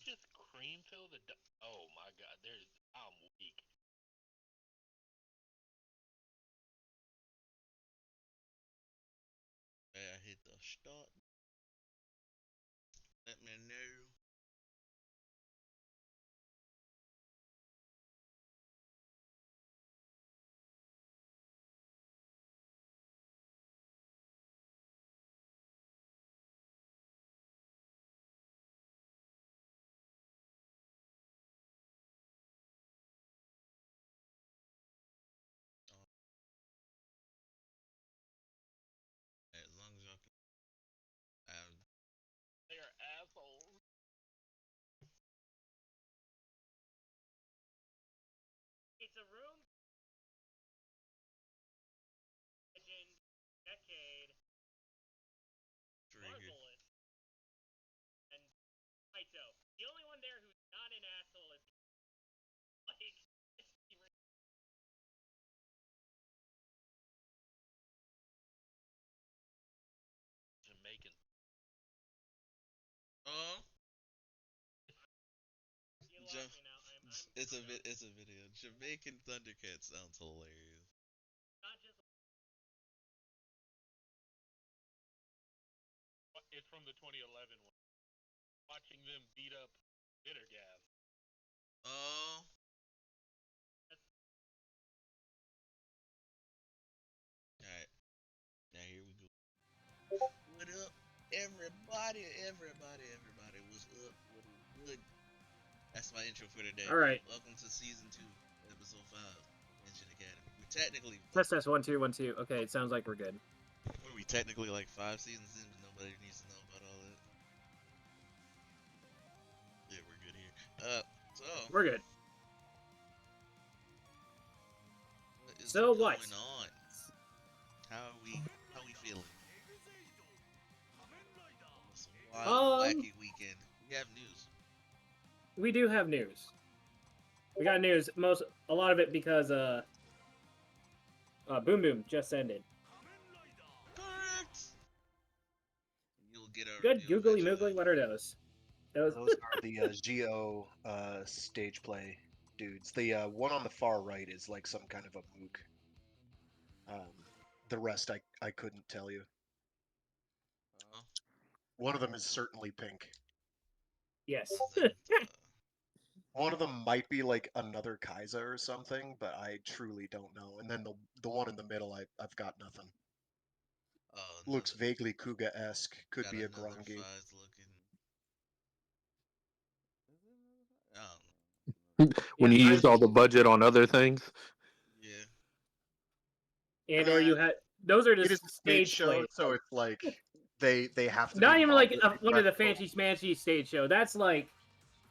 just cream fill the? Oh my god, I'm weak. I hit the start. Let me know. As long as y'all can. They are assholes. It's a room. Legend, decade, marvelous, and Kaito. The only one there who's not an asshole is like. Jamaican. You lost me now. It's a video. Jamaican Thundercat sounds hilarious. Not just. It's from the 2011 one. Watching them beat up Bittergas. Oh. Alright. Now here we go. What up, everybody? Everybody was up. What is good? That's my intro for today. Alright. Welcome to season 2, episode 5, Henshin Academy. We're technically test 1 2 1 2. Okay, it sounds like we're good. What are we technically like 5 seasons in, but nobody needs to know about all that. Yeah, we're good here. So We're good. What is So going what? on? How are we feeling? It's a wild, wacky weekend. We have news. We do have news. We got news. A lot of it because Boom Boom just ended. Correct. You'll get our good googly moogly. What are those? Those are the Geo stage play dudes. The one on the far right is like some kind of a mook. The rest I couldn't tell you. One of them is certainly pink. Yes. One of them might be like another Kaiser or something, but I truly don't know. And then the one in the middle, I've got nothing. Looks vaguely Kuga-esque. Could be a Grongi. When you used all the budget on other things. Yeah. And or you had those are just stage show, plays. so it's like they have to. Not be even like one of the fancy smancy stage show. That's like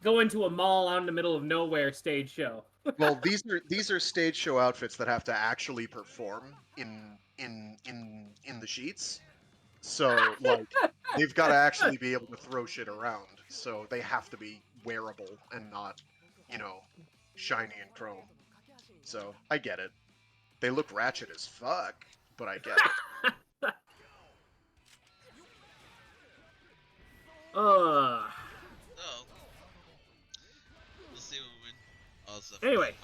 going to a mall out in the middle of nowhere stage show. Well, these are stage show outfits that have to actually perform in the sheets. So like they've got to actually be able to throw shit around. So they have to be wearable and not, shiny and chrome. So I get it. They look ratchet as fuck, but I get it. We'll see what we're all stuff anyway,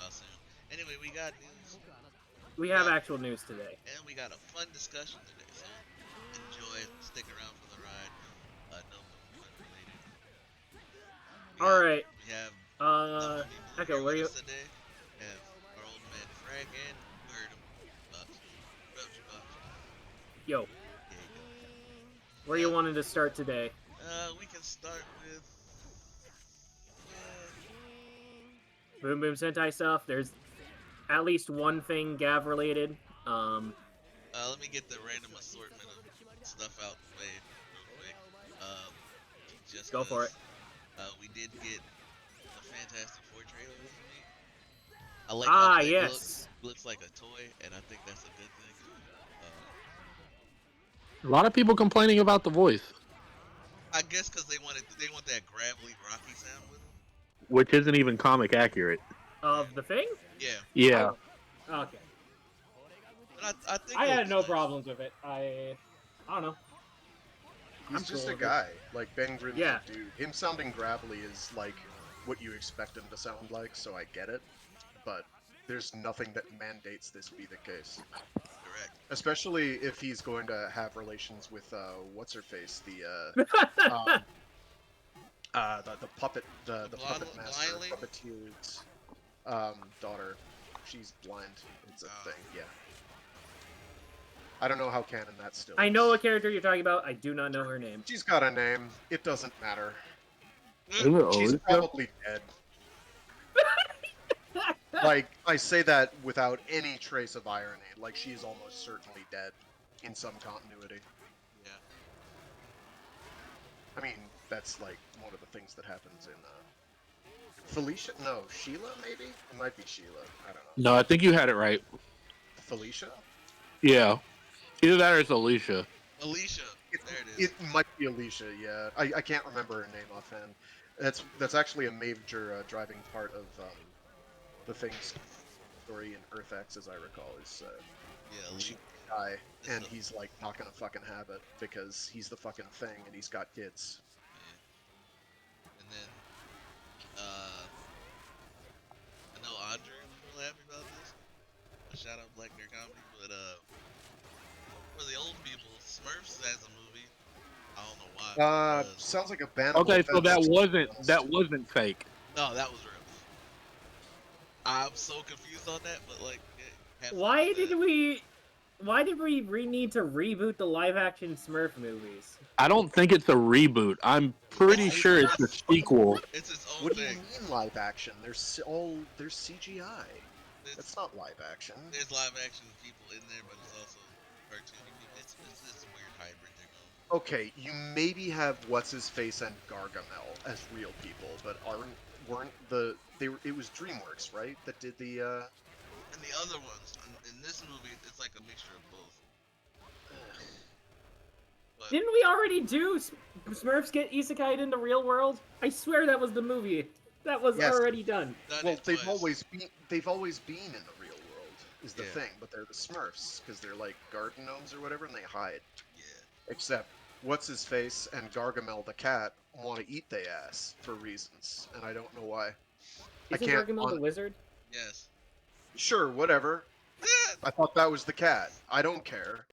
we got news. We have actual news today. And we got a fun discussion today, so enjoy it. Stick around for the ride. No unrelated. Alright. We have okay, where are you? Today. We have our old man Frank and we heard him. Yo. Where you wanted to start today? We can start with Boom Boom Sentai stuff. There's at least one thing Gav related. Let me get the random assortment of stuff out the way real quick. Just go for it. We did get a Fantastic Four trailer this week. I like how it looks like a toy, and I think that's a good thing. A lot of people complaining about the voice. I guess because they want that gravelly, rocky sound with it. Which isn't even comic accurate. Of the thing? Yeah. Yeah. Oh, okay. But I think I had no problems with it. I don't know. He's I'm just cool a with it. guy. Like, Ben Grimm's Yeah. a dude. Him sounding gravelly is like what you expect him to sound like, so I get it. But there's nothing that mandates this be the case. Correct. Especially if he's going to have relations with what's her face, um, the puppet, the puppet master, Blindly? puppeteer's daughter. She's blind. It's a thing. Yeah. I don't know how canon that still is. I know what character you're talking about. I do not know her name. She's got a name. It doesn't matter. Isn't it She's Alicia? probably dead. Like, I say that without any trace of irony. Like, she is almost certainly dead in some continuity. Yeah. I mean, that's like one of the things that happens in Felicia. No, Sheila. Maybe it might be Sheila. I don't know. No, I think you had it right. Felicia. Yeah. Either that or it's Alicia. Alicia. There it is. It might be Alicia. Yeah, I can't remember her name offhand. That's actually a major driving part of the Thing's story in Earth X, as I recall, is Yeah, she Alicia. die, It's and the- he's like not gonna fucking have it because he's the fucking Thing and he's got kids. Yeah. And then, I know Andre was real happy about this. Shout out Black Nerd Comedy, but for the old people, Smurfs has a movie. I don't know why. Sounds like a band. Okay, so that wasn't fake. No, that was real. I'm so confused on that, but like, have fun Why with did that. we need to reboot the live action Smurf movies? I don't think it's a reboot. I'm pretty Live sure it's a sequel. It's its own What do you thing. mean live action? There's CGI. That's not live action. There's live action people in there, but it's also cartoony people. It's this weird hybrid they're going. Okay, you maybe have what's his face and Gargamel as real people, but weren't it was DreamWorks, right? That did the And the other ones in this movie, it's like a mixture of both. But Didn't we already do Smurfs get isekai'd into real world? I swear that was the movie. That was Yes. already done. well, they've always been in the real world is the Yeah. thing, but they're the Smurfs because they're like garden gnomes or whatever, and they hide. Yeah. Except what's his face and Gargamel the cat want to eat they ass for reasons, and I don't know why. Isn't can't Gargamel the wizard? Yes. Sure, whatever. I thought that was the cat. I don't care.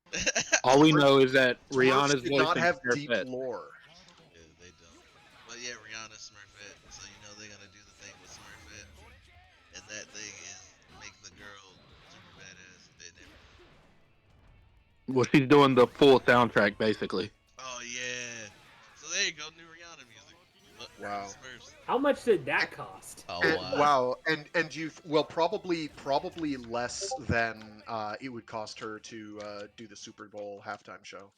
All we know is that Smurfs Rihanna's did voice not have deep Smurfette. lore. Yeah, they don't. But yeah, Rihanna Smurfette, so you know they're gonna do the thing with Smurfette, and that thing is make the girl super badass. They never. Well, she's doing the full soundtrack basically. Oh yeah. So there you go, new Rihanna music. But Wow. Smurfs. How much did that cost? Oh And, wow. wow, and you probably less than it would cost her to do the Super Bowl halftime show.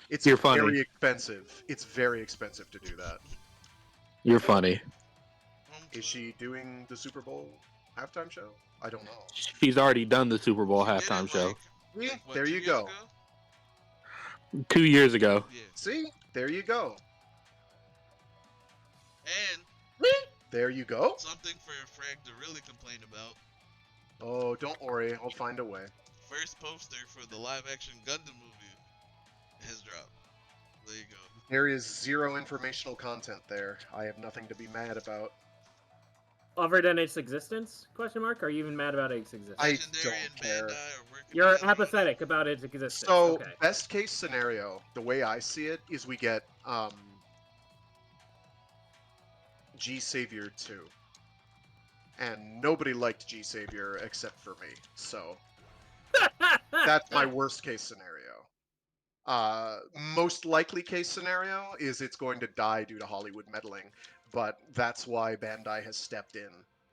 It's You're funny. very expensive. It's very expensive to do that. You're funny. Is she doing the Super Bowl halftime show? I don't know. She's already done the Super Bowl She did it, halftime show like, what, There 2 you years go. ago? 2 years ago. Yeah. See? There you go. And There you go. something for Frank to really complain about. Oh, don't worry. I'll find a way. First poster for the live action Gundam movie has dropped. There you go. There is zero informational content there. I have nothing to be mad about. Other than its existence? Question mark. Are you even mad about its existence? I Legendary don't and care. Bandai are working You're together on it. apathetic about its existence. So, Okay. best case scenario, the way I see it, is we get G Savior 2. And nobody liked G Savior except for me. So, that's my worst case scenario. Most likely case scenario is it's going to die due to Hollywood meddling, but that's why Bandai has stepped in.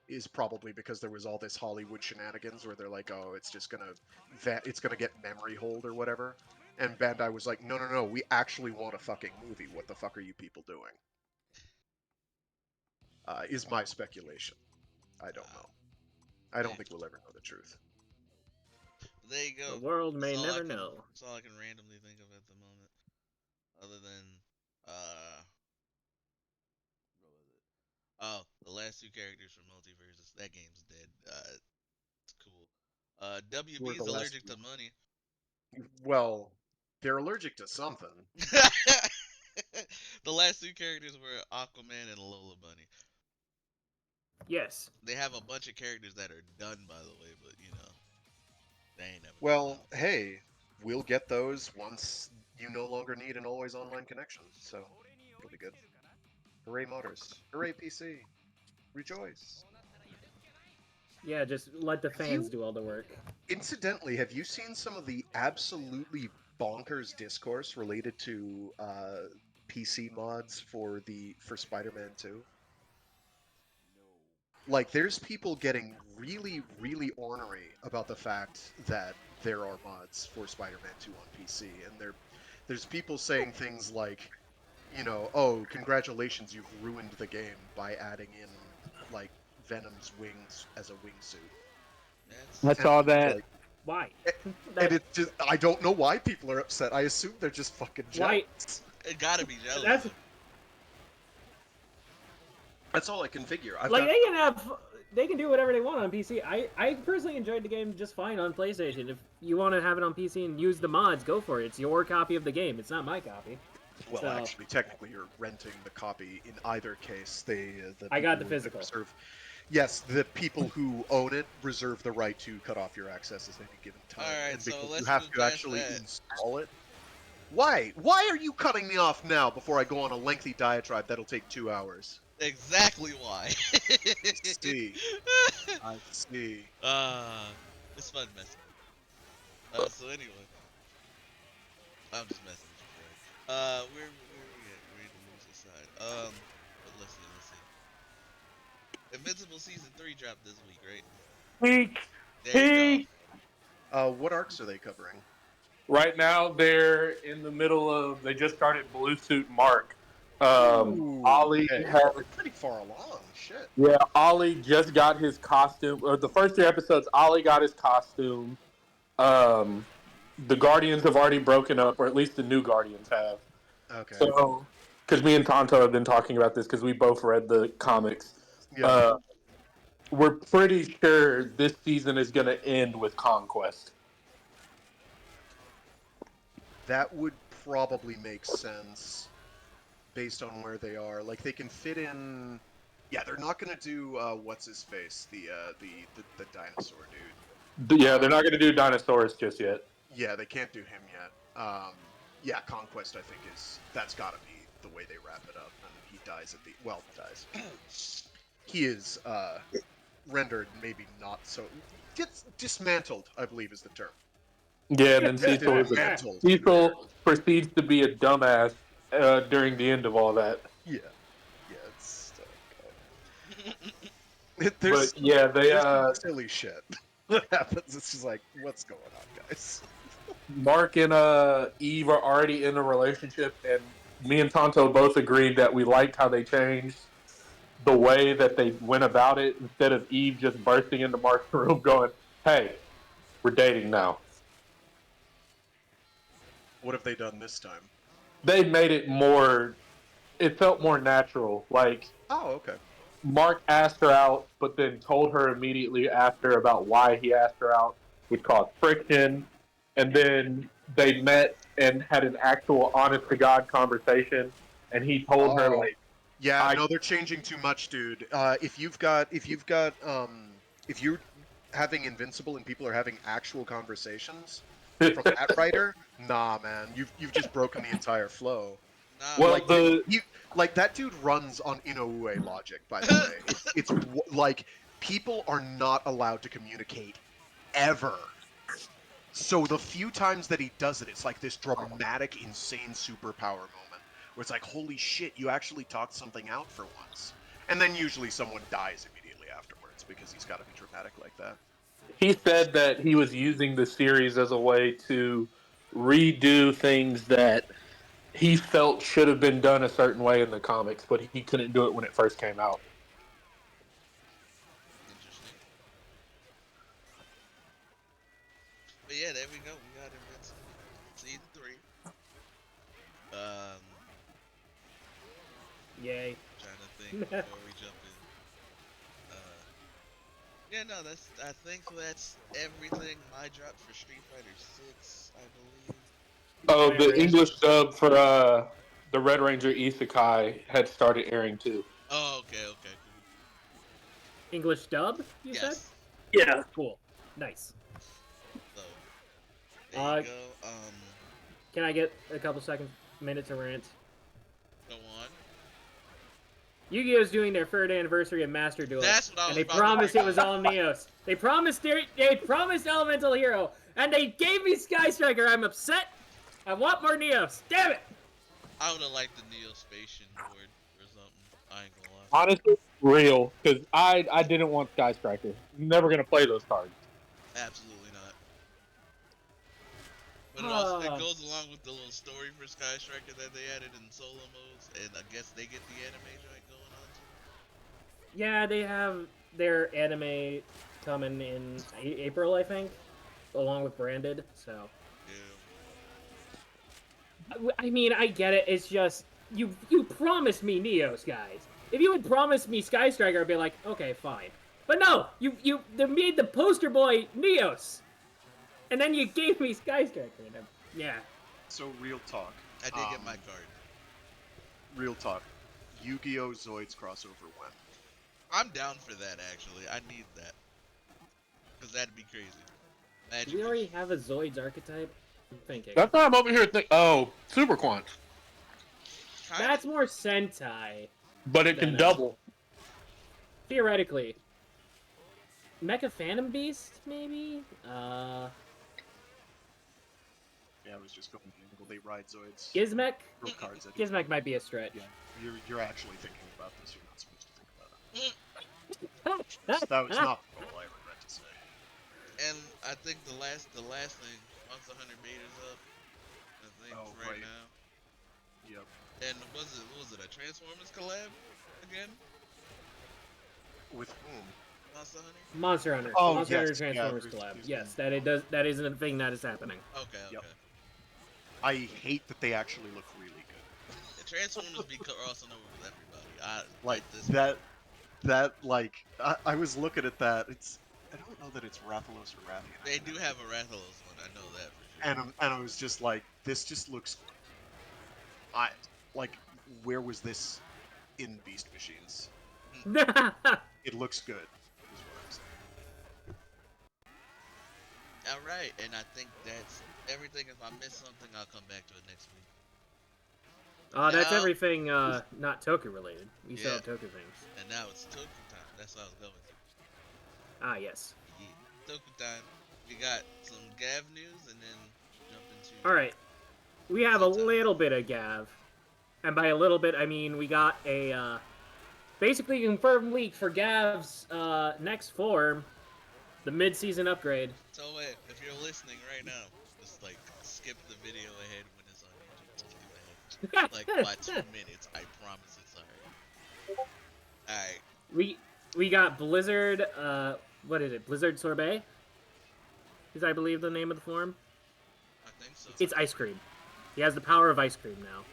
Is probably because there was all this Hollywood shenanigans where they're like, oh, it's just gonna get memory hold or whatever, and Bandai was like, no, we actually want a fucking movie. What the fuck are you people doing? Is my speculation. I don't know. I don't think we'll ever know the truth. There you go. The world may That's all never I can- know. That's all I can randomly think of at the moment. Other than, what was it? Oh, the last 2 characters from Multiverses. That game's dead. It's cool. Who are WB the is last allergic two? to money. Well, They're allergic to something. The last two characters were Aquaman and Lola Bunny. Yes. They have a bunch of characters that are done, by the way, but they ain't never come Well, out. hey, we'll get those once you no longer need an always online connection. So it'll be good. Hooray, Motors! Hooray, PC! Rejoice! Yeah, just let the Have fans you, do all the work. incidentally, have you seen some of the absolutely bonkers discourse related to PC mods for Spider-Man 2? Like, there's people getting really, really ornery about the fact that there are mods for Spider-Man 2 on PC, and there's people saying things like, oh, congratulations, you've ruined the game by adding in like Venom's wings as a wingsuit. I That's And saw it's that. like, Why? and That it's just, I don't know why people are upset. I assume they're just fucking why? jealous. it. Gotta be jealous That's of. That's all I can figure. I've like got they can do whatever they want on PC. I personally enjoyed the game just fine on PlayStation. If you want to have it on PC and use the mods, go for it. It's your copy of the game. It's not my copy. Well, So actually, technically, you're renting the copy. In either case, the I people got the who physical. reserve, yes, the people who own it reserve the right to cut off your access at any given time. Alright, And so because you let's have move to past actually that. install it. Why? Why are you cutting me off now before I go on a lengthy diatribe that'll take 2 hours? Exactly why. See, I see. It's fun messing with you. So anyway, I'm just messing with you, Fred. Where we at? We're in the music side. But let's see. Invincible season 3 dropped this week, right? Peak. There you go. Peak. What arcs are they covering? Right now, they're in the middle of. They just started Blue Suit Mark. Ooh, Ollie hey, has. we're pretty far along. Shit. Yeah, Ollie just got his costume. Or the first three episodes, Ollie got his costume. Um, the Guardians have already broken up, or at least the new Guardians have. Okay. So, because me and Tonto have been talking about this because we both read the comics. Yeah. Uh, we're pretty sure this season is going to end with Conquest. That would probably make sense based on where they are. Like they can fit in. Yeah, they're not gonna do what's his face, the dinosaur dude. Yeah, they're not going to do Dinosaurus just yet. Yeah, they can't do him yet. Yeah, Conquest I think that's got to be the way they wrap it up, and he dies at the dies. He is rendered maybe not so gets dismantled, I believe is the term. Yeah, and then Dismantled. Cecil proceeds to be a dumbass during the end of all that. Yeah, yeah, it's there's But yeah, they there's some silly shit that happens. It's just like, what's going on, guys? Mark and Eve are already in a relationship, and me and Tonto both agreed that we liked how they changed the way that they went about it. Instead of Eve just bursting into Mark's room, going, "Hey, we're dating now." What have they done this time? They made it more. It felt more natural. Like Oh, okay. Mark asked her out, but then told her immediately after about why he asked her out, which caused friction. And then they met and had an actual honest to God conversation. And he told her, Oh, like, yeah. I No, they're changing too much, dude. If you're having Invincible and people are having actual conversations from that writer, nah, man, you've just broken the entire flow. Nah, well, man. Like the you, like that dude runs on Inoue logic. By the way, like people are not allowed to communicate ever. So the few times that he does it, it's like this dramatic, insane superpower moment where it's like, holy shit, you actually talked something out for once. And then usually someone dies immediately afterwards because he's got to be dramatic like that. he said that he was using the series as a way to redo things that he felt should have been done a certain way in the comics, but he couldn't do it when it first came out. Interesting. But yeah, there we go. We got Invincible season 3. Um, Yay. trying to think before we jump in. Yeah, no, I think that's everything. My drop for Street Fighter 6, I believe. Oh, the Whatever it is. English dub for the Red Ranger Isekai had started airing too. Oh, okay, okay, cool. English dub, you said? Yes. Yeah. Cool. Nice. So there you Uh, go. can I get a couple seconds, minute to rant? Go on. Yu-Gi-Oh's doing their third anniversary of Master Duel, That's what I and was they about to promised bring it was up. all Neos. They promised Elemental Hero, and they gave me Sky Striker. I'm upset. I want more Neos. Damn it! I would have liked the Neospatian board or something. I ain't gonna lie. Honestly, real, because I didn't want Sky Striker. Never gonna play those cards. Absolutely not. But it Ah. goes along with the little story for Sky Striker that they added in solo modes, and I guess they get the anime joint going on too. Yeah, they have their anime coming in April, I think, along with Branded. So, Yeah. I mean, I get it. It's just you promised me Neos, guys. If you had promised me Sky Striker, I'd be like, okay, fine. But no, they made the poster boy Neos, and then you gave me Sky Striker. And yeah. So real talk. I did get my card. Real talk. Yu-Gi-Oh! Zoids crossover when? I'm down for that actually. I need that. Cause that'd be crazy. Do we already have a Zoids archetype? I'm thinking. That's why I'm over here thinking. Oh, Super Quant, That's more Sentai. but it can Then, double. Theoretically. Mecha Phantom Beast, maybe? Yeah, I was just going to they ride Zoids. Gizmek? Real cards. Gizmek might be a stretch. Yeah, you're actually thinking about this. You're not supposed to think about it. That was not the goal I ever meant to say. And I think the last thing, Monster Hunter Beta's up. I think right now. Yep. And what was it a Transformers collab again? With whom? Monster Hunter? Monster Hunter. Oh, Monster yes, Hunter Transformers yeah, collab. there's Yes, been- that is a thing that is happening. Okay, okay. Yep. I hate that they actually look really good. The Transformers be crossing over with everybody. I Like this that like I was looking at that. I don't know that it's Rathalos or Rathian. They do have a Rathalos one. I know that for sure. And I was just like, this just looks. Where was this in Beast Machines? It looks good. Is what I'm saying. All right, and I think that's everything. If I miss something, I'll come back to it next week. That's Now- everything not Toku related. We still Yeah. have Toku things. And now it's Toku time. That's what I was going to. Ah, yes. Yeah. Toku time. We got some Gav news, and then jump into. Alright. We have a Sentai. little bit of Gav. And by a little bit, I mean we got a basically confirmed leak for Gav's next form, the mid-season upgrade. So if you're listening right now, just like skip the video ahead when it's on YouTube. Just skip ahead. Like by 2 minutes. I promise it's alright. Alright. We got Blizzard, what is it? Blizzard Sorbet? Is I believe the name of the form? I think so. It's ice cream. He has the power of ice cream now.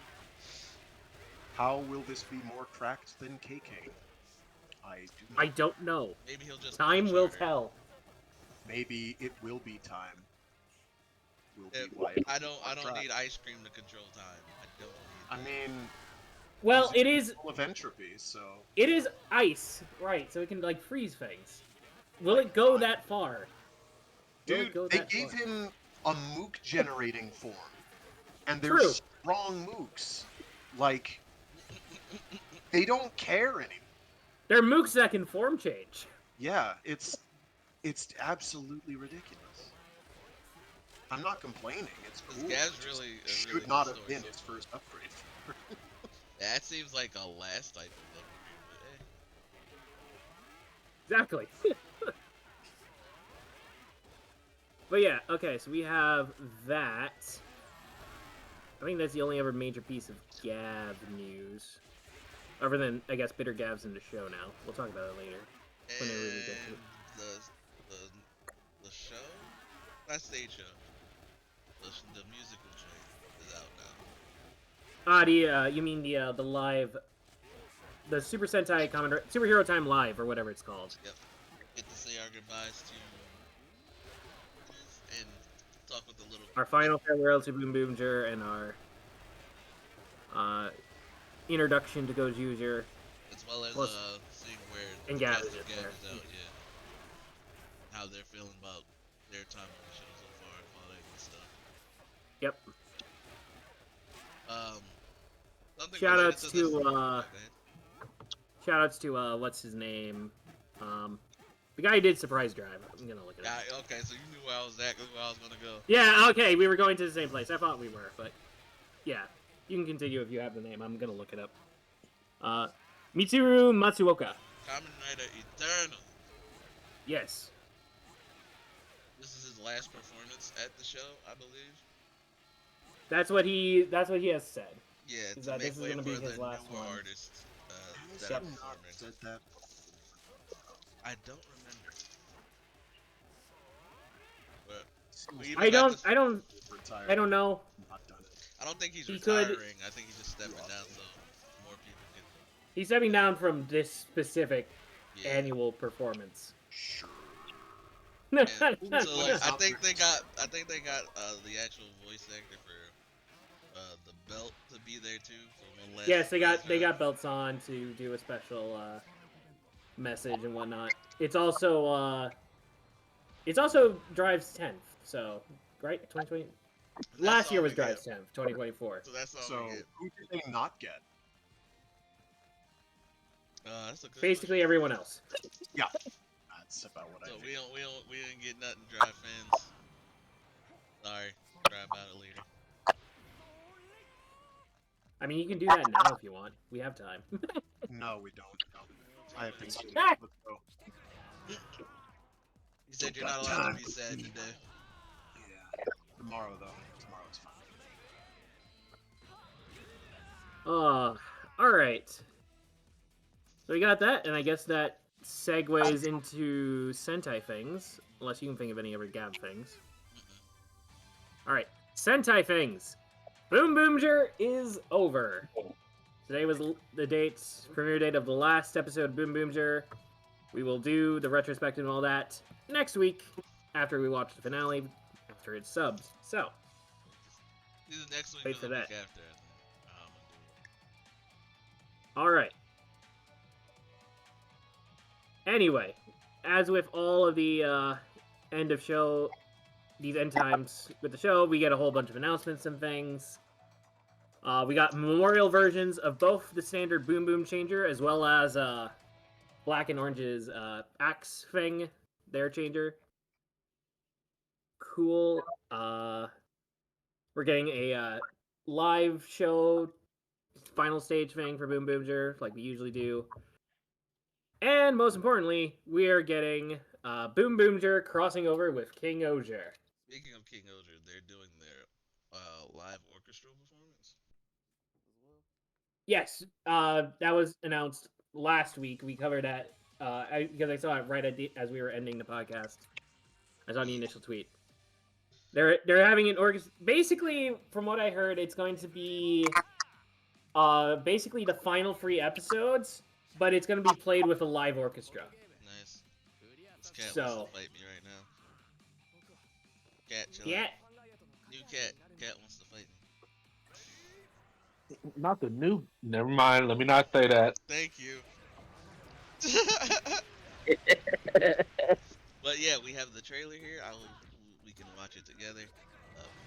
How will this be more cracked than KK? I don't know. Maybe he'll just Time will harder. tell. Maybe it will be time. Will be If- why. I don't need ice cream to control time. I don't I need mean, Well, it's it is full of entropy, so it is ice, right? So it can like freeze things. Will it go that far? Will it dude, go they that gave far? him a mook generating form, and they're True. strong mooks. Like, they don't care anymore. They're mooks that can form change. Yeah, it's absolutely ridiculous. I'm not complaining. It's This cool. guy's It just really a should really not good have story been so his far. first upgrade. That seems like a last type of upgrade, Exactly. But yeah, okay, so we have that. I think that's the only other major piece of Gav news. Other than, I guess, Bitter Gav's in the show now. We'll talk about it later. but When they really get to and the show, not stage show, the musical show is out now. You mean the live, the Super Sentai Commodore, Superhero Time Live, or whatever it's called. Yep. Get to say our goodbyes to and talk with the little our final farewell to Boom Boomger and our introduction to Gojuger. As well as Plus- seeing where and the Gab cast is of Gab there. is out, yeah. How they're feeling about their time on the show so far, quality and stuff. Yep. Something Shout related outs to to this. Go ahead. shout outs to what's his name? The guy who did Surprise Drive. I'm gonna look it up. Yeah, okay, so you knew where I was at, where I was gonna go. Yeah, okay, we were going to the same place. I thought we were, but yeah. You can continue if you have the name. I'm gonna look it up. Mitsuru Matsuoka. Kamen Rider Eternal. Yes. This is his last performance at the show, I believe. That's what he has said. Yeah, Is to that make this is way gonna be for his the last newer one. artists that Yep. are performing. Said that. I don't remember. But we even I got don't to- I don't Retired. I don't know. Not done it. I don't think he's He could- retiring. I think he's just stepping down so more people can. He's stepping down from this specific Yeah. annual performance. Sure. So like, I think they got the actual voice actor for the belt to be there too for one last. Yes, they last got round. belts on to do a special message and whatnot. It's also Drive's 10th, so right 2020. That's Last all year we was Drive's get. 10th, 2024. So that's all So we get. who did they not get? That's a good Basically question. everyone else. Yeah, that's about what I So think. we didn't get nothing, Drive fans. Sorry, cry about it later. I mean, you can do that now if you want. We have time. No, we don't. No. I have been saying Ah! let's go. You said you're Got not allowed to time. be sad today. Yeah. Tomorrow though. Tomorrow's fine. All right. So we got that, and I guess that segues into Sentai things, unless you can think of any other Gab things. All right, Sentai things. Boom Boomger is over. Today was the premiere date of the last episode of Boom Boomger. We will do the retrospective and all that next week after we watch the finale, after it's subbed. So, Either next week Wait or for the week that. after. I think. I'm gonna do it. all right. Anyway, as with all of the end of show, these end times with the show, we get a whole bunch of announcements and things. We got memorial versions of both the standard Boom Boom Changer as well as Black and Orange's Axe thing, their changer. Cool. We're getting a live show final stage thing for Boom Boomger, like we usually do. And most importantly, we are getting Boom Boomger crossing over with King Oger. Speaking of King Oger, they're doing their live orchestral performance. Yes, that was announced last week. We covered that because I saw it right as we were ending the podcast. I saw the initial tweet. They're having an orchestra. Basically, from what I heard, it's going to be basically the final 3 episodes, but it's going to be played with a live orchestra. Nice. This cat So- wants to fight me right now. Cat, chill Yeah. out. New cat. Cat wants to fight me. Not the new. Never mind. Let me not say that. Thank you. But yeah, we have the trailer here. We can watch it together.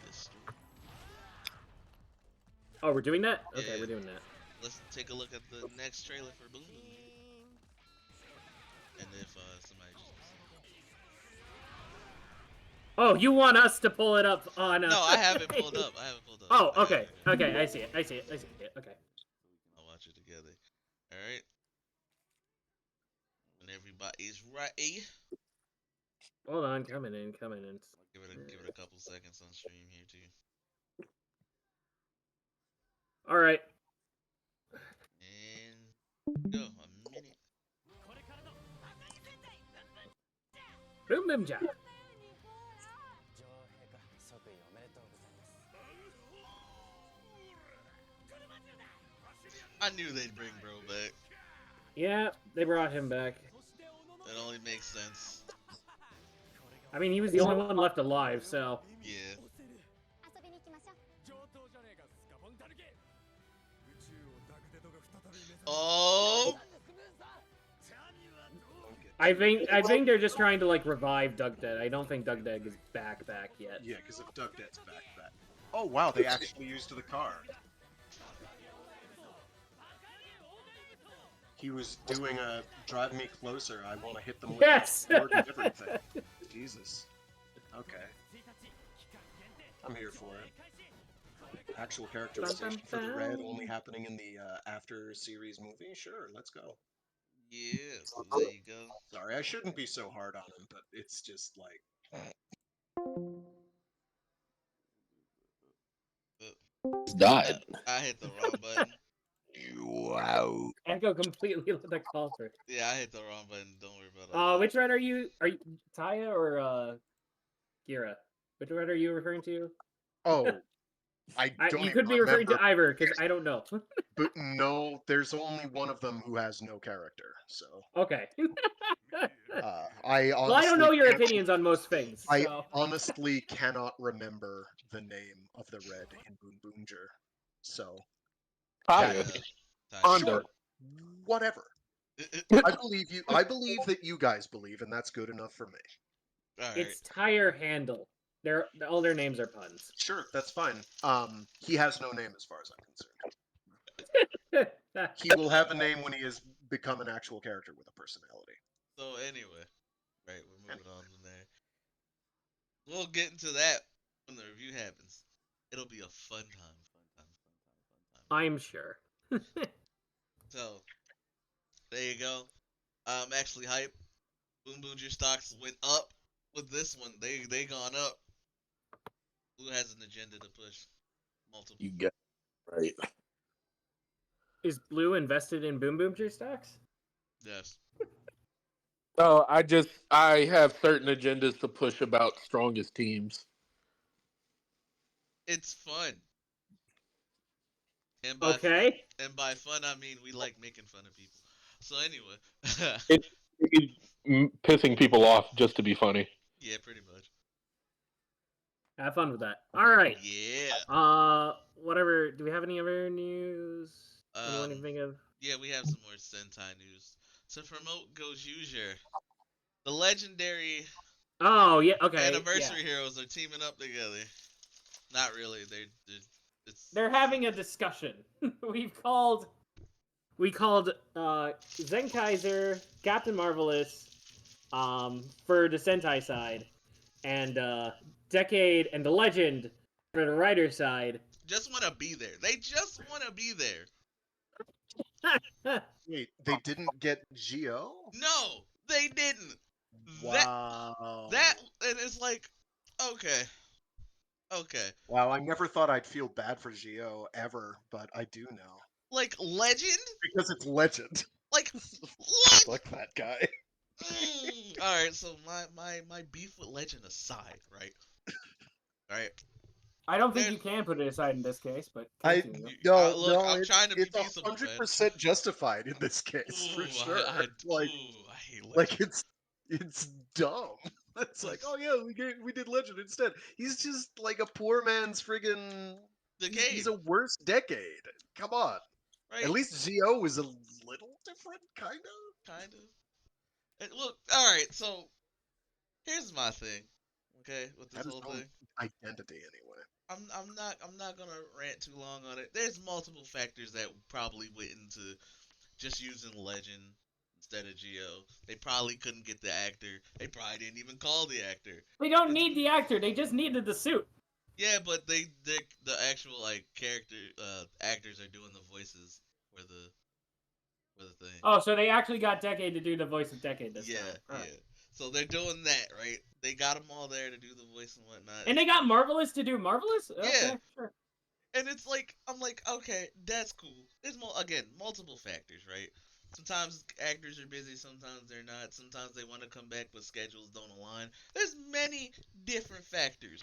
This story. Oh, we're doing that? Yeah, Okay, yeah. we're doing that. Let's take a look at the next trailer for Boom Boom. And if somebody just Oh, you want us to pull it up on? no, I haven't pulled up. Oh, I okay, haven't. okay, I see it. Okay. I'll watch it together. All right. When everybody's ready, Hold on, coming in. give it a couple seconds on stream here too. All right. And go a minute. Boom Boom Job. I knew they'd bring Bro back. Yeah, they brought him back. That only makes sense. I mean, he was the only one left alive, so Yeah. I think they're just trying to like revive Doug Dead. I don't think Doug Dead is back yet. Yeah, because if Doug Dead's back. Oh wow, they actually used the car. He was doing a drive me closer. I want to hit them with Yes. the sword and everything. Jesus. Okay, I'm here for it. Actual characterization for the red only happening in the after series movie. Sure, let's go. Yeah, so there you go. Sorry, I shouldn't be so hard on him, but it's just like Uh, Died. I hit the wrong button. wow. Echo completely let the call through. Yeah, I hit the wrong button. Don't worry about all that. Which red are you? Are you Taya or Gira? Which red are you referring to? Oh, I don't You even could be referring remember. to Ivor because I don't know. But no, there's only one of them who has no character. So Okay. I honestly, Well, I don't know your can't- opinions on most things. I So. honestly cannot remember the name of the red in Boom Boomger. So Taya. Taya. sure, whatever. I believe you. I believe that you guys believe, and that's good enough for me. All right. It's tire handle. All their names are puns. Sure, that's fine. He has no name as far as I'm concerned. He will have a name when he has become an actual character with a personality. So anyway, right, we're moving on from there. We'll get into that when the review happens. It'll be a fun time, fun time, fun time, fun time. I'm sure. So there you go. I'm actually hyped. Boom Booger stocks went up with this one. They gone up. Blue has an agenda to push. Multiple. You get right. Is Blue invested in Boom Boom Tree stocks? Yes. Oh, I have certain agendas to push about strongest teams. It's fun. And Okay. by fun I mean we like making fun of people. So anyway. It's pissing people off just to be funny. Yeah, pretty much. Have fun with that. All right. Yeah. Whatever. Do we have any other news? Anyone can think of? Yeah, we have some more Sentai news. To promote Gojuger, the legendary Oh yeah. Okay. anniversary Yeah. heroes are teaming up together. Not really. They're having a discussion. we called Zenkaiser, Captain Marvelous, for the Sentai side, and Decade and the Legend for the writer side. just want to be there. They just want to be there. Wait, they didn't get Geo? No, they didn't. Wow. That and it's like, okay, okay. Wow, I never thought I'd feel bad for Geo ever, but I do now. Like Legend. Because it's Legend. Like what? Fuck that guy. All right, so my beef with Legend aside, right? All right. I don't think you can put it aside in this case, but Look, I'm trying to be it's peaceable, 100% justified in this case, for sure. I hate Legend. Like it's dumb. It's like, oh yeah, we did Legend instead. He's just like a poor man's friggin' Decade. He's a worse decade. Come on. Right? At least Zio was a little different, kind of. Kind of. And look, all right. So here's my thing. Okay, with this That is whole no thing. identity anyway. I'm not gonna rant too long on it. There's multiple factors that probably went into just using Legend instead of Geo. They probably couldn't get the actor. They probably didn't even call the actor. they don't need the actor. They just needed the suit. Yeah, but the actual like character actors are doing the voices for the thing. Oh, so they actually got Decade to do the voice of Decade this Yeah, time. yeah. Right. So they're doing that, right? They got them all there to do the voice and whatnot. And they got Marvelous to do Marvelous? Okay, Yeah. sure. And it's like, I'm like, okay, that's cool. There's multiple factors, right? Sometimes actors are busy, sometimes they're not. Sometimes they want to come back, but schedules don't align. There's many different factors.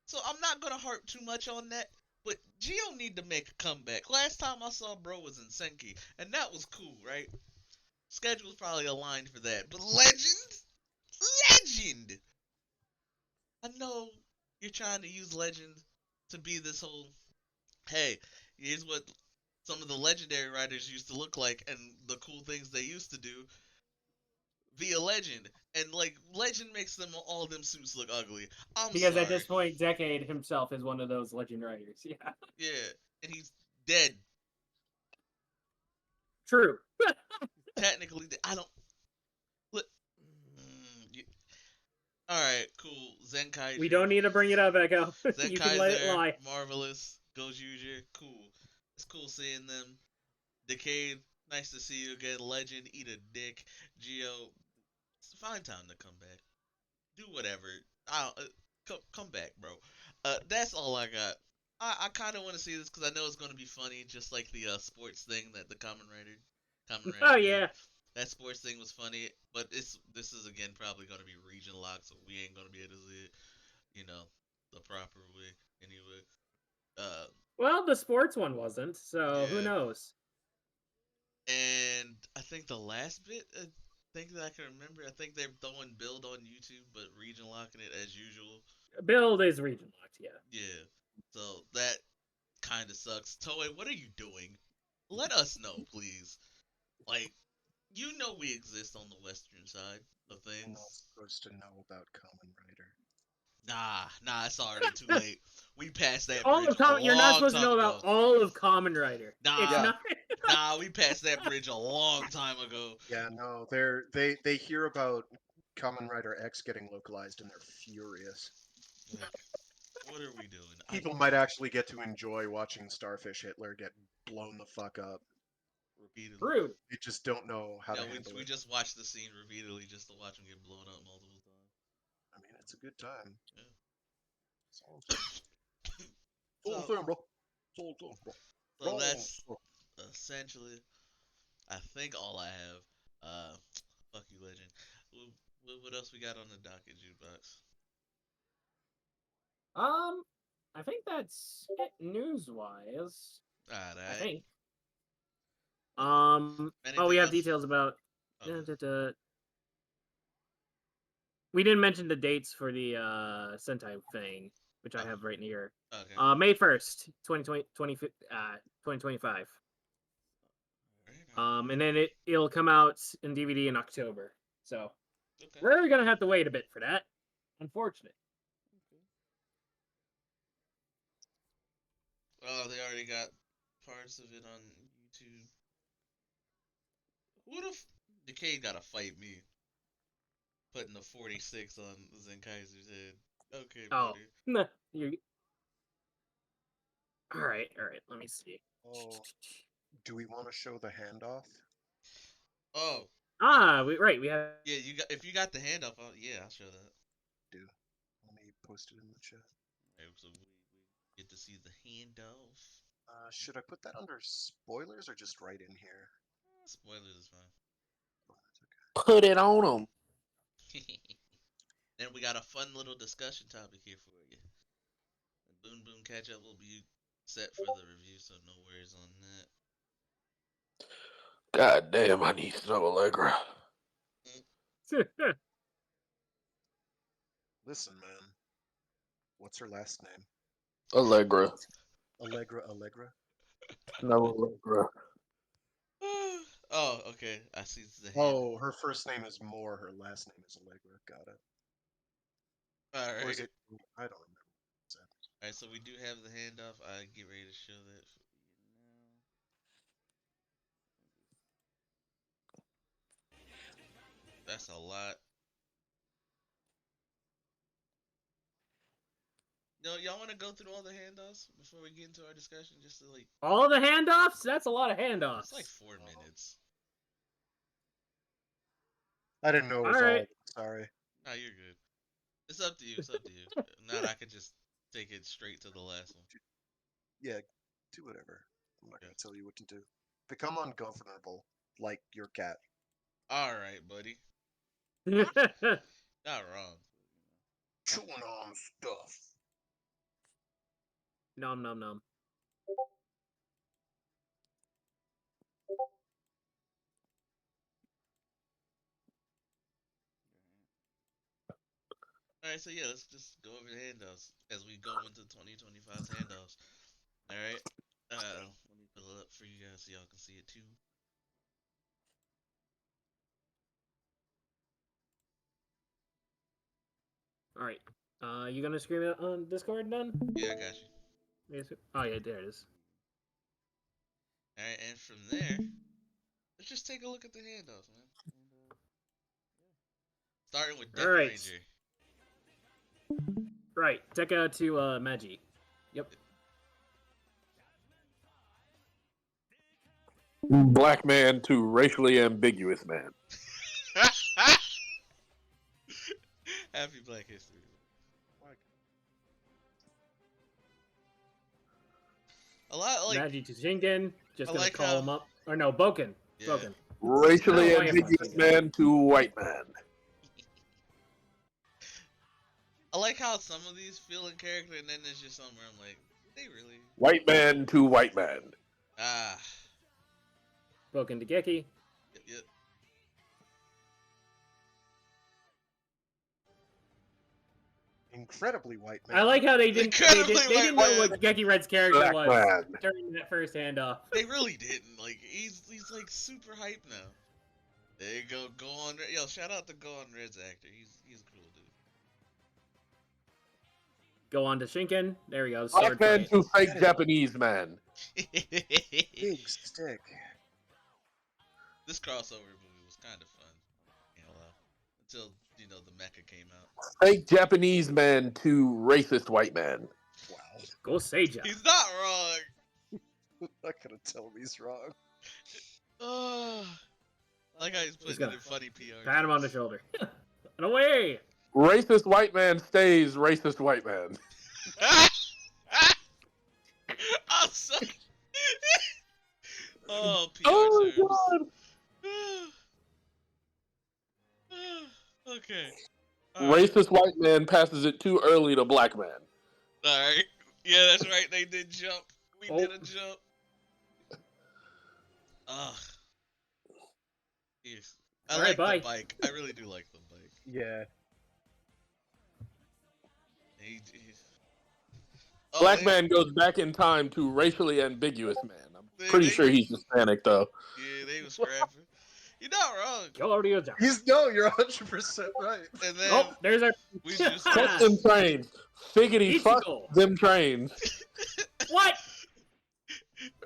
So I'm not gonna harp too much on that. But Geo need to make a comeback. Last time I saw Bro was in Senki, and that was cool, right? Schedule's probably aligned for that. But Legend! I know you're trying to use Legend to be this whole, hey, here's what some of the legendary writers used to look like and the cool things they used to do. via Legend, and like Legend makes them all them suits look ugly. I'm Because at sorry. this point, Decade himself is one of those legend writers. Yeah, Yeah, and he's dead. true. Technically, I don't. Look, all right, cool. We Zenkaiju, don't need to bring it up, Echo. You can let it Zenkaiser, lie. Marvelous, Gojuger, cool. It's cool seeing them. Decade, nice to see you again. Legend, eat a dick. Geo, it's a fine time to come back. Do whatever. Come back, bro. That's all I got. I kind of want to see this because I know it's going to be funny, just like the sports thing that the Common Oh Rider did. yeah. That sports thing was funny, but this is again probably going to be region locked, so we ain't going to be able to see it, the proper way anyway. Uh, Well, the sports one wasn't, so who yeah. knows? And I think the last bit, thing that I can remember, I think they're throwing build on YouTube, but region locking it as usual. Build is region locked. Yeah. Yeah. So that kind of sucks. Toei, what are you doing? Let us know, please. Like, you know we exist on the western side of I'm not things. supposed to know about Common Rider. Nah, it's already too late. We passed that All bridge of a You're not long supposed to time know ago. about all of Common Rider. It's Nah, not. we passed that bridge a long time ago. Yeah, no, they hear about Common Rider X getting localized and they're furious. Like, what are we doing? People might actually get to enjoy watching Starfish Hitler get blown the fuck up. repeatedly. Rude. They just don't know how No, to we, handle we it. just watched the scene repeatedly just to watch him get blown up multiple times. I mean, it's a good time. Yeah. That's all I'm saying. That's all I'm So, saying, bro. That's all I'm saying, bro. so Bro. that's essentially, I think all I have. Fuck you, Legend. What else we got on the docket, jukebox? I think that's it news wise. I Alright. think. Oh, we Anything have else? details about. Okay. We didn't mention the dates for the Sentai thing, which I Oh, have right here. okay. May 1st, 2025. Alright. And then it'll come out in DVD in October. So Okay. we're gonna have to wait a bit for that. Unfortunate. Oh, they already got parts of it on YouTube. Who the Decade gotta fight me? Putting the 46 on Zenkaiser's head. Okay, Oh, buddy. you. All right. Let me see. Oh, do we want to show the handoff? Oh, We have. yeah, if you got the handoff, yeah, I'll show that. Do. Let me post it in the chat. Okay, so we get to see the handoff. Should I put that under spoilers or just right in here? Spoilers is fine. Oh, that's okay. Put it on them. Then we got a fun little discussion topic here for you. The Boon Boon catch up will be set for the review, so no worries on that. God damn, I need Snow Allegra. Listen, man. What's her last name? Allegra. Allegra? Snow Allegra. Oh, okay. I see the hand. Oh, her first name is Moore. Her last name is Allegra. Got it. Alright. Or is it? I don't remember. Alright, so we do have the handoff. I get ready to show that for you now. That's a lot. No, y'all want to go through all the handoffs before we get into our discussion? Just to like, all the handoffs? That's a lot of it's handoffs. like 4 minutes. I didn't know it was Alright. all. Sorry. Nah, you're good. It's up to you. It's up to you. Not I could just take it straight to the last one. Yeah, do whatever. I'm not Yeah. gonna tell you what to do. Become ungovernable, like your cat. All right, buddy. Nom Not wrong. Chewing on stuff. nom nom. All right, so yeah, let's just go over the handoffs as we go into 2025's handoffs. All right. Let me pull it up for you guys so y'all can see it too. All right. You gonna scream it on Discord then? Yeah, I got you. Oh yeah, there it is. All right, and from there, let's just take a look at the handoffs, man. Starting with Death All right. Ranger. Right. Tekka to Magi. Yep. Black man to racially ambiguous man. Happy Black History. A lot like Magi to Shinken. Just I gonna like call how- him up. Or no, Boken. Yeah. Boken. Racially Oh, why am I ambiguous thinking? man to white man. I like how some of these feel in character, and then there's just some where I'm like, they really White man to white man. ah. Boken to Geki. Yep. Incredibly white man. I like how they didn't. They Incredibly didn't white know man. what Geki Red's character Black was man. during that first handoff. They really didn't. Like he's like super hype now. There you go. Go on. Yo, shout out to Go on Red's actor. He's a cool dude. Go on to Shinken. There we go. Black Sword man fight. to fake Japanese man. Big stick. This crossover movie was kind of fun. Until the mecha came out. Fake Japanese man to racist white man. Wow. Go Seija. He's not wrong. I'm not gonna tell him he's wrong. I like how he's putting gonna it in funny PR. Pat him on the shoulder. And away. Racist white man stays racist white man. I'm sorry. Oh, PR Oh terms. god. Okay. All right. Racist white man passes it too early to black man. Alright. Yeah, that's right. They did jump. We Oh. did a jump. Ugh. Yes. I Alright, like the bye. bike. I really do like the bike. Yeah. Oh, Black man goes back in time to racially ambiguous man. I'm pretty sure he's Hispanic though. Yeah, they was scrapping. You're not wrong. Kyoryuja. You're 100% right. And then Oh, there's our. we just Fuck them trains. Figgity fuck Ichigo. them trains. What?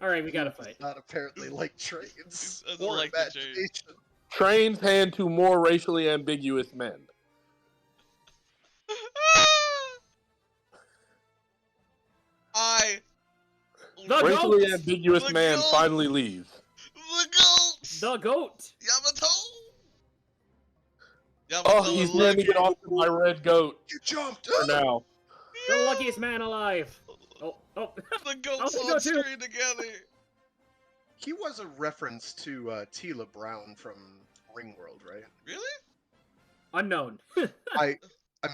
All right, we gotta fight. Not apparently like trains. Doesn't Or like the trains. imagination. Trains hand to more racially ambiguous men. The Racially goat. ambiguous The man goat. finally leaves. The goat. The goat. Yamato. Oh, he's handing it off to my red goat You jumped! for now. The luckiest man alive. Oh. The goats I'll on go too. screen together. He was a reference to Tila Brown from Ringworld, right? Really? Unknown. I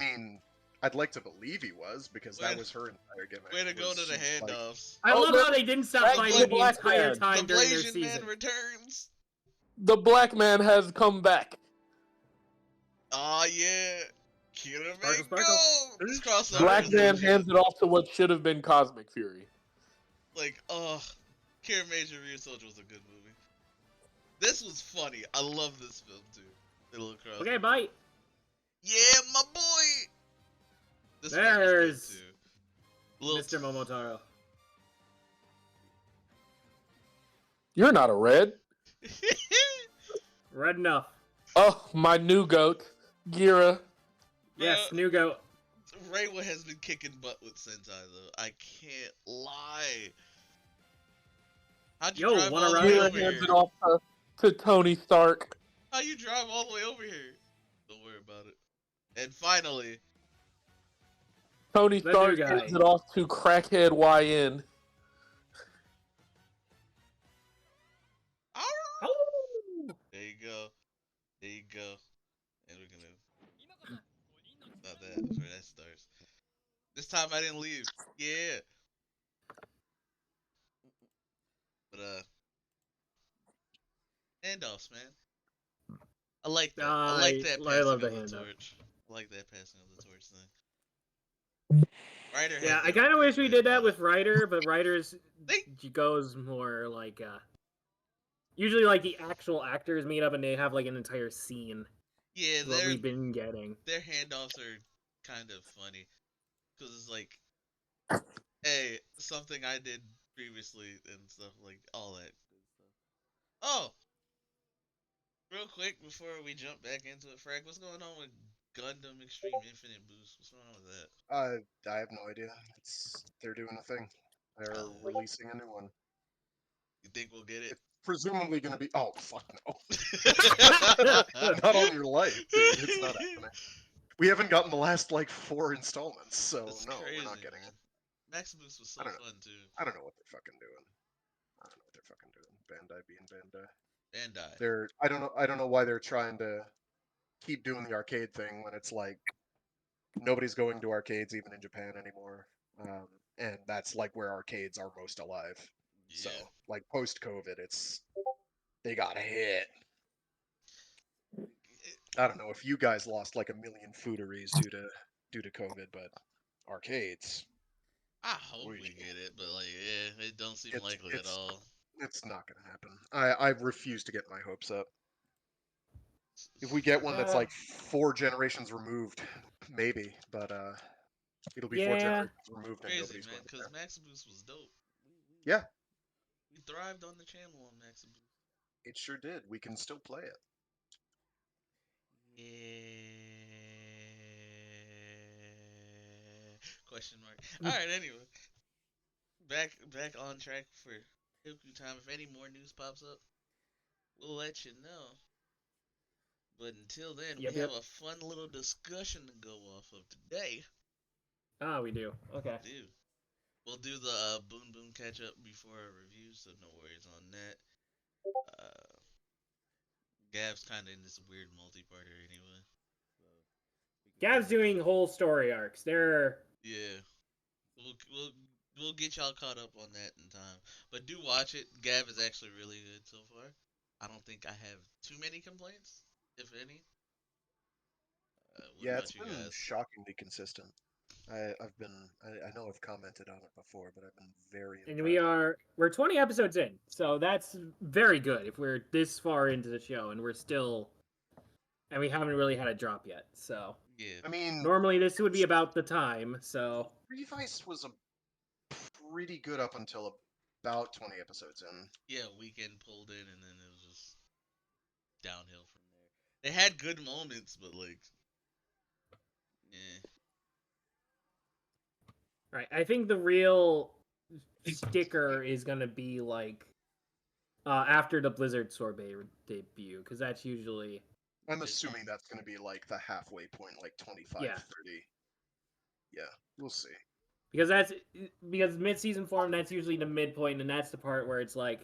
mean, I'd like to believe he was, because that Way- was her entire gimmick. Way to go was to the she's like- handoffs. I Oh, love look, how they didn't stop that's fighting the the black entire man. time The during their Blasian season. man returns. The black man has come back. Aw, yeah. Killer Sparkle, May sparkle. go. This crossover Black is man legit. hands it off to what should have been Cosmic Fury. Like, Kira Major Rear Soldier was a good movie. This was funny. I love this film too. The little crossover. Okay, bye. Yeah, my boy. This one was good, There's too. Little Mr. Momotaro. You're not a red. Red enough. Oh, my new goat, Gira. Yes, new goat. Reiwa has been kicking butt with Sentai though. I can't lie. How'd you Yo, drive wanna all the ride? way Gira over hands here? it off to Tony Stark. How you drive all the way over here? Don't worry about it. And finally, Tony The Stark new guy. hands it off to Crackhead YN. Oh! there you go. There you go. And we're gonna. Not that. That's where that starts. This time I didn't leave. Yeah. But handoffs, man. I like that. I like that I passing love of the the handoff. torch. I like that passing of the torch thing. Ryder has Yeah, I that kind of really wish we good did that balance. with Ryder, but Ryder's goes more like usually like the actual actors meet up and they have like an entire scene. Yeah, Is what we've been getting. their handoffs are kind of funny because it's like, hey, something I did previously and stuff like all that good stuff. Oh, real quick before we jump back into it, Frank, what's going on with Gundam Extreme Infinite Boost? What's going on with that? I have no idea. They're doing a thing. They're Uh, releasing a new one. you think we'll get it? It's presumably going to be. Oh fuck no! Not on your life, dude. It's not happening. We haven't gotten the last like 4 installments, so It's no, we're crazy, not getting man. it. Max Boost was I so don't know. fun too. I don't know what they're fucking doing. I don't know what they're fucking doing. Bandai being Bandai. Bandai. They're. I don't know. I don't know why they're trying to keep doing the arcade thing when it's like nobody's going to arcades even in Japan anymore. And that's like where arcades are most alive. So Yeah. like post COVID, they got hit. I don't know if you guys lost like a million fooderies due to COVID, but arcades, I hope we, we get it, but like, yeah, it don't seem it's likely at it's all. it's not gonna happen. I refuse to get my hopes up. If we get one that's uh, like 4 generations removed, maybe, but it'll be four yeah. generations removed and Crazy, nobody's man, going to because care. Max Boost was dope. Yeah, We thrived on the channel on Max Boost. it sure did. We can still play it. Yeah. Question mark. All right. Anyway, back on track for Hilku time. If any more news pops up, we'll let you know. But until then, we Yep, have yep. a fun little discussion to go off of today. Ah, we do. Okay. We do. We'll do the Boon Boon catch up before our review, so no worries on that. Uh, Gav's kind of in this weird multi-parter anyway, so we can Gav's kind of doing whole story arcs. They're yeah. We'll get y'all caught up on that in time. But do watch it. Gav is actually really good so far. I don't think I have too many complaints, if any. What Yeah, it's about you been guys? shockingly consistent. I know I've commented on it before, but I've been very and impressed. we're 20 episodes in, so that's very good if we're this far into the show and we haven't really had a drop yet. So Yeah, I mean, normally this would be about the time. So Revice was a pretty good up until about 20 episodes in. yeah. Weekend pulled in, and then it was just downhill from there. They had good moments, but like, yeah, right, I think the real sticker is gonna be like after the Blizzard Sorbet debut, because that's usually I'm it, assuming that's going to be like the halfway point, like 25, yeah, 30. Yeah, we'll see. because because mid-season form that's usually the midpoint, and that's the part where it's like,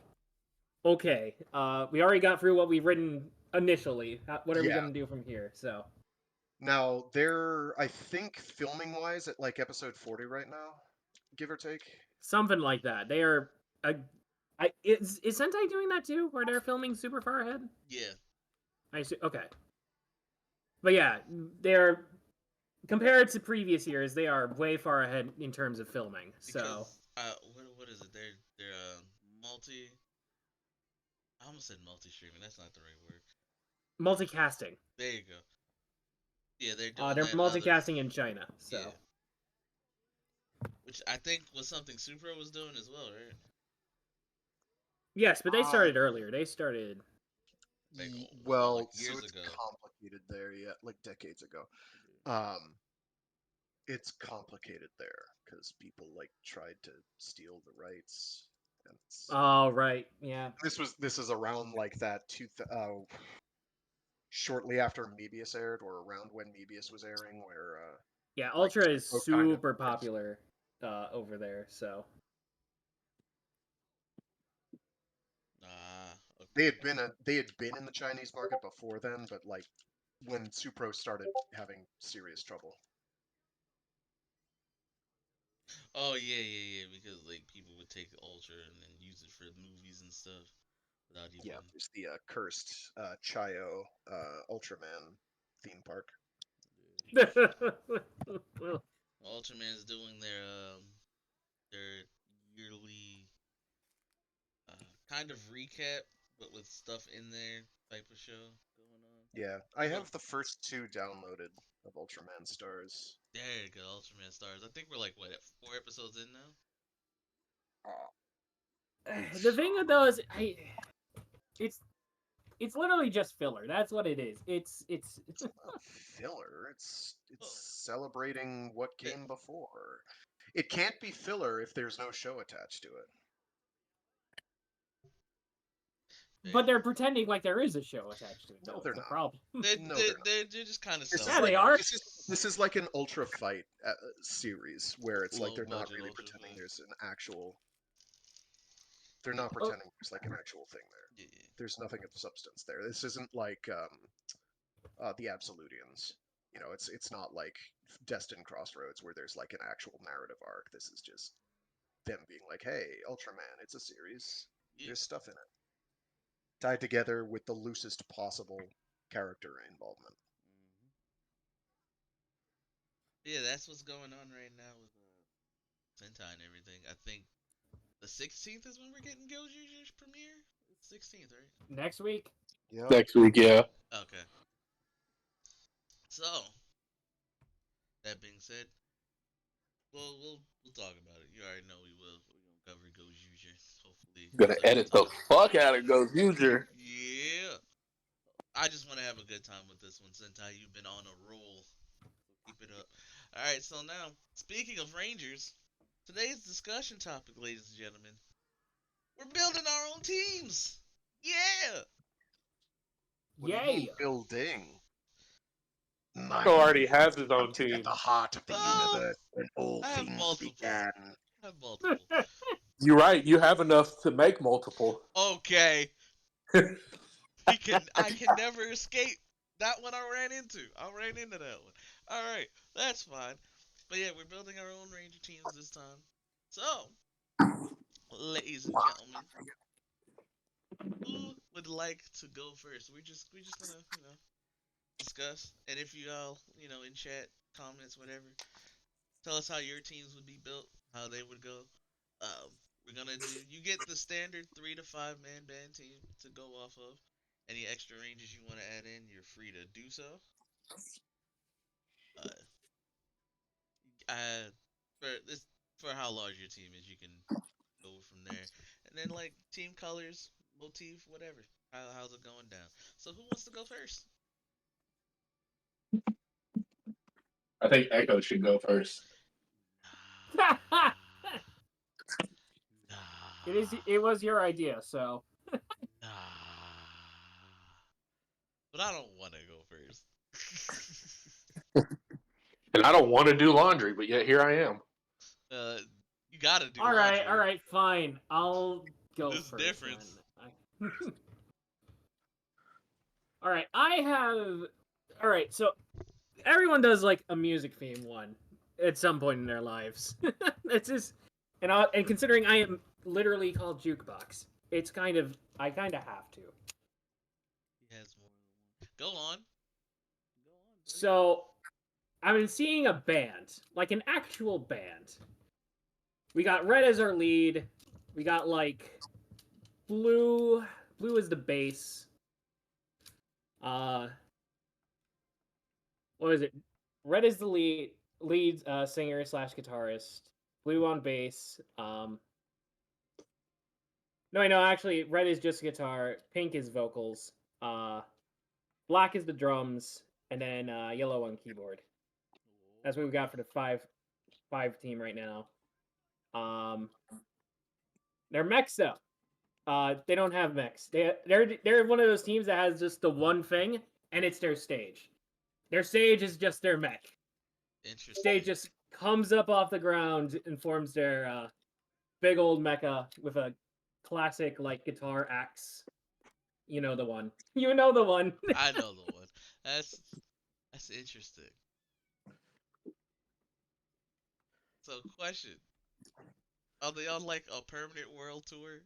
okay, we already got through what we've written initially. What are we Yeah. gonna do from here? So Now, they're, I think, filming wise at like episode 40 right now, give or take. something like that. They are. Is Sentai doing that too, where they're filming super far ahead? yeah. I see. Okay, but yeah, they're compared to previous years, they are way far ahead in terms of filming. So Because what is it? They're multi. I almost said multi-streaming. That's not the right word. multicasting. There you go. Yeah, they're doing They're that in other. multicasting in China. Yeah, So which I think was something Supra was doing as well, right? yes, but they Um, started earlier. They started. Like like well, so years it's ago. complicated there, yeah, like decades ago. Um, it's complicated there because people like tried to steal the rights. And Oh right, yeah, this is around like that shortly after Mebius aired, or around when Mebius was airing, where yeah. like Ultra is Supro kind of super popular over there. So Ah, okay. they had been in the Chinese market before then, but like when Supro started having serious trouble. Oh yeah. Because like people would take Ultra and then use it for movies and stuff without Yeah, even. there's the cursed Chayo Ultraman theme park. Ultraman's doing their yearly kind of recap, but with stuff in there type of show going on. Yeah, I have the first 2 downloaded of Ultraman Stars. There you go, Ultraman Stars. I think we're like what, 4 episodes in now? The thing though is, it's it's literally just filler. That's what it is. It's Not filler. It's Oh, celebrating what eh, came before. It can't be filler if there's no show attached to it. fair. but they're pretending like there is a show attached to it. No, Though they're it's the not. problem. No, they're not. They're just kind of This selling is Yeah, like they the are. this is like an Ultra Fight series where it's like low they're not budget really Ultra pretending Fight. there's an actual. They're not Oh, pretending there's like an actual thing there. Yeah, yeah. There's nothing of substance there. This isn't like the Absolutians. You know, it's not like Destined Crossroads where there's like an actual narrative arc. This is just them being like, "Hey, Ultraman, it's a series. Yeah. There's stuff in it." Tied together with the loosest possible character involvement. Mhm. Yeah, that's what's going on right now with Sentai and everything. I think the 16th is when we're getting Goju's premiere. It's 16th, right? next week. Yep. Next week, yeah. Okay. So that being said, well, we'll talk about it. You already know we will. We're gonna cover Goju's hopefully Gonna some good edit the time. fuck out of Ghost User. Yeah. I just want to have a good time with this one, Sentai. You've been on a roll. So keep it up. All right. So now, speaking of Rangers, today's discussion topic, ladies and gentlemen, we're building our own teams. Yeah. What do you mean Yay! building? He Mighty already has his own hunted at team. the heart of the Oh, universe when all I have things multiple. began. I have multiple. You're right. You have enough to make multiple. Okay. I can never escape that one I ran into. I ran into that one. Alright, that's fine. But yeah, we're building our own Ranger teams this time. So, ladies and gentlemen, who would like to go first? We're just gonna, discuss. And if you all, in chat, comments, whatever, tell us how your teams would be built, how they would go. Um, we're gonna do. You get the standard 3 to 5 man band team to go off of. Any extra ranges you want to add in, you're free to do so. Uh, uh, for this, for how large your team is, you can go from there. And then like team colors, motif, whatever. How's it going down? So who wants to go first? I think Echo should go first. Nah, It was your idea, so nah. But I don't want to go first. And I don't want to do laundry, but yet here I am. uh, you gotta do all laundry. right, fine. I'll go There's a first difference. then. All right, I have. All right, so everyone does like a music theme one at some point in their lives. It's just, and considering I am literally called Jukebox, it's kind of I kind of have to. He has more than one. Go on. Go on, buddy. So I've been seeing a band, like an actual band. We got Red as our lead. We got like Blue. Blue is the bass. Uh, what is it? Red is the lead singer slash guitarist. Blue on bass. No, actually, red is just guitar. Pink is vocals. Black is the drums, and then yellow on keyboard. That's what we got for the five team right now. They're mechs though. They don't have mechs. They're one of those teams that has just the one thing, and it's their stage. Their stage is just their mech. Interesting. Stage just comes up off the ground and forms their big old mecha with a classic like guitar axe. You know the one. You know the one. I know the one. That's interesting. So, question: are they on like a permanent world tour?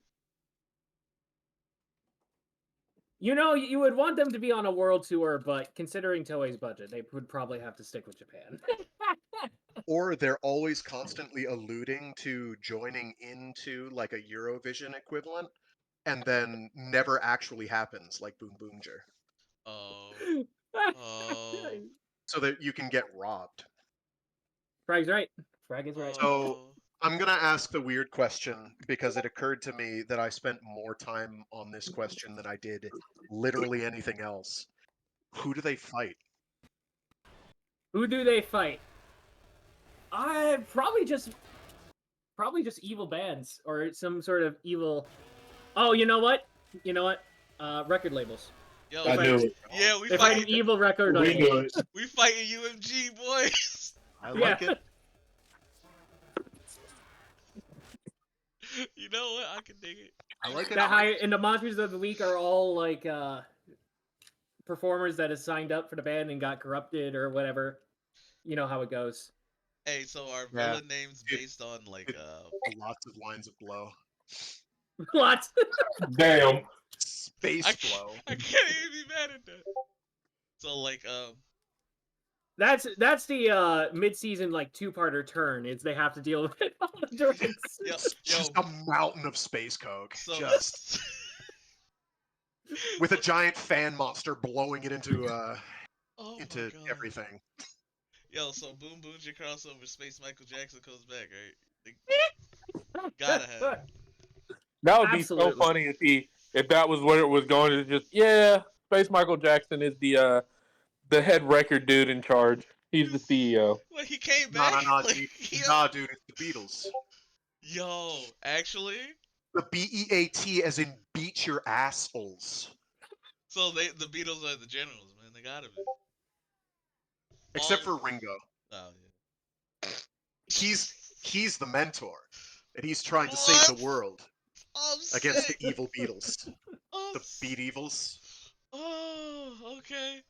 You know, you would want them to be on a world tour, but considering Toei's budget, they would probably have to stick with Japan. Or they're always constantly alluding to joining into like a Eurovision equivalent, and then never actually happens, like Boom Boomger. Oh. Oh. so that you can get robbed. Frag's right. Frag is right. So Oh. I'm gonna ask the weird question because it occurred to me that I spent more time on this question than I did literally anything else. Who do they fight? Who do they fight? I probably just evil bands or some sort of evil. Oh, you know what? You know what? Record labels. Yo, I They knew fight, it. yeah, we they fight an fighting. evil record We label. knew it. We fighting UMG, boys. I Yeah. like it. You know what? I can dig it. I like it. That high and the monsters of the week are all like performers that have signed up for the band and got corrupted or whatever. You know how it goes. Hey, so our Yeah. villain names It- based on like Lots of lines of blow. What? Damn. Space blow. I can't even be mad at that. So like That's the mid-season like two-parter turn. Is they have to deal with it all the drinks. yo Just a mountain of space coke. so Just with a giant fan monster blowing it into oh my god. everything. Yo, so Boom Boom crossover Space Michael Jackson comes back, right? They gotta have it. That would be Absolutely. so funny if that was where it was going. It's just Space Michael Jackson is the head record dude in charge. He's the CEO. Well, he came Nah, back. nah, Like, dude. yo, Nah, dude, it's the Beatles. yo, actually, The BEAT as in beat your assholes. so the Beatles are the generals, man. They gotta be. Except All- for Ringo. Oh He's the mentor. And he's trying to save the What? world I'm against the sick. evil Beatles. I'm The s- Beat Evils. Oh, okay.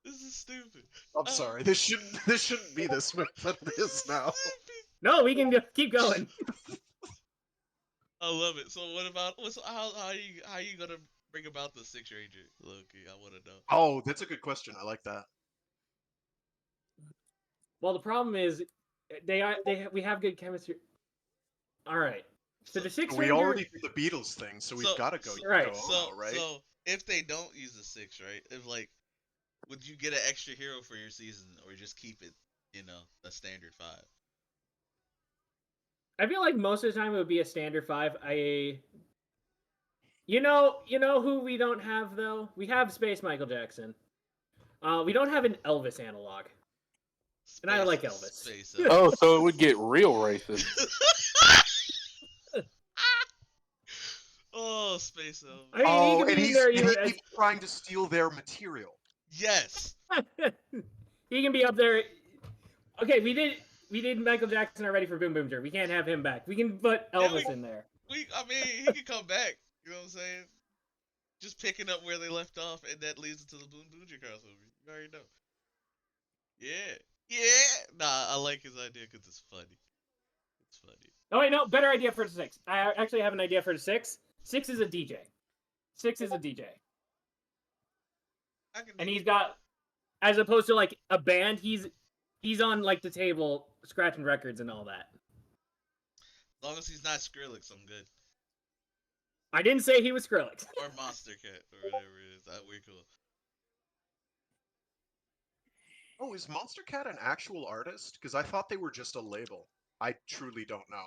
This is stupid. I'm sorry. This shouldn't be this smooth, but it is now. Stupid. No, we can keep going. I love it. So what about how you gonna bring about the Six Ranger, Loki? I want to know. Oh, that's a good question. I like that. Well, the problem is we have good chemistry. All right. So the Six We Ranger. already did the Beatles thing, so we've got to go. Right. Go Ono, right? So if they don't use the six, right? If like, would you get an extra hero for your season, or just keep it, a standard 5? I feel like most of the time it would be a standard 5. You know who we don't have though? We have Space Michael Jackson. We don't have an Elvis analog. And I like Elvis. Space Oh, so it would get real racist. Oh, Space Elvis. I mean, Oh, he and can be he's there and either he as keeps trying to steal their material. Yes. he can be up there. Okay, we did Michael Jackson already for Boom Boom Jerk. We can't have him back. We can put Elvis in there. I mean, he can come back. You know what I'm saying? Just picking up where they left off, and that leads into the Boom Boom crossover. You already know. Yeah. Yeah. Nah, I like his idea because it's funny. It's funny. Oh wait, no, better idea for the 6. I actually have an idea for the 6. 6 is a DJ. 6 is a DJ. And he's got, as opposed to like a band, he's on like the table scratching records and all that. As long as he's not Skrillex, I'm good. I didn't say he was Skrillex. Or Monster Cat, or whatever it is. We're cool. Oh, is Monster Cat an actual artist? Because I thought they were just a label. I truly don't know.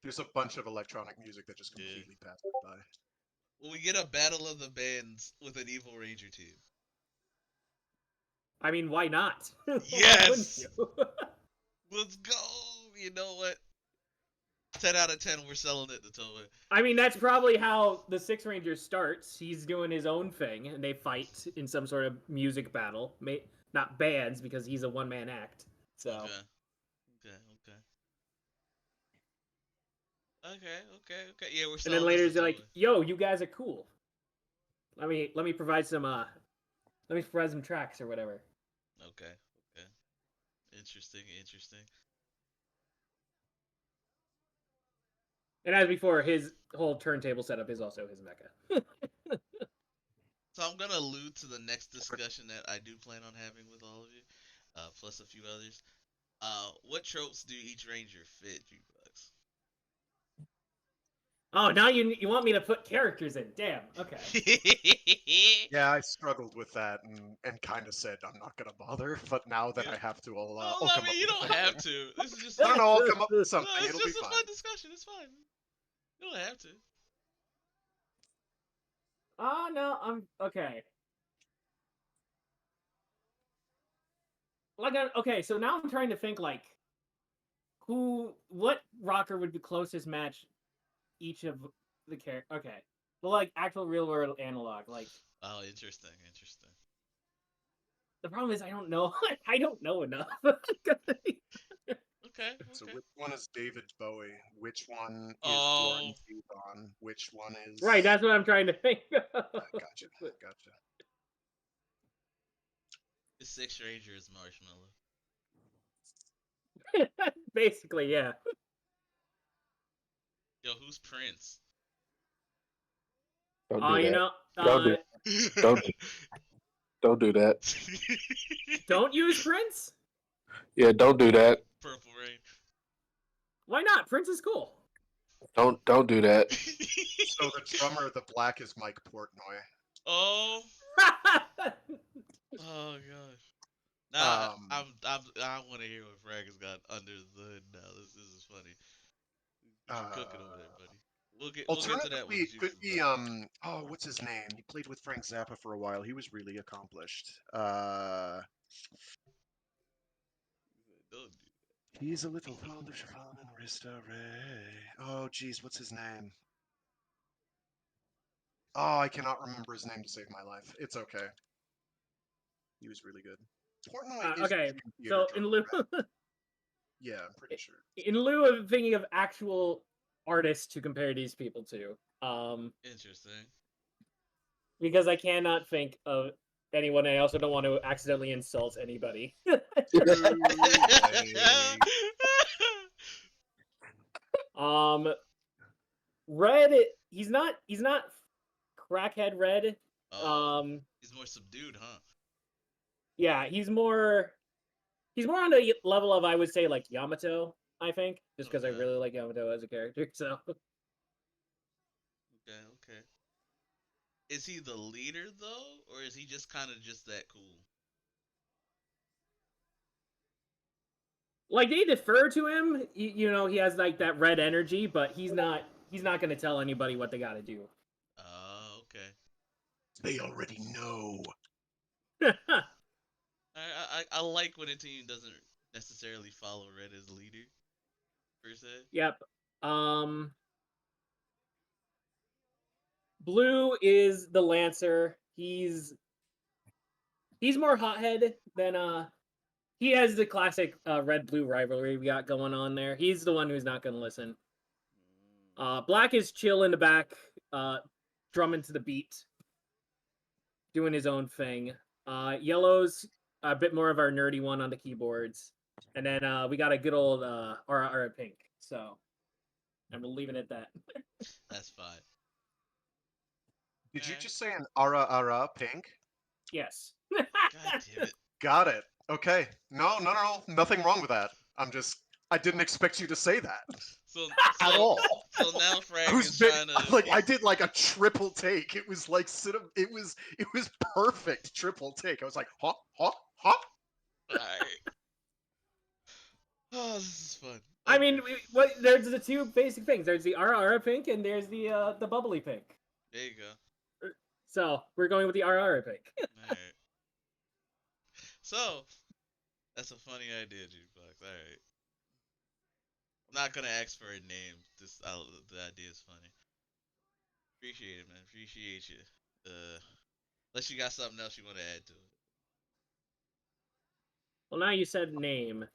There's a bunch of electronic music that just completely passed me by. Well, we get a battle of the bands with an Evil Ranger team. I mean, why not? Yes! Let's go! You know what? 10 out of 10, we're selling it to Toei. I mean, that's probably how the Six Ranger starts. He's doing his own thing, and they fight in some sort of music battle. Not bands, because he's a one-man act. So. Okay. Yeah, we're And selling then later this to they're like, Toei. "Yo, you guys are cool. Let me provide some tracks or whatever." Okay. Interesting. And as before, his whole turntable setup is also his mecha. So I'm gonna allude to the next discussion that I do plan on having with all of you, plus a few others. What tropes do each ranger fit, Jukebox? Oh, now you want me to put characters in? Damn. Okay. Yeah, I struggled with that and kind of said I'm not gonna bother. But now that I have to, No, I'll I come up mean you with don't something. have to. This is just I don't know. I'll come up with no, something. it's It'll be just a fine. fun discussion. It's fine. You don't have to. Oh no, I'm okay. Okay, so now I'm trying to think like what rocker would be closest match each of the character. Okay, well, like actual real world analog. Like Oh, interesting, interesting. the problem is I don't know. I don't know enough. Okay, So okay. which one is David Bowie? Which one is Oh, Warren Zevon? Which one is? Right, that's what I'm trying to think. Gotcha. Gotcha. the Sixth Ranger is Marshmallow. Basically, yeah. Yo, who's Prince? Don't Oh, do you that. know, Don't don't do that. don't use Prince. Yeah, don't do that. Purple Rain. Why not? Prince is cool. Don't do that. So the drummer, the black, is Mike Portnoy. Oh, oh gosh. Now I want to hear what Frag has got under the hood. Now this is funny. What you cooking over there, buddy? We'll get to that when Alternatively, the it juice could is be done. oh, what's his name? He played with Frank Zappa for a while. He was really accomplished. Don't do He's a little Polish fan and Rista Ray. Oh, geez, what's his name? Oh, I cannot remember his name to save my life. It's okay. He was really good. Portnoy is Okay, Dream Theater so in drummer, lieu right? Yeah, I'm pretty sure. in lieu of thinking of actual artists to compare these people to, Interesting. because I cannot think of anyone. I also don't want to accidentally insult anybody. Too late. um, Red, he's not crackhead Red. Oh, Um, he's more subdued, huh? yeah, he's more on the level of, I would say, like Yamato. I think just because I Okay, really like Yamato as a character. So okay, okay. Is he the leader though, or is he just kind of just that cool? like they defer to him. He has like that red energy, but he's not going to tell anybody what they got to do. Oh, okay. They already know. I like when a team doesn't necessarily follow Red as leader per se. Yep. Blue is the Lancer. He's more hothead than he has the classic red blue rivalry we got going on there. He's the one who's not going to listen. Black is chill in the back, drumming to the beat, doing his own thing. Yellow's a bit more of our nerdy one on the keyboards, and then we got a good old RR Pink. So I'm leaving it at that. That's fine. Did you Alright. just say an ara ara pink? Yes. God damn it. Got it. Okay. No, no, no, no. Nothing wrong with that. I didn't expect you to say that So at so all. so now I Frag was is bit, trying to like I he's did like a triple take. It was like it was perfect triple take. I was like, huh, huh, huh. alright. Oh, this is fun. I Okay. mean, there's the two basic things. There's the RR Pink, and there's the bubbly pink. There you go. So we're going with the RR Pink. Alright. So that's a funny idea, Jukebox. Alright. I'm not gonna ask for a name. The idea is funny. Appreciate it, man. Appreciate you. Unless you got something else you want to add to it. Well, now you said name.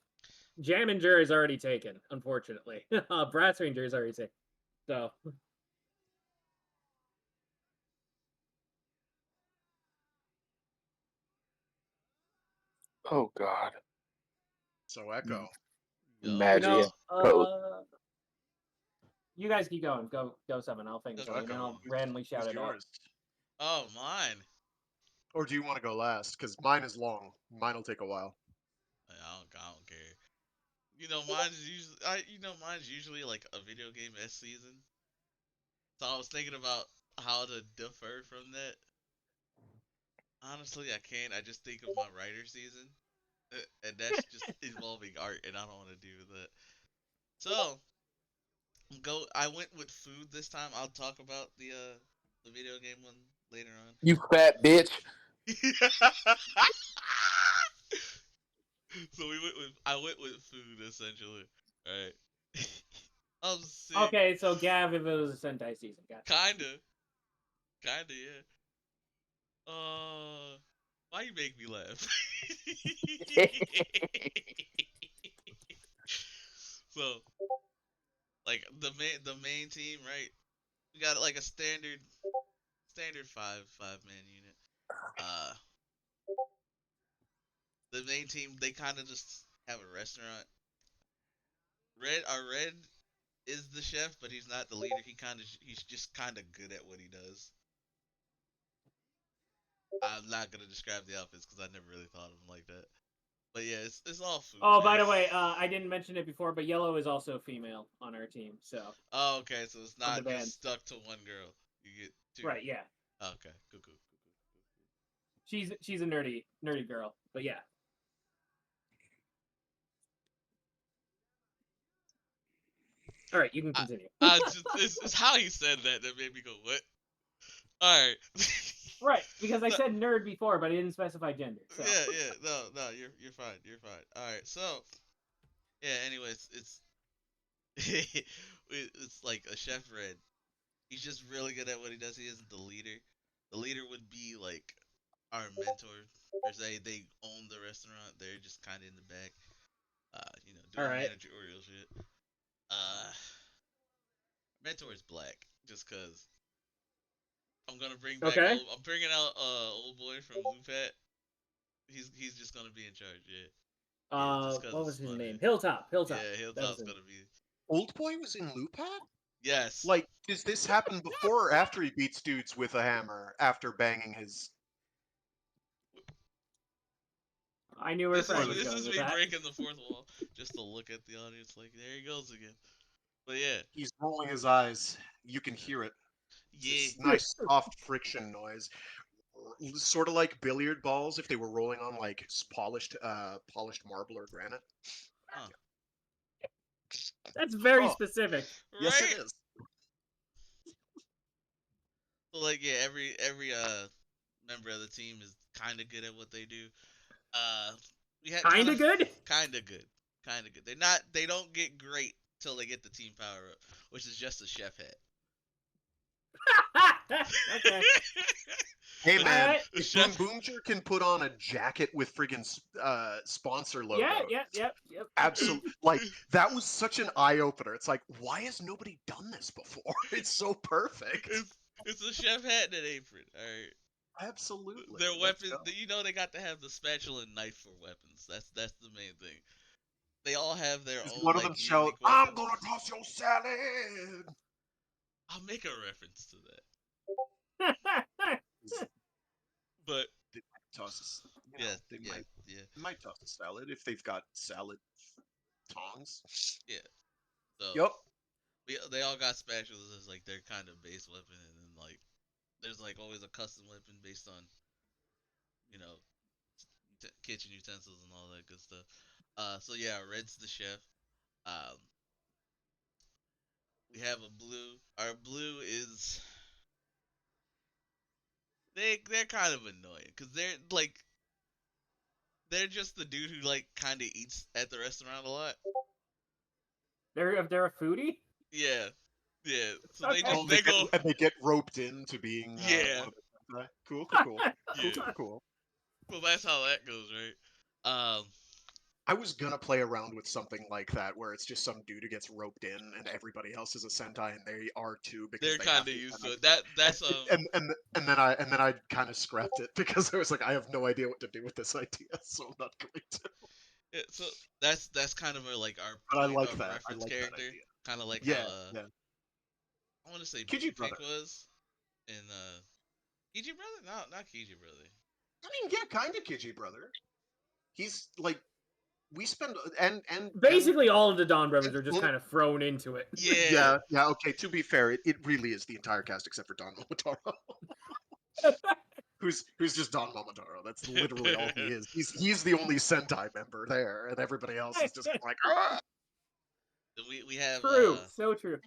Jaminger is already taken, unfortunately. Brass Ranger is already taken. So Oh God. So Echo. Magic code. you guys keep going. Go 7. I'll think of So Okay. something, and Echo, I'll randomly shout who's it out. yours? Oh, mine. Or do you want to go last? Because mine is long. Mine will take a while. I don't care. Mine's usually like a video game S season. So I was thinking about how to differ from that. Honestly, I can't. I just think of my writer season, and that's just involving art, and I don't want to do that. So go. I went with food this time. I'll talk about the video game one later on. You fat bitch. So I went with food essentially. Alright. I'm sick. Okay, so Gav, if it was a Sentai season, gotcha. Kinda. Kinda, yeah. Why you make me laugh? So, like the main team, right? We got like a standard five man unit. Uh the main team, they kinda just have a restaurant. Red is the chef, but he's not the leader. He's just kinda good at what he does. I'm not gonna describe the outfits because I never really thought of them like that. But yeah, it's all food. Oh, by Right? the way, I didn't mention it before, but Yellow is also female on our team. So Oh, okay. So it's on the not band, just stuck to one girl. You get two. right? Yeah, Okay, cool. she's a nerdy girl, but yeah. All right, you can continue. It's how he said that that made me go what? All right. Right, because I No, said nerd before, but I didn't specify gender. So yeah. No. You're fine. You're fine. All right. So yeah. Anyways, it's like a chef Red. He's just really good at what he does. He isn't the leader. The leader would be like our mentor per se. They own the restaurant. They're just kind of in the back, all doing right, managerial shit. Uh, mentor is black, just cause I'm gonna bring back okay. old. I'm bringing out old boy from Lupat. He's just gonna be in charge. Yeah, just cause What it's was his funny. name? Hilltop. Yeah, That was Hilltop's his gonna name. be. Old Boy was in Lupat? Yes. Like, does this happen before or after he beats dudes with a hammer after banging his I knew where This is Frank was this going is with me that. breaking the fourth wall just to look at the audience like there he goes again. But yeah, he's rolling his eyes. You can hear it. It's yeah. this nice soft friction noise. Sort of like billiard balls if they were rolling on like polished marble or granite. Huh. That's very Oh, specific. yes it Right? is. So like yeah, every member of the team is kind of good at what they do. Uh, we had kind Kinda of good. kind of good, kind of good. They don't get great till they get the team power up, which is just a chef hat. Okay. Hey A- man, Alright. a if Boom chef. Boomjer can put on a jacket with friggin' sponsor Yeah. logo, Yep. absolutely, like that was such an eye opener. It's like, why has nobody done this before? It's so perfect. It's a chef hat and an apron. All right. Absolutely, Their let's weapons, go. they got to have the spatula and knife for weapons. That's the main thing. They all have their Does own one of them like shout, unique "I'm weapons. gonna toss your salad"? I'll make a reference to that. Yep. But They might toss us, yeah, they yeah, might yeah, toss a salad if they've got salad tongs. yeah. So Yep. they all got spatulas as like their kind of base weapon, and then like there's like always a custom weapon based on you know kitchen utensils and all that good stuff. So yeah, Red's the chef. Um, we have a blue. Our blue is they're kind of annoying because they're just the dude who like kind of eats at the restaurant a lot. They're a foodie. Yeah, yeah. So Okay. they go. They get roped into being Yeah, one of the. Cool, cool, cool, cool, yeah. cool, cool. Well, that's how that goes, right? I was gonna play around with something like that, where it's just some dude who gets roped in, and everybody else is a Sentai, and they are too because They're they kind have of to. used And, to I, it. That's and then I kind of scrapped it because I was like, I have no idea what to do with this idea, so I'm not going to. yeah, so that's kind of like our But I point like of that. I reference like that character, idea. kind of like how Yeah, yeah. I want to say Kiji Blue brother. Pink was in Kiji brother, no, not Kiji brother. I mean, yeah, kind of Kiji brother. He's like we spend and Basically, all of the Dawn Brothers are just well, kind of thrown into it. Yeah. yeah. Okay. To be fair, it really is the entire cast except for Don Momotaro, who's just Don Momotaro. That's literally all he is. He's the only Sentai member there, and everybody else is just like. Ah! We have True, so true.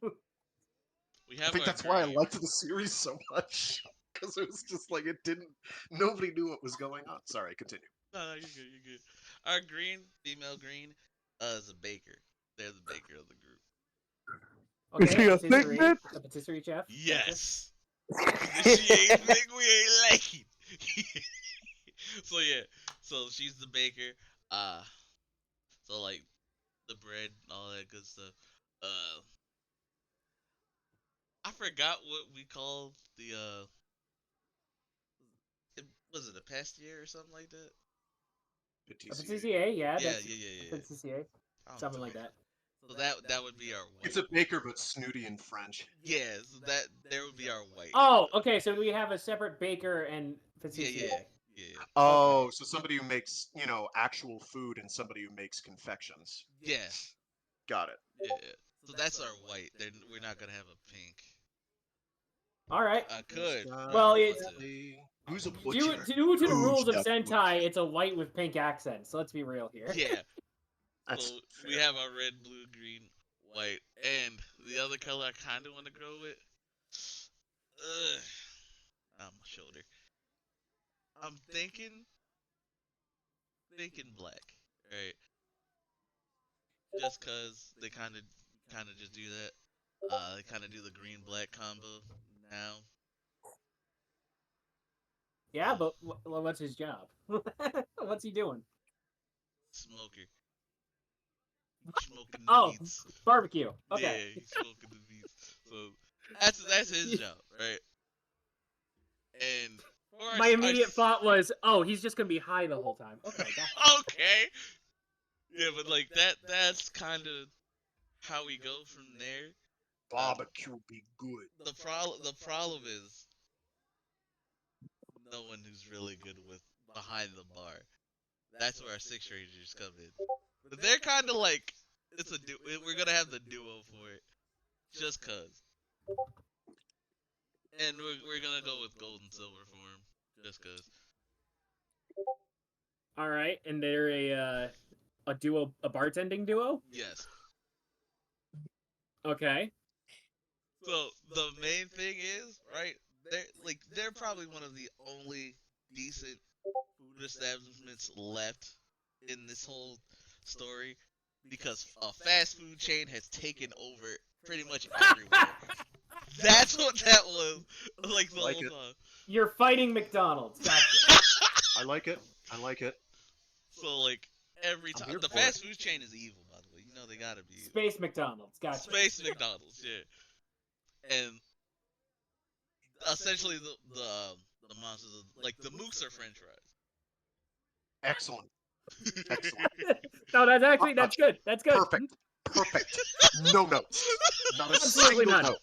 we I have think our that's why I green. liked the series so much, because it was just like it didn't. Nobody knew what was going on. Sorry, continue. No, you're good. You're good. Our green, female green, is a baker. They're the baker of the group. Is Okay, she a a thick patisserie, bitch? a patisserie chef. Gotcha. Yes. Cause if she ain't big, we ain't like it. So yeah, so she's the baker. Uh, so like the bread and all that good stuff. Uh, I forgot what we called the was it a pastier or something like that? A patisserie, yeah, Yeah, that's yeah, yeah, a yeah. patisserie, I don't know something what like that. So that would be our white. It's a baker, but snooty in French. Yeah, so that there would be our white. Oh, okay, so we have a separate baker and Yeah, patisserie. yeah, yeah, Oh, so somebody who makes actual food and somebody who makes confections. yeah, Got it. yeah. So that's our white. We're not gonna have a pink. All right. I could. Well, I it's want to. Who's a due butcher? to the Who's rules of that Sentai, butcher? it's a white with pink accents. So let's be real here. Yeah. That's So we have our red, blue, green, white, and the other color I kind of want to go with. My shoulder. I'm thinking black, right? Just cause they kind of just do that. They kind of do the green black combo now. Yeah, but what's his job? What's he doing? Smoker, smoking the Oh, meats. barbecue. Okay. Yeah, he's smoking the meats. So that's his job, right? And for My immediate thought was, oh, he's just gonna be high the whole time. Okay, gotcha. okay. Yeah, but like that's kind of how we go from there. barbecue be good. The problem is no one who's really good with behind the bar. That's where our six rangers come in. But they're kind of like we're gonna have the duo for it, just cause. And we're gonna go with gold and silver for him, just cause. All right, and they're a duo, a bartending duo. Yes. Okay. So the main thing is, right? They're probably one of the only decent food establishments left in this whole story because a fast food chain has taken over pretty much everywhere. That's what that was like the Like whole it. time. You're fighting McDonald's. Gotcha. I like it. I like it. So like every I'm time here the for fast food chain is evil, by the way. You know they gotta be evil. Space McDonald's. Gotcha. Space McDonald's, yeah. And essentially the monsters are, like the mooks are French fries. Excellent. Excellent. No, that's good. That's good. Perfect. Perfect. No notes. Not a Absolutely single none. note.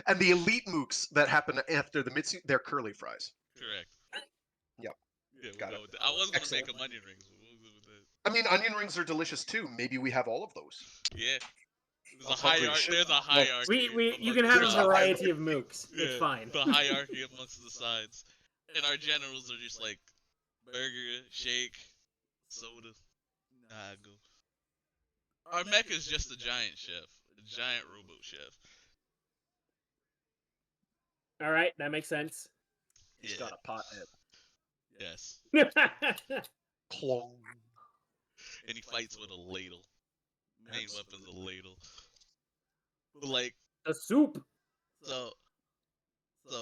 And the elite mooks that happen after the Mitsu, they're curly fries. Correct. Yep. Yeah, we'll Got go it. with that. I was gonna Excellent. make them onion rings, but we'll go with that. I mean, onion rings are delicious too. Maybe we have all of those. Yeah. There's a I'm hungry as hierarchy. shit. There's a hierarchy. You can have a There's a variety of mooks. Yeah, It's fine. The hierarchy amongst the sides, and our generals are just like burger, shake, soda. Nah, go. Our mech is just a giant chef, a giant robo chef. All right, that makes sense. He's Yeah. got a pot head. Yes. Clong. And he fights with a ladle. Main weapon's a ladle. But like a soup. so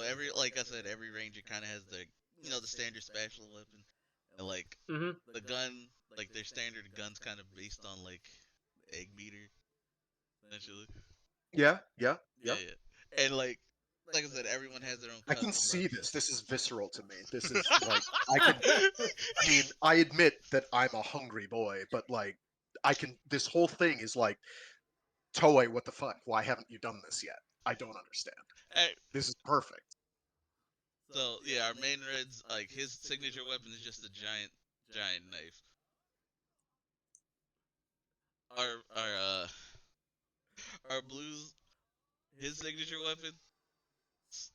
every like I said, every ranger kinda has the standard special weapon. And like Mm-hmm. the gun, like their standard gun's kinda based on like egg beater, essentially. Yeah. Yeah. And like I said, everyone has their own I can custom see weapon. this. This is visceral to me. This is like I mean, I admit that I'm a hungry boy, but like I can. This whole thing is like, Toei, what the fuck? Why haven't you done this yet? I don't understand. Hey, This is perfect. so yeah, our main red's like his signature weapon is just a giant knife. our our blues his signature weapon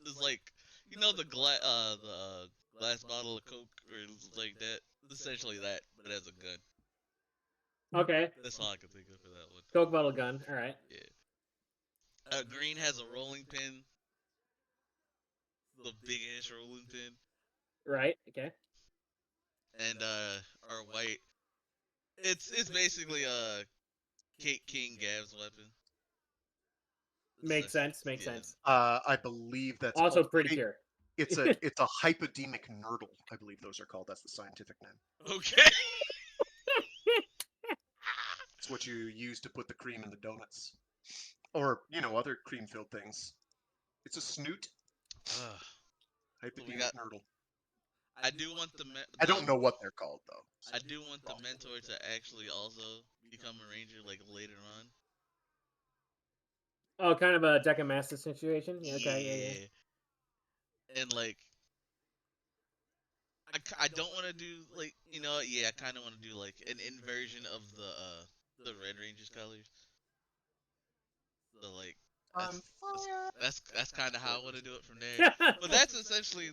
is like the glass bottle of Coke or like that. Essentially that, but as a gun. Okay. That's all I can think of for that one. Coke bottle gun. All right. Yeah. Green has a rolling pin, the big ass rolling pin, Right. Okay. and our white. It's basically King Gav's weapon. Makes sense. Makes Yeah. sense. I believe that's Also called pretty pure. it's a hypodemic nurdle. I believe those are called. That's the scientific name. Okay. It's what you use to put the cream in the donuts, or other cream-filled things. It's a snoot So we hypodemic got. nurdle. I do want I don't know what they're called though. I do want the mentor to actually also become a ranger like later on. Oh, kind of a Deca Master situation. Yeah, okay. Yeah. And like I don't want to do like I kind of want to do like an inversion of the Red Rangers colors. So like I'm fire. that's kind of how I want to do it from there. Yeah. But that's essentially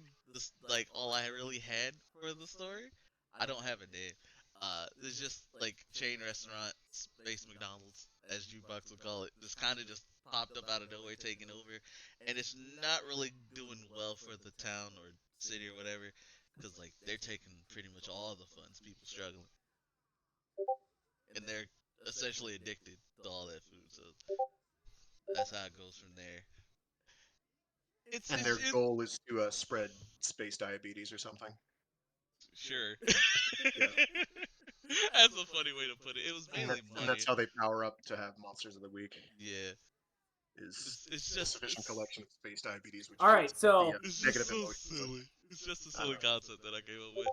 like all I really had for the story. I don't have a name. There's just like chain restaurant, space McDonald's, as Jukebox would call it. Just kind of just popped up out of nowhere, taking over, and it's not really doing well for the town or city or whatever, because like they're taking pretty much all the funds, people struggling, and they're essentially addicted to all that food. So that's how it goes from there. And their goal is to spread space diabetes or something. Sure. Yeah. That's a funny way to put it. It was mainly money. And that's how they power up to have Monsters of the Week. Yeah. Is It's a just sufficient collection of space diabetes. Which All right, so it's negative just so emotions. silly. It's just a silly concept that I came up with.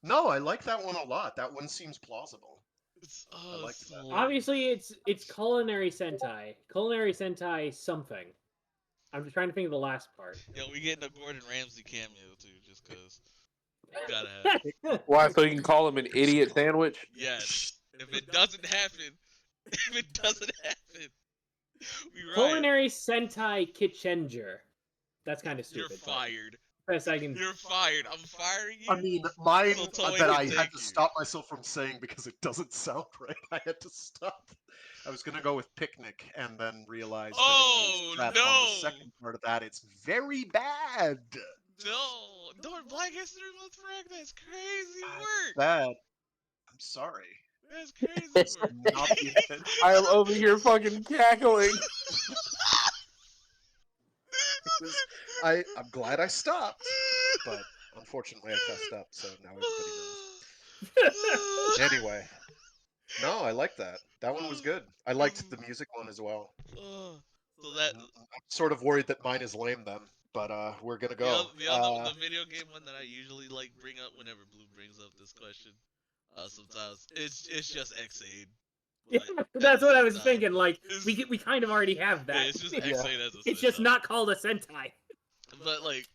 No, I like that one a lot. That one seems plausible. It's I liked it's that. hilarious. obviously it's culinary sentai. Culinary sentai something. I'm just trying to think of the last part. Yo, we getting a Gordon Ramsay cameo too, just cause. Gotta have it. Why? So you can call him an idiot sandwich? Yes. If it doesn't happen, we riot. Culinary sentai kitchenger. That's kind of You're stupid. fired. Best I can. You're fired. I'm firing you. I mean, mine So Toei that can I take had to you. stop myself from saying because it doesn't sound right. I had to stop. I was gonna go with picnic and then realized that if you strap on the second part of that, it's very bad. No, during Black History Month, Frank, that's crazy work. Bad. I'm sorry. That's crazy work. Not the intention. I am over here fucking cackling. I'm glad I stopped, but unfortunately I fessed up, so now everybody knows. Anyway, no, I like that. That one was good. I liked the music one as well. So that I'm sort of worried that mine is lame then, but we're gonna go. the video game one that I usually like bring up whenever Blue brings up this question. Sometimes it's just X8. Yeah, that's what I was thinking. Like we kind of already have that. Yeah, it's just X8 as a It's just Sentai. not called a sentai. But like,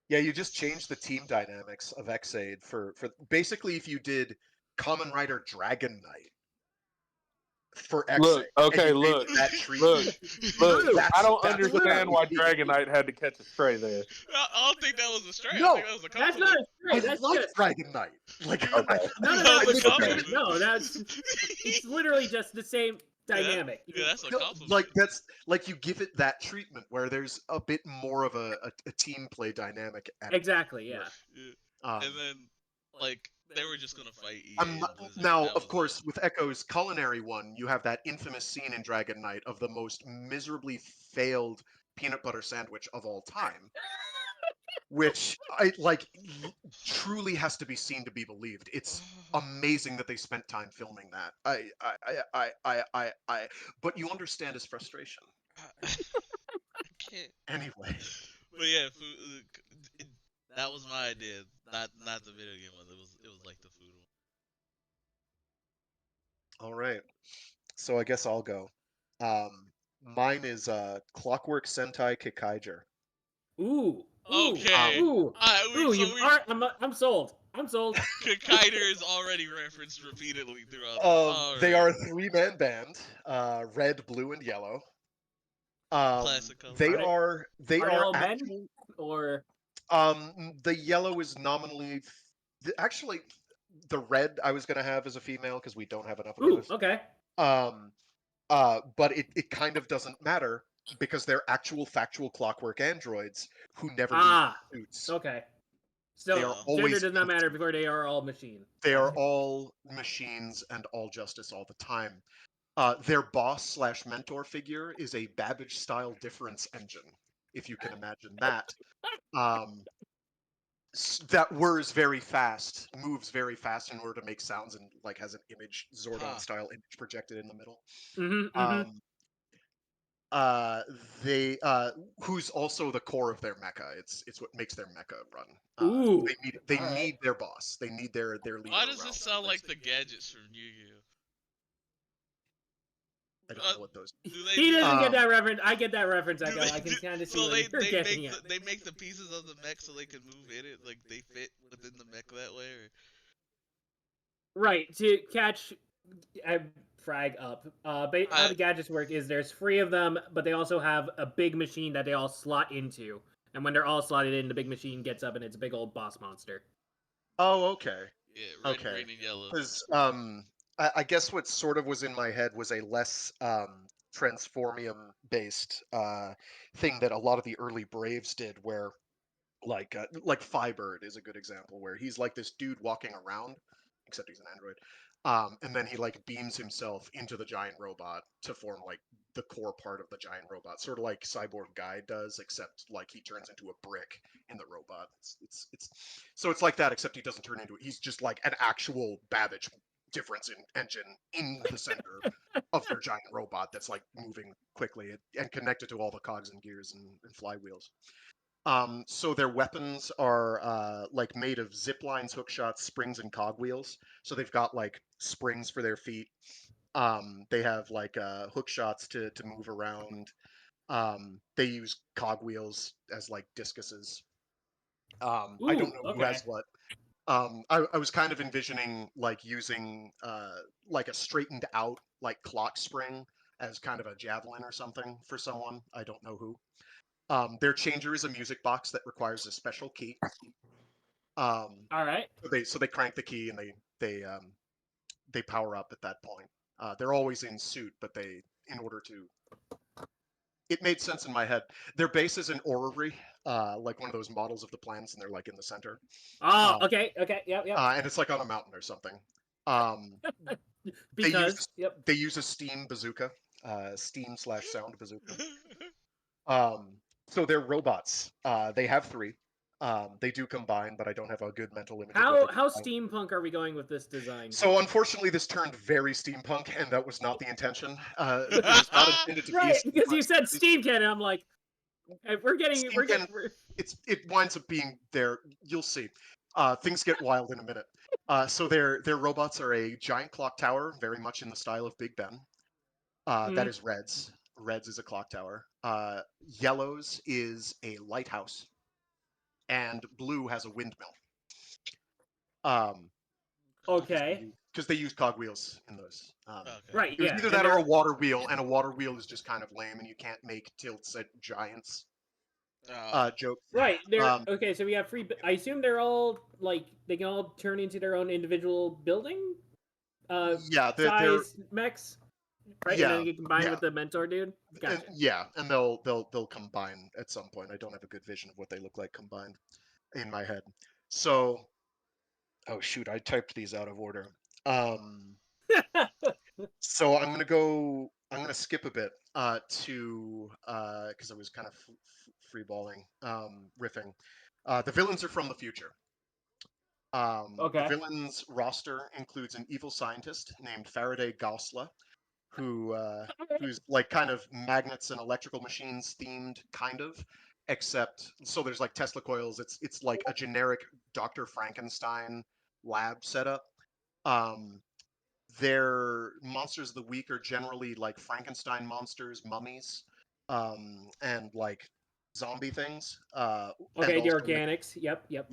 Yeah, you just changed the team dynamics of Xaid for basically if you did Kamen Rider Dragon Knight for Xaid. Look, okay, and you made look, that treatment. look. That's- I don't that's understand why what we Dragon Knight had to catch a stray there. I don't think that was a stray. No, I think that was a That's compliment. not a I stray. That's like just Dragon Knight. Like, Okay. none of No, that was it's a okay. compliment. No, that's it's literally just the same dynamic. Yeah, that's a no, compliment. like that's like you give it that treatment where there's a bit more of a team play dynamic. Exactly. Yeah. Yeah. And then like they were just gonna fight EA I'm and not- Blizzard. now, That of was course, with Echo's culinary one, you have that infamous scene in Dragon Knight of the most miserably failed peanut butter sandwich of all time, which I like truly has to be seen to be believed. It's amazing that they spent time filming that. But you understand his frustration. I can't. Anyway, But yeah, that was my idea. Not the video game one. It was like the food one. all right. So I guess I'll go. Mine is Clockwork Sentai Kikaiger. Ooh. Okay. Ooh. Alright, Ooh. so I'm sold. I'm sold. Kaider is already referenced repeatedly throughout this. They are a Alright. 3-man band, red, blue, and yellow. Classic color. They Are they are all men? actual. Or The yellow is nominally, actually, the red I was gonna have as a female because we don't have enough of ooh, those. okay. Um, but it kind of doesn't matter because they're actual factual clockwork androids who never leave Ah, suits. okay. They So are gender always does not matter before they are all machine. they are Gotcha. all machines and all justice all the time. Their boss slash mentor figure is a Babbage style difference engine, if you can imagine that. Um, that whirs very fast, moves very fast in order to make sounds, and like has an image, Zordon Huh. style image projected in the middle. Mm-hmm. Mm-hmm. Um, they who's also the core of their mecha. It's what makes their mecha run. Ooh. They All right. need their boss. They need their leader Why does around. this sound like the Basically. gadgets from Yu-Gi-Oh? I don't know what those. Do they He do? doesn't get Um, that reference. I get that reference, Do Echo. they I can do, kind of see so what you're they getting at. make the pieces of the mech so they can move in it, like they fit within the mech that way. Or... Right, to catch frag up. How I the gadgets work is there's three of them, but they also have a big machine that they all slot into. And when they're all slotted in, the big machine gets up and it's a big old boss monster. oh, okay. yeah, red, Okay. green, and yellow. Because I guess what sort of was in my head was a less transformium based thing that a lot of the early Braves did, where like Firebird is a good example, where he's like this dude walking around, except he's an android, and then he like beams himself into the giant robot to form like the core part of the giant robot, sort of like Cyborg Guy does, except like he turns into a brick in the robot. It's so it's like that, except he doesn't turn into it. He's just like an actual Babbage difference in engine in the center of their giant robot that's like moving quickly and connected to all the cogs and gears and flywheels. So their weapons are like made of zip lines, hook shots, springs, and cogwheels. So they've got like springs for their feet. They have like hook shots to move around. They use cogwheels as like discuses. I don't Ooh, know who okay. has what. I was kind of envisioning like using like a straightened out like clock spring as kind of a javelin or something for someone. I don't know who. Their changer is a music box that requires a special key. All right. So they crank the key and they power up at that point. They're always in suit, but they in order to. It made sense in my head. Their base is an orrery, like one of those models of the planets, and they're like in the center. Oh, Uh, okay, okay, yep. and it's like on a mountain or something. Um, they Because, yep. use a steam bazooka, steam slash sound bazooka. So they're robots. They have three. They do combine, but I don't have a good mental image of what they How combine. steampunk are we going with this design? So unfortunately, this turned very steampunk, and that was not the intention. It was not intended to be a Right, because you steampunk. said steam cannon. I'm like, Steam can it winds up being there. You'll see. Things get wild in a minute. So their robots are a giant clock tower, very much in the style of Big Ben. That mm, is Reds. Reds is a clock tower. Yellows is a lighthouse, and blue has a windmill. Um, okay. because they use cogwheels in those. Okay. Right, It was yeah, either and that or a they're water wheel, and a water wheel is just kind of lame, and you can't make tilts at giants. Joke. right. They're Um, okay. So we have free. I assume they're all like they can all turn into their own individual building, yeah, they're size mechs, right? And then yeah, they get combined yeah, with the mentor dude. and Gotcha. yeah, and they'll combine at some point. I don't have a good vision of what they look like combined in my head. So, oh shoot, I typed these out of order. Um, so I'm gonna go. I'm gonna skip a bit to because I was kind of free balling, riffing. The villains are from the future. The Okay. villains roster includes an evil scientist named Faraday Gaussla, who who's like kind of magnets and electrical machines themed, kind of. Except, so there's like Tesla coils. It's like a generic Dr. Frankenstein lab setup. Um, their monsters of the week are generally like Frankenstein monsters, mummies, and like zombie things. Okay, And the also organics. Yep, yep.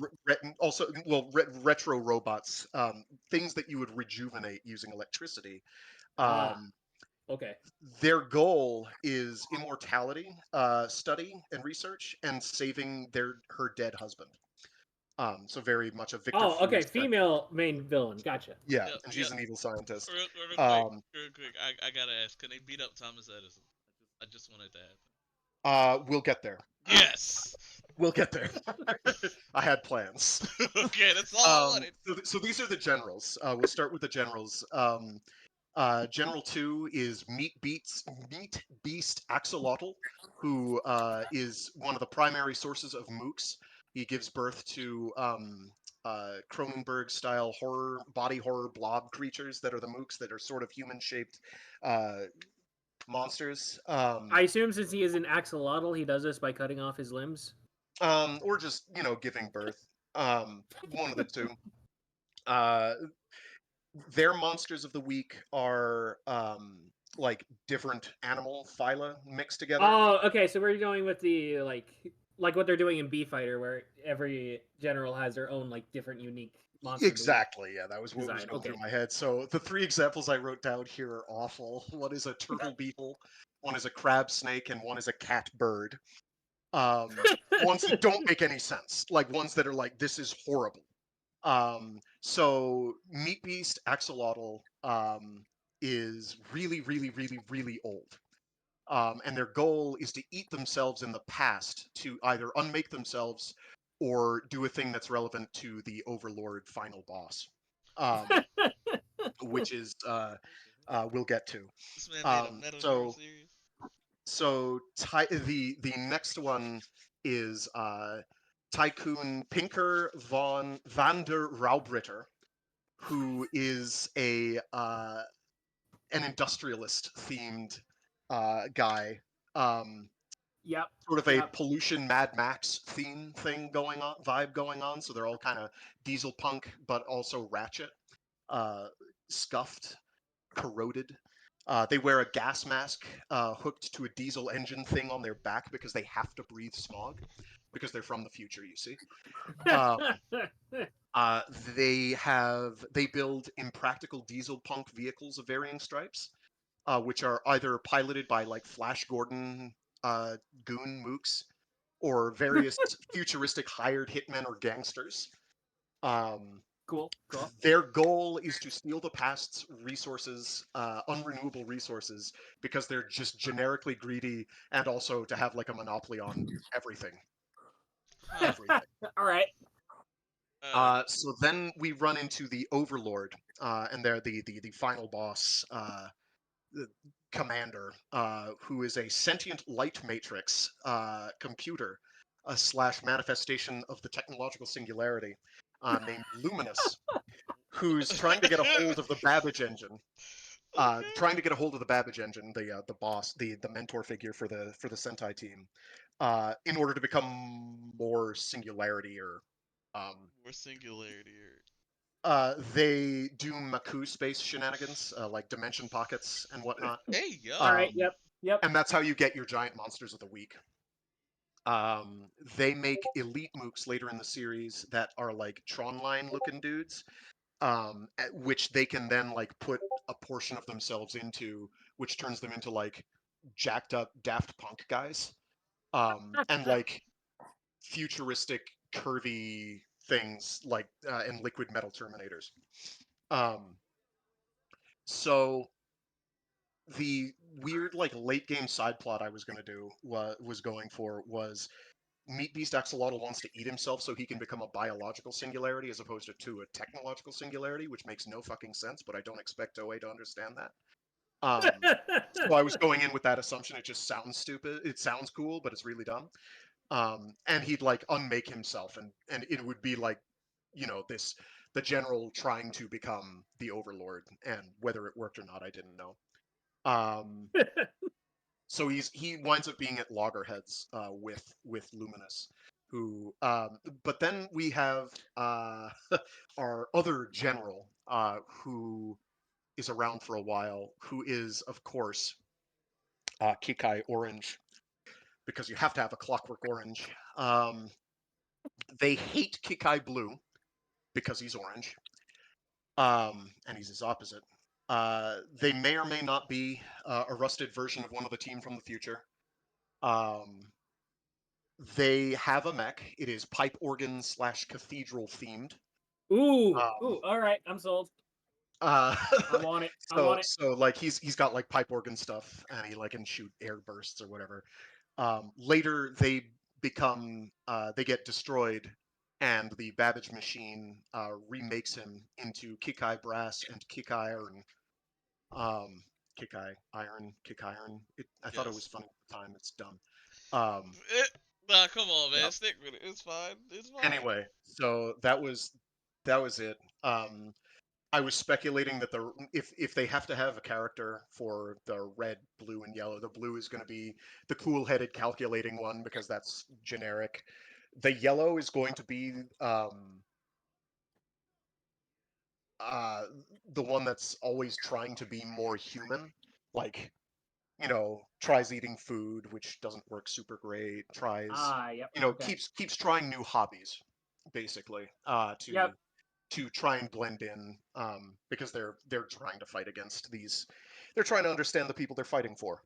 also retro robots, things that you would rejuvenate using electricity. Ah, Um, okay. their goal is immortality study and research and saving her dead husband. So very much a Victor Oh, okay. Fries type. Female main villain. Gotcha. Yeah, Yep, and yep. she's an evil scientist. Real quick, Um, real quick. I gotta ask, can they beat up Thomas Edison? I just wanted to happen. we'll get there. Yes. We'll get there. I had plans. Okay, that's all I wanted. So these are the generals. We'll start with the generals. General 2 is Meat Beast Axolotl, who is one of the primary sources of mooks. He gives birth to Cronenberg-style body horror blob creatures that are the mooks that are sort of human-shaped uh, monsters. I assume since he is an axolotl, he does this by cutting off his limbs. Or just giving birth. One of the two. Uh, their monsters of the week are like different animal phyla mixed together. Oh, okay. So we're going with the like what they're doing in B Fighter, where every general has their own like different unique monster. Exactly, yeah, that was what was Design. going Okay. through my head. So the three examples I wrote down here are awful. One is a turtle beetle, one is a crab snake, and one is a cat bird. Ones that don't make any sense, like ones that are like, this is horrible. So Meat Beast Axolotl is really, really, really, really old. And their goal is to eat themselves in the past to either unmake themselves or do a thing that's relevant to the Overlord final boss, which is we'll get to. This man made a Um, Metal Gear so series. the next one is Tycoon Pinker von van der Raubritter, who is an industrialist themed guy. Yep. Sort of a Yep. pollution Mad Max vibe going on. So they're all kind of diesel punk, but also ratchet, scuffed, corroded. They wear a gas mask hooked to a diesel engine thing on their back because they have to breathe smog because they're from the future. You see. Um, they build impractical diesel punk vehicles of varying stripes, which are either piloted by like Flash Gordon uh, goon mooks or various futuristic hired hitmen or gangsters. Um, Cool. Cool. their goal is to steal the past's resources, unrenewable resources, because they're just generically greedy, and also to have like a monopoly on everything. Huh. Everything. All right. So then we run into the Overlord, and they're the final boss, the commander, who is a sentient light matrix computer slash manifestation of the technological singularity, named Luminous, who's trying to get a hold of the Babbage engine. Okay. Trying to get a hold of the Babbage engine, the boss, the mentor figure for the Sentai team, in order to become more singularity or More singularity. they do Maku space shenanigans, like dimension pockets and whatnot. Hey yo. All right. Um, Yep. Yep. and that's how you get your giant monsters of the week. They make elite mooks later in the series that are like Tron line looking dudes, which they can then like put a portion of themselves into, which turns them into like jacked up Daft Punk guys, and like futuristic curvy things like and liquid metal Terminators. Um, so the weird like late game side plot I was going to do was going for was Meat Beast Axolotl wants to eat himself so he can become a biological singularity as opposed to a technological singularity, which makes no fucking sense, but I don't expect OA to understand that. So I was going in with that assumption. It just sounds stupid. It sounds cool, but it's really dumb. And he'd like unmake himself, and it would be like, this the general trying to become the overlord, and whether it worked or not, I didn't know. Um, so he winds up being at loggerheads with Luminous, who. But then we have our other general, who is around for a while, who is of course Kikai Orange, because you have to have a Clockwork Orange. They hate Kikai Blue because he's orange, and he's his opposite. They may or may not be a rusted version of one of the team from the future. They have a mech. It is pipe organ / cathedral themed. Ooh, Um, all right, I'm sold. uh, I want it. I so want it. so like he's got like pipe organ stuff, and he like can shoot air bursts or whatever. Later they become they get destroyed, and the Babbage machine remakes him into Kikai Brass and Kikai Iron. Um, Kick Iron. I thought it was Yes. funny at the time. It's dumb. Um, Nah, come on, man. yeah. Stick with it. It's fine. It's fine. Anyway, so that was it. I was speculating that if they have to have a character for the red, blue, and yellow, the blue is going to be the cool-headed calculating one because that's generic. The yellow is going to be uh, the one that's always trying to be more human, like tries eating food, which doesn't work super great. Tries, Yep. Okay. keeps trying new hobbies, basically, Yep. to try and blend in, because they're trying to fight against these. They're trying to understand the people they're fighting for.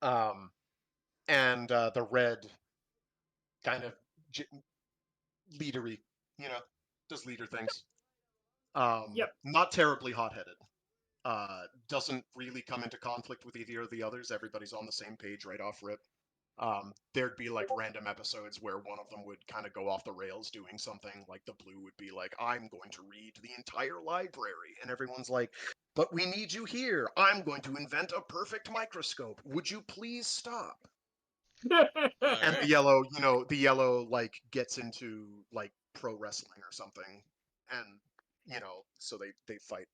And the red kind of leadery, does leader things. Yep. Not terribly hot-headed. Doesn't really come into conflict with either of the others. Everybody's on the same page right off rip. There'd be like random episodes where one of them would kind of go off the rails doing something. Like the blue would be like, "I'm going to read the entire library," and everyone's like, "But we need you here. I'm going to invent a perfect microscope. Would you please stop?" All And right. the yellow like gets into like pro wrestling or something, and so they fight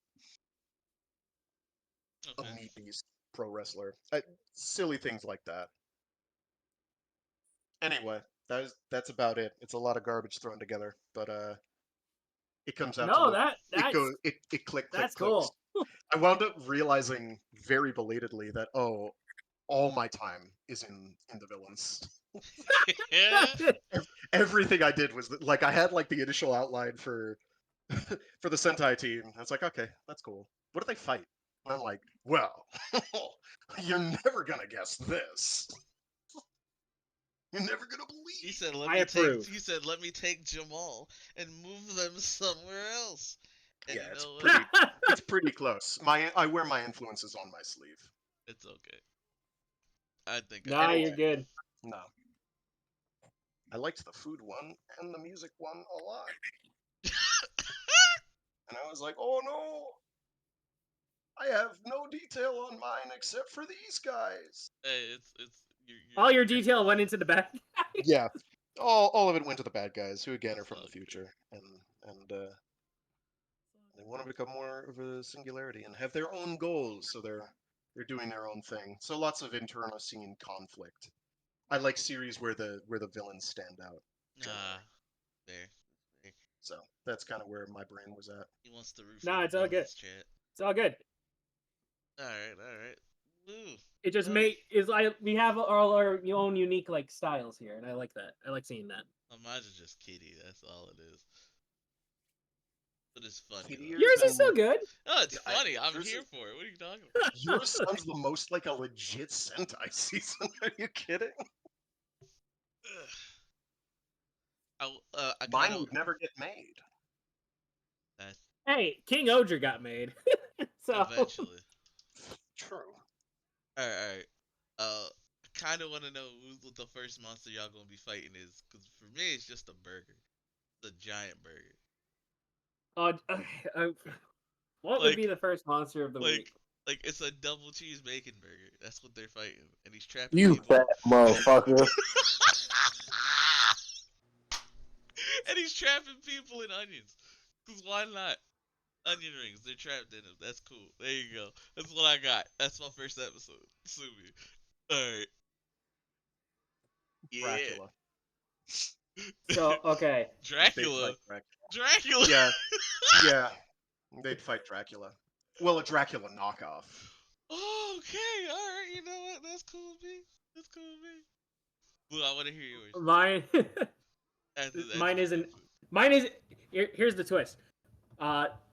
a Okay. meat beast pro wrestler. Silly things like that. Anyway, that's about it. It's a lot of garbage thrown together, but it comes out to No, look. It that's goes. It click that's clicks. cool. I wound up realizing very belatedly that all my time is in the villains. Yeah. Everything I did was like I had like the initial outline for for the Sentai team. I was like, okay, that's cool. What do they fight? And I'm like, well, you're never gonna guess this. You're never gonna He believe. said, "Let I me take." approve. He said, "Let me take Jamal and move them somewhere else." And Yeah, you it's know what? pretty. It's pretty close. I wear my influences on my sleeve. It's okay. I think I Nah, know you're Anyway, too. good. no, I liked the food one and the music one a lot, and I was like, oh no, I have no detail on mine except for these guys. Hey, it's All your you're detail went into the back. Yeah, all of it went to the bad guys, who again are it's from all the good. future, and they want to become more of a singularity and have their own goals, so they're doing their own thing. So lots of internal scene conflict. I like series where the villains stand out Nah, generally. there. There. So that's kind of where my brain was at. He wants to root for Nah, the it's all good. villains, chat. It's all good. All right, all right. Woo. It just Well, is like we have all our own unique like styles here, and I like that. I like seeing that. mine's is just kitty. That's all it is. But it's funny though. Kittiers Yours is still and good. Oh, it's I, funny. I'm yours here is- for it. What are you talking about? yours sounds the most like a legit Sentai season. Are you kidding? Ugh. I kind Mine of. would never get made. That's Hey, King Odra got made. So eventually. True. All right. I kind of want to know who the first monster y'all gonna be fighting is, because for me it's just a burger, the giant burger. uh, what would Like, be the first monster of the like, week? like it's a double cheese bacon burger. That's what they're fighting, and he's trapping You people. fat motherfucker. And he's trapping people in onions. Cause why not? Onion rings. They're trapped in them. That's cool. There you go. That's what I got. That's my first episode. Sue me. All right. Yeah. Dracula. So okay, They'd Dracula. fight Dracula. Dracula. Yeah, yeah. They'd fight Dracula. Well, a Dracula knockoff. Okay. All right. You know what? That's cool, B. That's cool, B. Blue, I want to hear yours. Mine, After mine you isn't. finish it. Mine is. Here's the twist.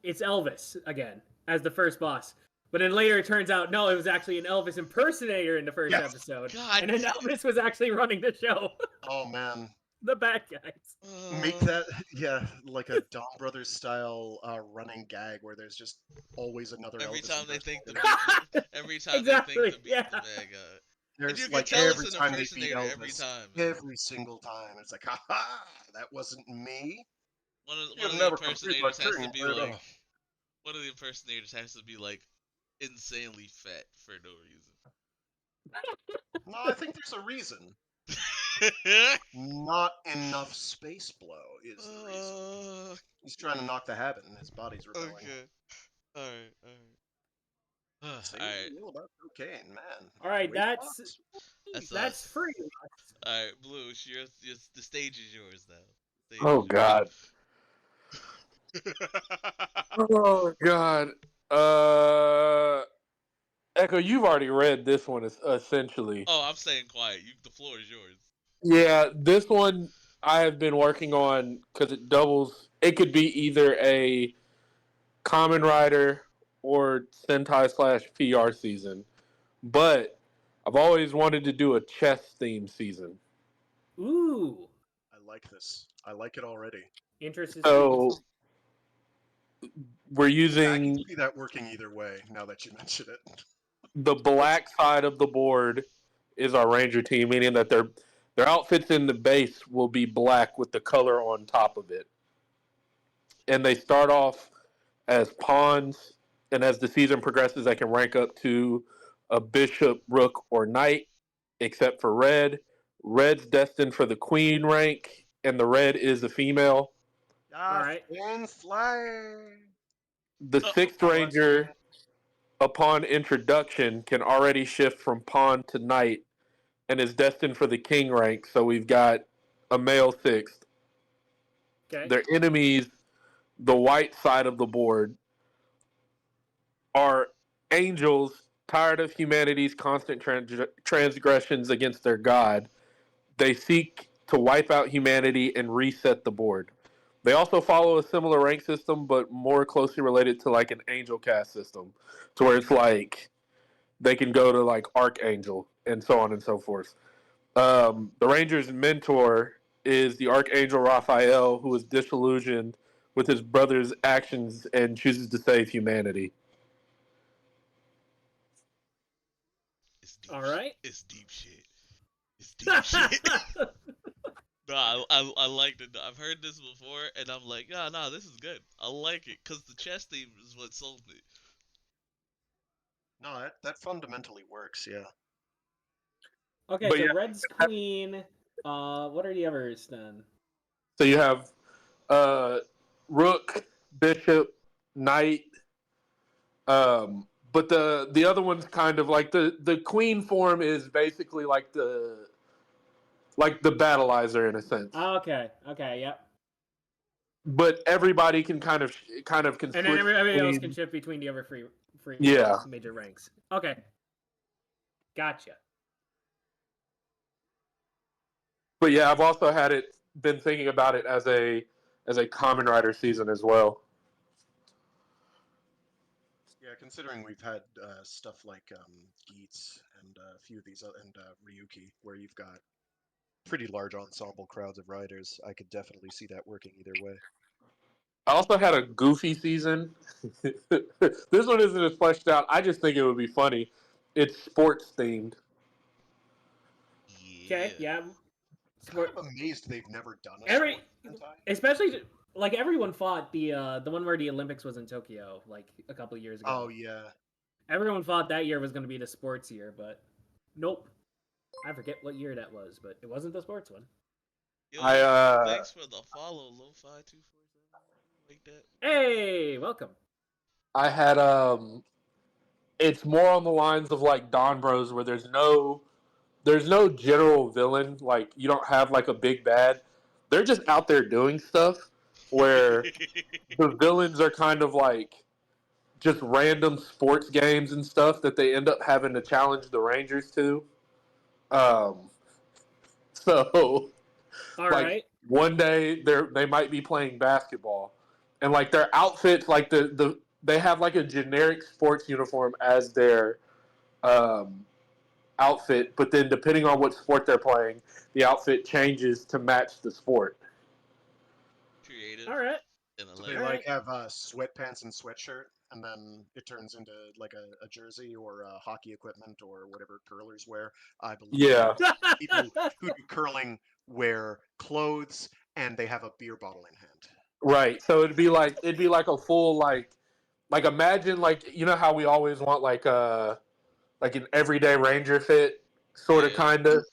It's Elvis again as the first boss. But then later it turns out no, it was actually an Elvis impersonator in the first Yes. episode, God. and then Elvis was actually running the show. Oh man. The bad guys. Make that, yeah, like a Don Brothers style running gag where there's just always another every Elvis time they think the impersonator. beat, every time they think Exactly. the beat's Yeah. the bad guy, and you There's can like tell it's every an time they beat impersonator every Elvis, time, man. every single time. It's like, ha, that wasn't me. One You'll of the never complete my impersonators has to dream, be but like, one of the impersonators has to be like insanely fat for no no, I think there's a reason. reason. Not enough space blow is the reason. uh, He's trying to knock the habit and his body's rebelling. okay. All right. All right. Say All what right. you will about cocaine, man. All right, Weight loss? That's that's us. free. All right, Blue. The stage is yours now. The Oh stage God. is yours. Oh God. Echo, you've already read this one essentially. Oh, I'm staying quiet. The floor is yours. Yeah, this one I have been working on because it doubles. It could be either a Common Rider or Sentai slash PR season, but I've always wanted to do a chess theme season. Ooh, I like this. I like it already. interest is peaked. So we're Yeah, I can using see that working either way now that you mention it. the black side of the board is our Ranger team, meaning that their outfits in the base will be black with the color on top of it. And they start off as pawns, and as the season progresses, they can rank up to a bishop, rook, or knight, except for red. Red's destined for the queen rank, and the red is a female. All Ah, right. Spin Slay! The Oh, sixth Oh, that's ranger, upon introduction, can already shift from pawn to knight and is destined for the king rank. So we've got a male sixth. Okay. Their enemies, the white side of the board, are angels tired of humanity's constant transgressions against their god. They seek to wipe out humanity and reset the board. They also follow a similar rank system, but more closely related to like an angel cast system, to where it's like they can go to like archangel and so on and so forth. The Ranger's mentor is the Archangel Raphael, who is disillusioned with his brother's actions and chooses to save humanity. it's deep. All right. It's deep shit. It's deep shit. No, I liked it. I've heard this before, and I'm like, nah, this is good. I like it because the chess theme is what sold me. No, that fundamentally works, yeah. Okay, But so yeah, red's queen. What are the others then? so you have uh, Rook, Bishop, Knight. But the other one's kind of like the Queen form is basically like the battleizer in a sense. Oh, okay. Okay. Yep. But everybody can kind of can And then switch everybody else can between. shift between the other three Yeah. major ranks. Okay. Gotcha. But yeah, I've also been thinking about it as a Common Rider season as well. Yeah, considering we've had stuff like Geats and a few of these, and Ryuki, where you've got pretty large ensemble crowds of riders, I could definitely see that working either way. I also had a goofy season. This one isn't as fleshed out. I just think it would be funny. It's sports themed. Okay. Yeah. Yeah. Kind of amazed they've never done a Every, sport hentai. especially like everyone fought the one where the Olympics was in Tokyo like a couple years ago. Oh yeah, Everyone thought that year was going to be the sports year, but nope. I forget what year that was, but it wasn't the sports one. Yo, I thanks for the follow, Lo-Fi247. Like that. Hey, welcome. I had it's more on the lines of like Don Bros where there's no general villain, like you don't have like a big bad. They're just out there doing stuff where the villains are kind of like just random sports games and stuff that they end up having to challenge the Rangers to. Um, So, All like right. one day they might be playing basketball, and like their outfits, like they have like a generic sports uniform as their um, outfit, but then depending on what sport they're playing, the outfit changes to match the sport. Creative All right. and So they All hilarious. right. like have sweatpants and sweatshirt, and then it turns into like a jersey or hockey equipment or whatever curlers wear. I believe Yeah, people who do curling wear clothes, and they have a beer bottle in hand. right. So it'd be like a full like imagine like you know how we always want like an everyday ranger fit sort of Yeah. kind of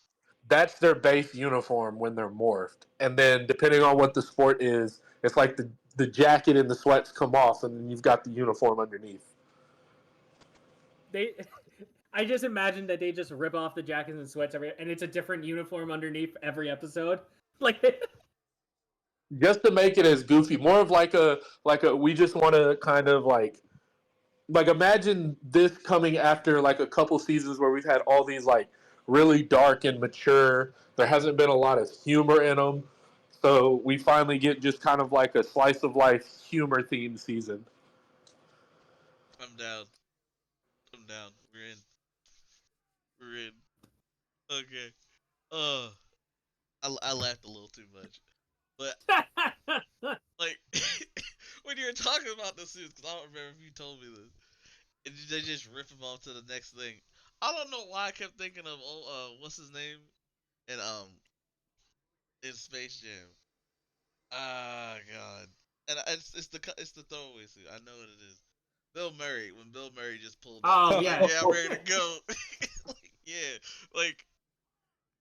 that's their base uniform when they're morphed, and then depending on what the sport is, it's like the jacket and the sweats come off, and then you've got the uniform underneath. they I just imagine that they just rip off the jackets and sweats and it's a different uniform underneath every episode. Like Just to make it as goofy, more of like a we just want to kind of like imagine this coming after like a couple seasons where we've had all these like really dark and mature. There hasn't been a lot of humor in them, so we finally get just kind of like a slice of life humor themed season. I'm down. I'm down. We're in. We're in. Okay. Uh, I laughed a little too much, but like when you were talking about the suits, because I don't remember if you told me this, and they just rip him off to the next thing. I don't know why I kept thinking of what's his name in in Space Jam. Ah, God. And it's the throwaway suit. I know what it is. Bill Murray, when Bill Murray just pulled up, Oh he's like, yes. "Yeah, I'm ready to go." Like, yeah, like,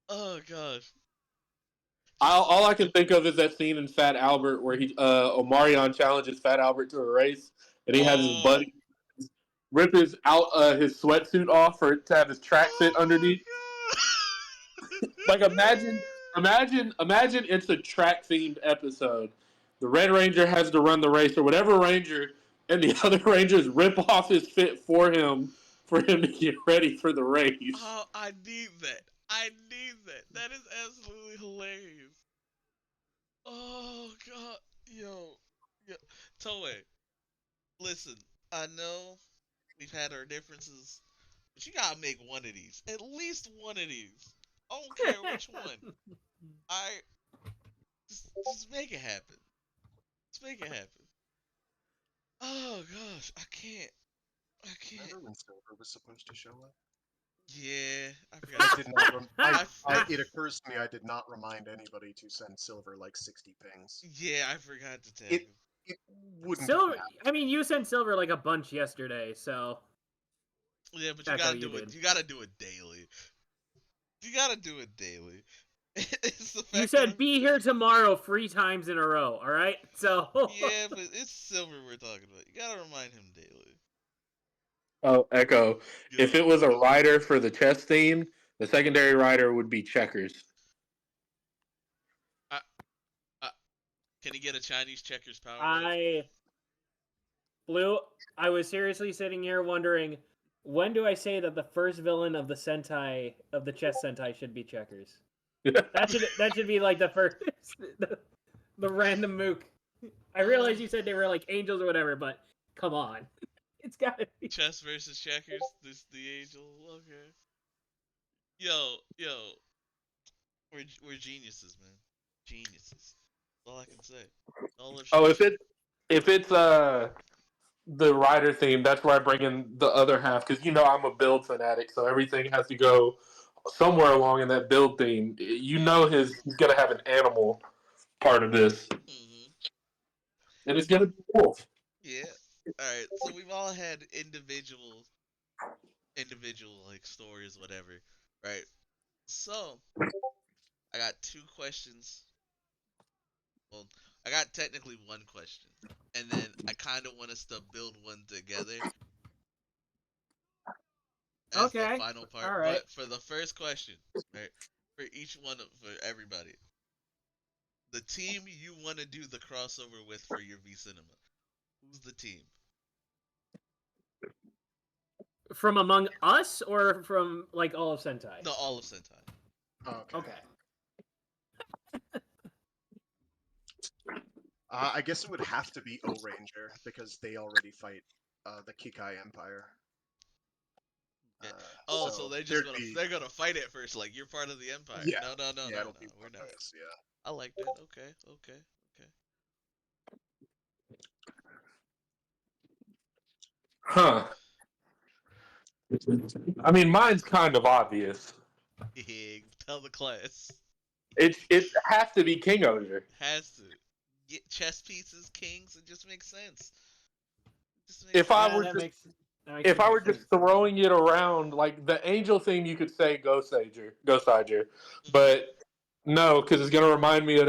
oh gosh, just All I can think of is that scene in Fat Albert where he Omarion challenges Fat Albert to a race, and he has his oh, buddy rip his sweatsuit off for to have his track fit oh underneath. my god. Like imagine it's a track themed episode. The Red Ranger has to run the race, or whatever Ranger, and the other Rangers rip off his fit for him to get ready for the race. Oh, I need that. I need that. That is absolutely hilarious. Oh god, yo, yo, Toei. Listen, I know we've had our differences, but you gotta make one of these. At least one of these. I don't care which one. I just make it happen. Just make it happen. Oh gosh, I can't. I can't. Remember when Silver was supposed to show up? Yeah, I forgot I to. did not. I, I It occurs to me I did not remind anybody to send Silver like 60 pings. yeah, I forgot to tag It him. it wouldn't have Silver. mattered. I mean, you sent Silver like a bunch yesterday, so Yeah, but you that's how gotta you do it. did. You gotta do it daily. You gotta do it daily. It's the You fact that said be here tomorrow 3 times in a row. All right, so yeah, but it's Silver we're talking about. You gotta remind him daily. Oh, Echo. If Yo, it was a rider for the chess theme, the secondary rider would be checkers. I, I, can he get a Chinese checkers power up? I Blue. I was seriously sitting here wondering when do I say that the first villain of the chess Sentai should be Checkers. That should be like the first the random mook. I Uh, realize you said they were like angels or whatever, but come on, it's gotta be. chess versus checkers. This the angel. Okay. Yo, we're geniuses, man. Geniuses. That's all I can say. All our Oh, shit. if it's the rider theme, that's where I bring in the other half because you know I'm a build fanatic, so everything has to go somewhere along in that build theme. You know he's gonna have an animal part of this, Mhm. and it's gonna be wolf. Yeah. All right. So we've all had individual like stories, whatever, right? So I got two questions. Well, I got technically one question, and then I kind of want us to build one together as the Okay, final part. all right. But for the first question, right, for each one for everybody, the team you want to do the crossover with for your V Cinema, who's the team? From among us or from like all of Sentai? No, all of Sentai. Okay. Okay. I guess it would have to be O Ranger because they already fight the Kikai Empire. Yeah. Oh, so So they just there'd gonna be they're gonna fight it first, like you're part of the empire. yeah, No, no, no, yeah, no, it'll no. be We're one not. of those. Yeah. I like that. Okay, okay, Huh. I mean, mine's kind of obvious. okay. Tell the class. It has to be King Oger. Has to get chess pieces, kings. It just makes sense. It just makes If I sense. Yeah, were that just makes if I were complete just sense. throwing it around, like the angel theme, you could say Ghost Ager, Mm-hmm. but no, because it's gonna remind me of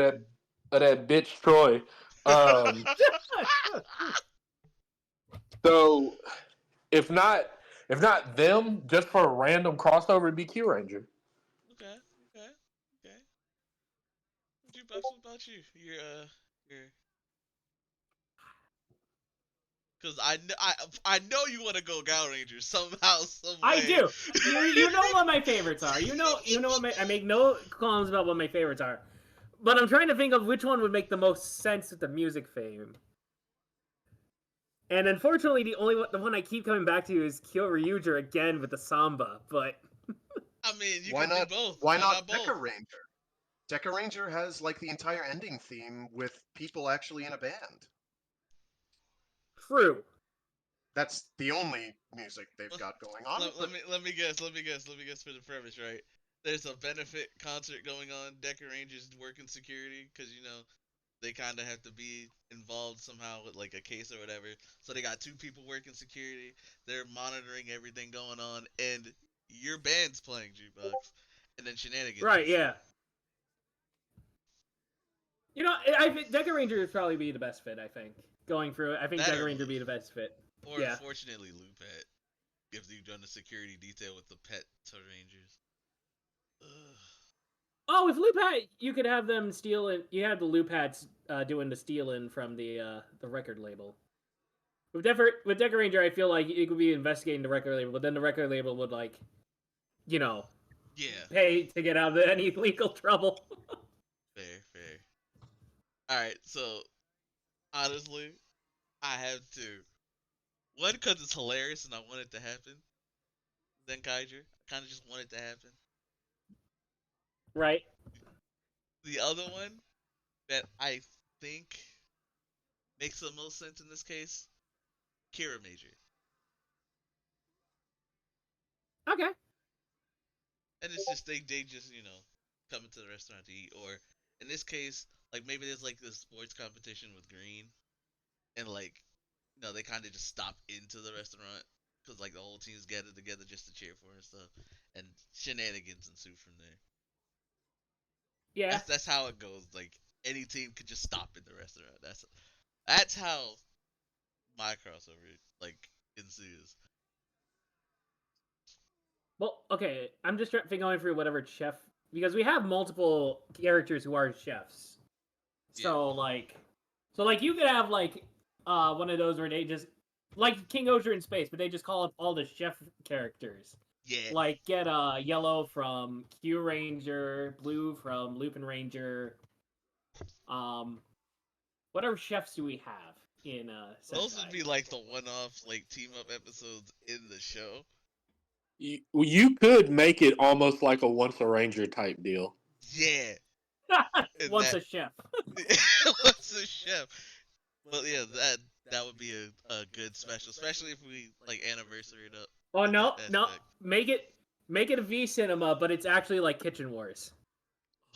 that bitch Troy. Um, so if not if not them, just for a random crossover, it'd be Q Ranger. Okay, okay, okay. Jukebox, what about you? You're because I know you want to go Gal Ranger somehow, some I way. do. You know what my favorites are. You know what I make no qualms about what my favorites are. But I'm trying to think of which one would make the most sense with the music fame. And unfortunately, the one I keep coming back to is Kyoryuger again with the samba. But I mean, you Why can do not? both. Why Why not not both? Deca Ranger? Deca Ranger has like the entire ending theme with people actually in a band. true. That's the only music they've got going on. Let, But let me guess for the premise, right? There's a benefit concert going on. Decker Rangers working security because they kind of have to be involved somehow with like a case or whatever. So they got two people working security. They're monitoring everything going on, and your band's playing jukebox, and then shenanigans Right, ensue. yeah. You know, I think Deca Ranger would probably be the best fit, I think. Going through it, I think That Deca or Ranger would be the best fit. or Yeah. unfortunately, Lupet if you done the security detail with the pet Rangers. Ugh. Oh, with Loop Hat, you could have them steal it. You have the Loop Hats doing the stealing from the record label. With Deca Ranger, I feel like it could be investigating the record label, but then the record label would like, you know, Yeah, pay to get out of any legal trouble. fair, fair. All right, so honestly, I have to. One, because it's hilarious and I want it to happen. Then Kaiser, I kind of just want it to happen. Right. The other one that I think makes the most sense in this case, Kira Major. Okay. And it's just they just come into the restaurant to eat, or in this case, like maybe there's like this sports competition with Green, and like they kind of just stop into the restaurant because like the whole team's gathered together just to cheer for her and stuff, and shenanigans ensue from there. Yeah. That's how it goes. Like any team could just stop in the restaurant. That's how my crossover like ensues. Well, okay. I'm just going through whatever chef because we have multiple characters who are chefs. Yeah, So you could have like one of those where they just like King Oger in space, but they just call up all the chef characters. yeah. Like get yellow from Q Ranger, blue from Lupin Ranger. Um, whatever chefs do we have in Those would Sentai? be like the one-off like team up episodes in the show. You could make it almost like a Once a Ranger type deal. Yeah, and Once that a chef. what's the chef? But yeah, that would be a good special, especially if we like anniversary it up Oh in that no, aspect. make it a V cinema, but it's actually like Kitchen Wars.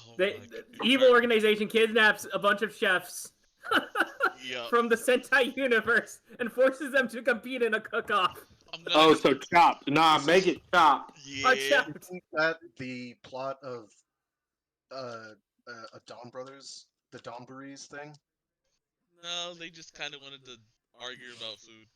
Oh my The evil god. organization kidnaps a bunch of chefs Yup. from the Sentai universe and forces them to compete in a cook-off. I'm gonna. Oh, so chopped. Nah, this make is it chopped. A Yeah. chef. isn't that the plot of a Dawn Brothers, the Dawnberries thing? No, they just kind of wanted to argue about food.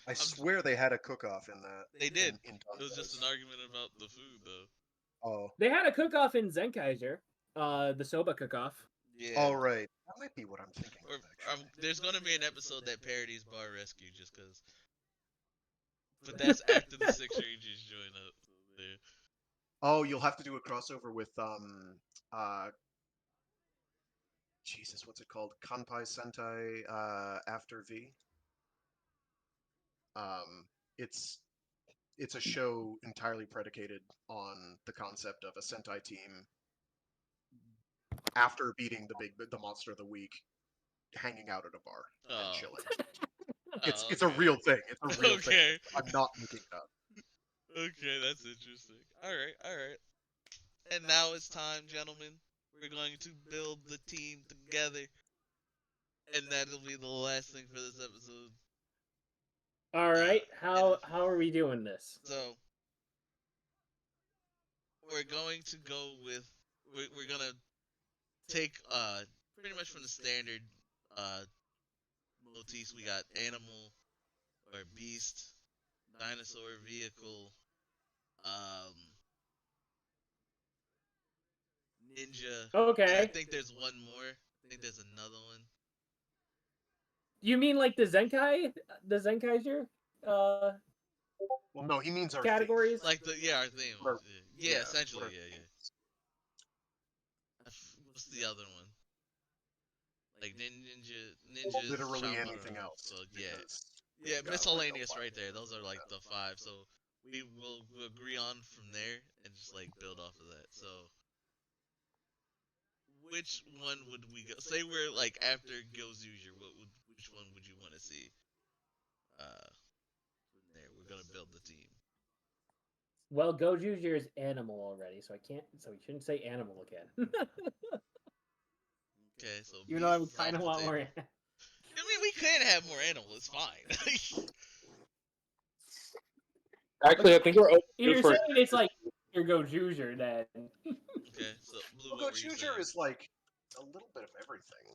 I I'm, swear they had a cook-off in that. they did. In Dawn It was just an Brothers. argument about the food, though. Oh, They had a cook-off in Zenkaiser, the soba cook-off. Yeah. all right. That might be what I'm thinking Or of, actually. there's gonna be an episode that parodies Bar Rescue, just cause. But that's after the Six Rangers join up. So there. Oh, you'll have to do a crossover with uh Jesus, what's it called? Kanpai Sentai After V. It's a show entirely predicated on the concept of a Sentai team after beating the monster of the week, hanging out at a bar and Oh. chilling. Oh, It's a okay. real thing. It's a real thing. Okay. I'm not making it up. Okay, that's interesting. Alright, alright. And now it's time, gentlemen. We're going to build the team together. And that'll be the last thing for this episode. All right, and how are we doing this? So, we're going to go with. We're gonna take pretty much from the standard uh motifs. We got animal or beast, dinosaur, vehicle, um, ninja, and I Okay. think there's one more. I think there's another one. You mean like the Zenkaiser Well, no, he means our categories? Like our theme. Or- Yeah, yeah, essentially, what are- yeah. What's the other one? Like ninja, literally shaman. anything else. So because yeah, we've got, miscellaneous like, a right there. Those are like the five. So we'll agree on from there and just like build off of that. So which one would we go? Say we're like after Gozuger, which one would you want to see? From there we're gonna build the team. Well, Gojuger is animal already, so I can't. So we shouldn't say animal again. Okay, so Even though I beast would is kind off of the want table. more. I mean, we can have more animals. It's fine. Actually, I think we're If overdue you're for. saying it's like your Gojuger, then Okay, so Blue, Well, what were you Gochuger saying? is like a little bit of everything.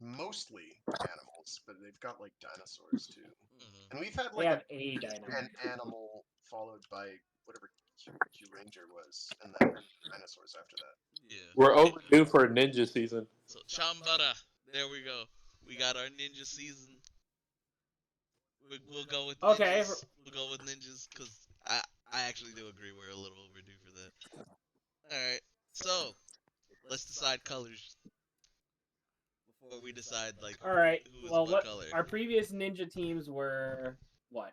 Mostly animals, but they've got like dinosaurs too. Mhm. And we've had they like have a dino. an animal followed by whatever Q Ranger was, and then dinosaurs after that. Yeah. We're overdue for a ninja season. So Chambara, there we go. We got our ninja season. We'll go with Okay. ninjas. We'll go with ninjas because I actually do agree we're a little overdue for that. All right. So let's decide colors before we decide like All right. who is Well, what what color. our previous ninja teams were? What?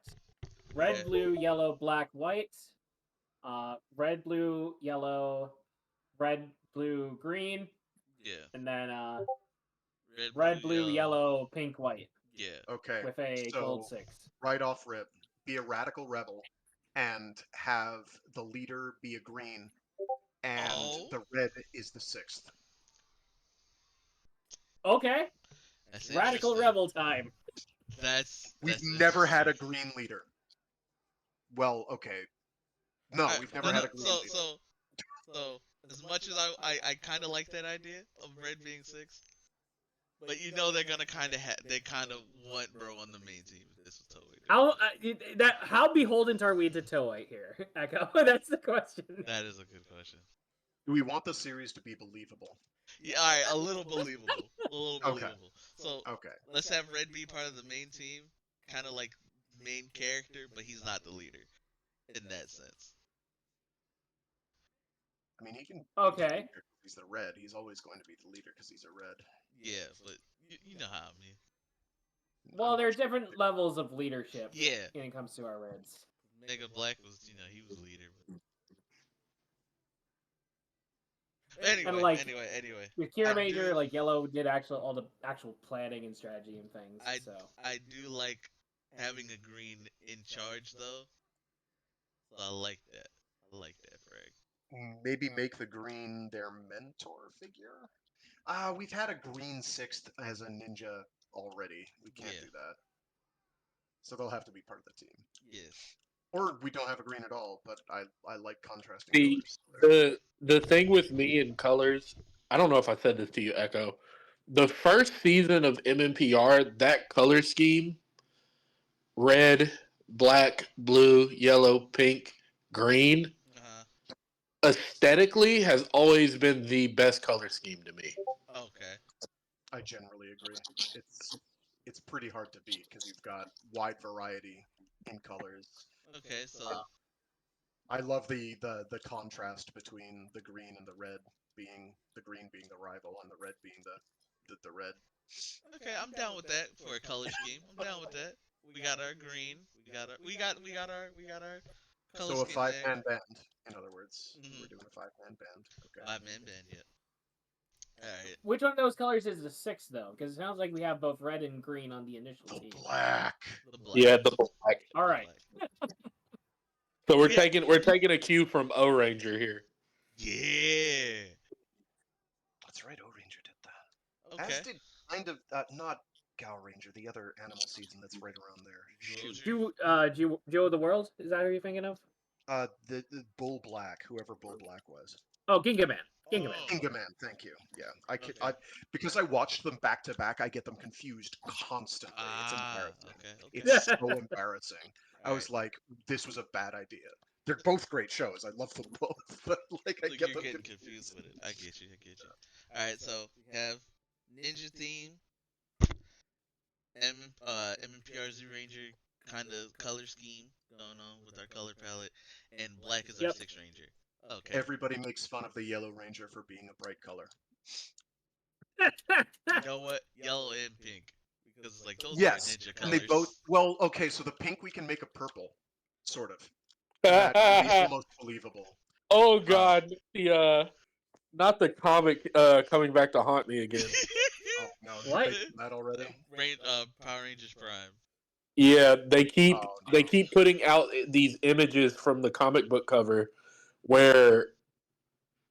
Red, Okay. blue, yellow, black, white. Red, blue, yellow, red, blue, green, Yeah. and then Red, red, blue, yellow, pink, white, Yeah. Okay, with a gold so 6. right off rip, be a radical rebel, and have the leader be a green, and Oh. the red is the 6th. Okay. That's Radical interesting. rebel time. We've That's never had a interesting. green leader. Well, okay. No, Alright, we've never had a green leader. so as much as I kind of like that idea of red being 6, but you know they're gonna kind of they kind of want bro on the main team. If this was totally different. How beholden are we to Toei here, Echo? That's the question. That is a good question. Do we want the series to be believable? Yeah, all right, a little believable, a little Okay. believable. So Okay. let's have Red be part of the main team, kind of like main character, but he's not the leader in that sense. I mean, he can. Okay. He's the red. He's always going to be the leader because he's a red. Yeah, but you know how I mean. Well, there are different levels of leadership. Yeah. When it comes to our Reds. Mega Black was, he was leader. But anyway, And like anyway. with Kira I Major, do- like Yellow did all the actual planning and strategy and things. So I do like having a green in charge though. So I like that. I like that, Frag. Maybe make the green their mentor figure. We've had a green 6th as a ninja already. We can't Yeah. do that. So they'll have to be part of the team. Yes. Or we don't have a green at all, but I like contrasting The colors. the thing with me in colors, I don't know if I said this to you, Echo. The first season of MMPR, that color scheme, red, black, blue, yellow, pink, green, Uh-huh. aesthetically has always been the best color scheme to me. Okay. I generally agree. It's pretty hard to beat because you've got wide variety in colors. Okay, so I love the contrast between the green and the red being the rival and the red being the red. Okay, I'm down with that for a color scheme. I'm down with that. We got our green. We got our color So a scheme there. 5-man band, in other words. Mhm. We're doing a 5-man band. Okay. 5-man band, yeah. All right. Which one of those colors is the 6th, though? Because it sounds like we have both red and green on the initial The team. black. The black. Yeah, the black. All right. So we're Yeah. taking a cue from O Ranger here. Yeah. That's right. O Ranger did that. Okay. As did kind of not Gal Ranger, the other animal season that's right around there. Shoot. Joe of the World? Is that who you're thinking of? The Bull Black, whoever Bull Black was. Oh, Ginga Man. Ginga Man. Oh. Ginga Man, thank you. Yeah, Okay. because I watched them back to back, I get them confused constantly. It's embarrassing. Okay. It's so embarrassing. I was Alright. like, this was a bad idea. They're both great shows. I love them both, but like I Look, get you're them getting confused. confused with it. I get you. All right, so we have Ninja theme, MMPRZ Ranger kind of color scheme going on with our color palette, and black is our Yep. 6 Ranger. Okay. Everybody makes fun of the Yellow Ranger for being a bright color. You know what? Yellow and pink, because it's like those are Yes, ninja and colors. they both. Well, okay, so the pink we can make a purple, sort of. That would be almost believable. Oh God, the not the comic coming back to haunt me again. Oh no, What? did they do that already? Power Rangers Prime. Yeah, they keep Oh, no. they keep putting out these images from the comic book cover where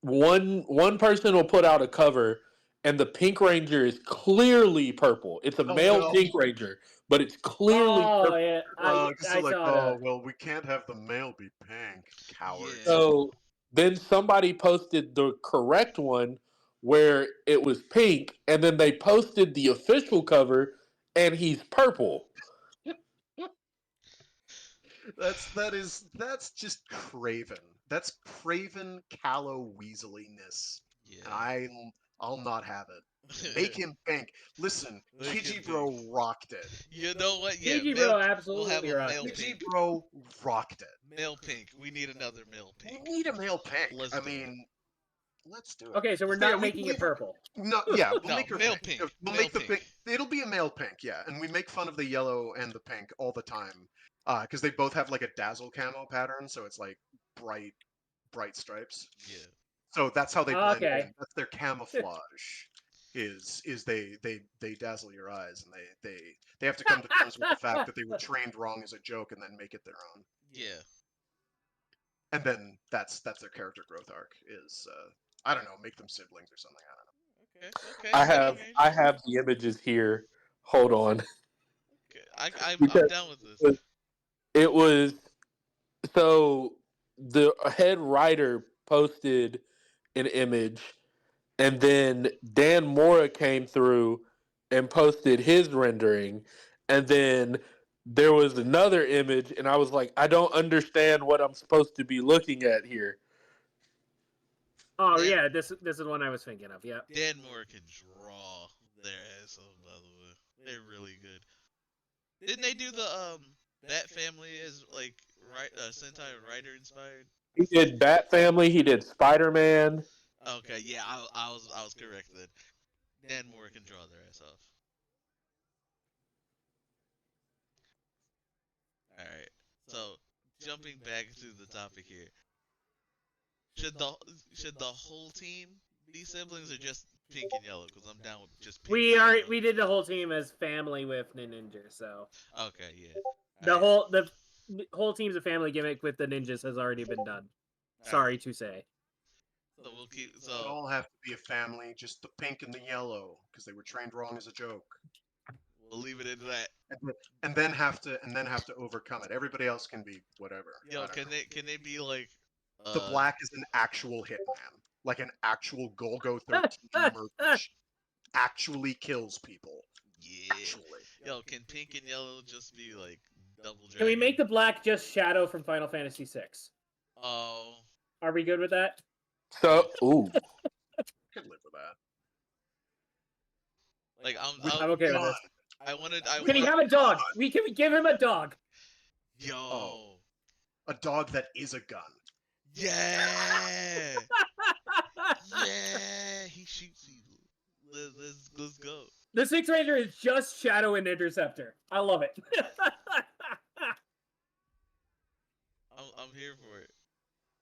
one person will put out a cover and the Pink Ranger is clearly purple. It's a Oh, male no. Pink Ranger, but it's clearly Oh, purple. yeah. I Like, saw oh that. well, we can't have the male be pink, cowards. Yeah. So then somebody posted the correct one where it was pink, and then they posted the official cover and he's purple. That's just craven. That's craven callow weaseliness. Yeah. And I'll not have it. Make him pink. Listen, Make him Kiji Bro rocked it. You know what? Yeah, Kiji male, Bro absolutely we'll have a rocked male it. Kiji pink. Bro rocked it. Male pink. We need another male We pink. need a male pink. Let's I do it. mean, let's do it. Okay, so we're Yeah, not we making leave it purple. No, yeah, we'll No, make her male pink. pink. We'll Male make the pink. pink. It'll be a male pink, yeah, and we make fun of the yellow and the pink all the time, because they both have like a dazzle camo pattern, so it's like bright, bright stripes. Yeah. So that's how they blend Okay. in. That's their camouflage. Is they dazzle your eyes, and they have to come to terms with the fact that they were trained wrong as a joke, and then make it their own. Yeah. And then that's their character growth arc. Is I don't know, make them siblings or something. I don't know. Okay. I have the images here. Hold on. Okay. I'm Because down with this. it was so the head writer posted an image, and then Dan Mora came through and posted his rendering, and then there was another image, and I was like, I don't understand what I'm supposed to be looking at here. Oh Dan- yeah, this is one I was thinking of. Yeah. Dan Moore can draw their ass off, by the way. They're really good. Didn't they do the Bat Family as like Sentai writer inspired? He did Bat Family. He did Spider Man. Okay, yeah, I was correct then. Dan Moore can draw their ass off. All right. So jumping back to the topic here, should the whole team be siblings or just pink and yellow? Because I'm down with just pink. We and are yellow. we did the whole team as family with Ninja, so Okay, yeah. the Alright. whole team's a family gimmick with the ninjas has already been done. All Sorry right. to say. So we'll keep. They So all have to be a family, just the pink and the yellow, because they were trained wrong as a joke. we'll leave it at that. And then have to overcome it. Everybody else can be whatever. I Yo, don't know. can they be like? The black is an actual hitman, like an actual Golgo 13 merch. Actually kills people. Yeah. Actually. Yo, can pink and yellow just be like double dragon? Can we make the black just Shadow from Final Fantasy VI? Oh. Are we good with that? So, ooh, Could live with that. Like I'm okay with this. I wanted. Can he have a dog? Can we give him a dog? Yo. Oh. A dog that is a gun. Yeah. Yeah, he shoots people. Let's go. The Sixth Ranger is just Shadow and Interceptor. I love it. I'm here for it.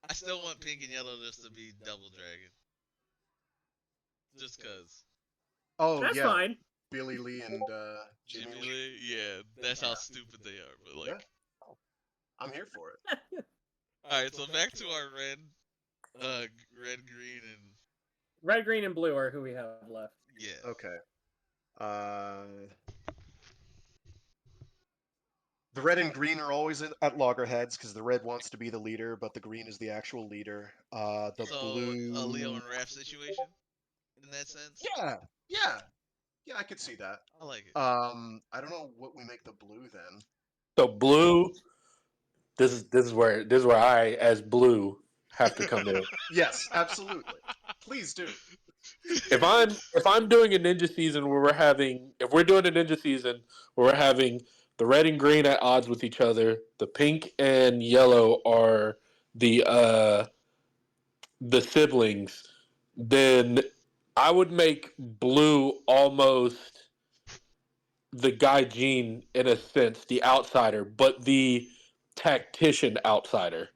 I still want pink and yellow just to be Double Dragon. Just cause. Oh That's yeah, fine. Billy Lee and Jimmy Jimmy Lee. Lee, yeah, that's how stupid they are. But like, Yeah. I'm here for it. all right, so back to our red, green, and Red, green, and blue are who we have left. yeah. Okay. The red and green are always at loggerheads because the red wants to be the leader, but the green is the actual leader. The So blue. a Leo and Raph situation in that sense. Yeah, yeah, yeah. I could see that. I like it. I don't know what we make the blue then. So blue. This is where I, as blue, have to come in. Yes, absolutely. Please do. If I'm doing a ninja season where if we're doing a ninja season where we're having the red and green at odds with each other, the pink and yellow are the siblings, then I would make blue almost the guy Gene in a sense, the outsider, but the tactician outsider.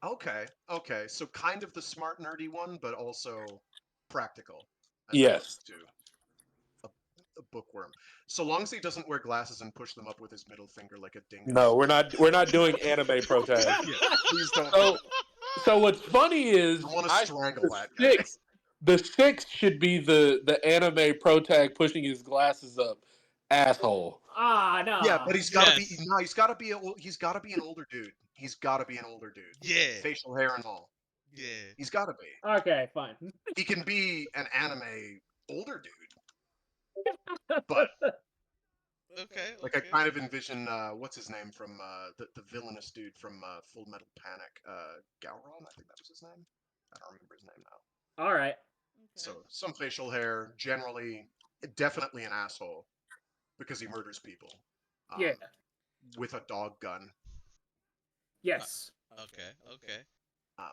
Okay, okay. So kind of the smart nerdy one, but also practical, as Yes. opposed to a, a bookworm. So long as he doesn't wear glasses and push them up with his middle finger like a dingus. No, we're not doing anime protag. Yeah, please don't. So so what's funny is I want to I strangle that guy. the six should be the anime protag pushing his glasses up, asshole. Ah, no. Yeah, but he's got to be. Yes. No, he's got to be. He's got to be an older dude. He's got to be an older dude. Yeah. Facial hair and all. Yeah. He's got to be. Okay, fine. He can be an anime older dude, but Okay. like I kind of envision what's his name from the villainous dude from Full Metal Panic, Gowron, I think that was his name. I don't remember his name now. All right. So some facial hair, generally, definitely an asshole because he murders people. Yeah. With a dog gun. Yes. Okay. Okay. Um,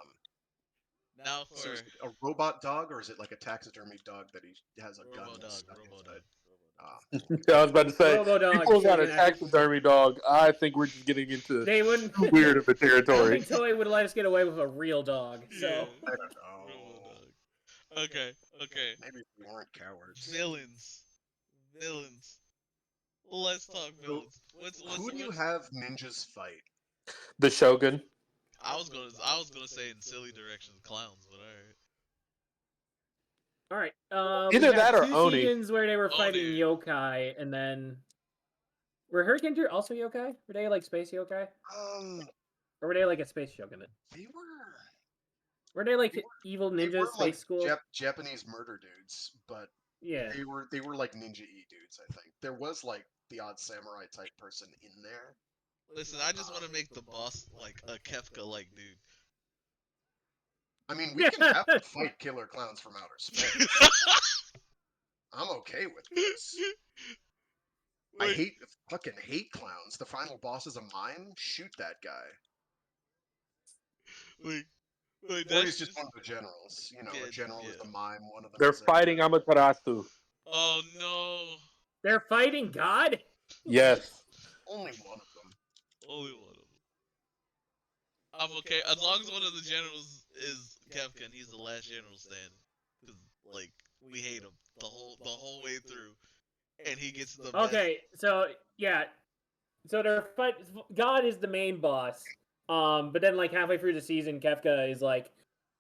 Now so for is it a robot dog or is it like a taxidermy dog that he has a gun Robo Dog. stuck Robo inside? Dog. I was about to say, Robo-Dog people got a is an actual- taxidermy dog. I think we're just getting into They wouldn't. too weird of a I don't territory. think Toei would let us get away with a real dog. So. Yeah. I don't know. Robo Dog. Okay. Okay. Maybe we weren't cowards. Villains. Villains. Let's talk villains. Who do you have ninjas fight? The Shogun. I was gonna say in silly directions, clowns, but all right. All right. Either we had that or two Oni. seasons where they were fighting Oni. yokai, and then were Hurricane also yokai? Were they like space yokai, or were they like a space shogunate? They were. Were they like They were- evil They ninjas were space like school? Japanese murder dudes, but Yeah. they were like ninja-y dudes. I think there was like the odd samurai type person in there. Listen, I just want to make the boss like a Kefka-like dude. I mean, we can have to fight killer clowns from outer space. I'm okay with this. I fucking hate clowns. The final boss is a mime. Shoot that guy. Like Or that's he's just one of the generals. You know, Yeah, a general is yeah. the mime. One of them. They're is fighting Amaterasu. Oh no! They're fighting God. Yes. Only one of them. Only one of them. I'm okay as long as one of the generals is Kefka and he's the last general standing. Cause like we hate him the whole way through, and he gets the best. Okay, so yeah, so they're fight. God is the main boss. But then like halfway through the season, Kefka is like,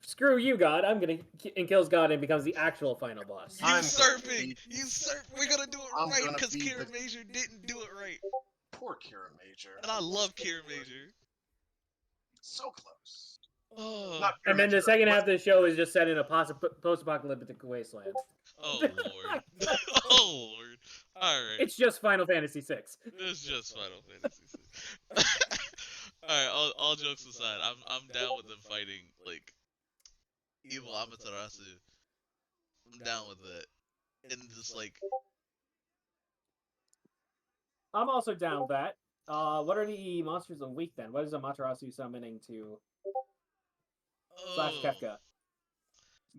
"Screw you, God! I'm gonna," and kills God and becomes the actual final boss. Usurping. We're gonna do it I'm right gonna because be Kira the- Major didn't do it right, Poor Kira Major. and I love Kira Major. So close. Oh, Not Kira And then the Major, second but- half of the show is just set in a post-apocalyptic wasteland. oh lord, oh lord. All right. It's just Final Fantasy VI. It's just Final Fantasy VI. Alright, all jokes aside, I'm down with them fighting like evil Amaterasu. I'm down with that. And just like I'm also down with that. What are the monsters of the week then? What is Amaterasu summoning to? slash Oh. Kefka.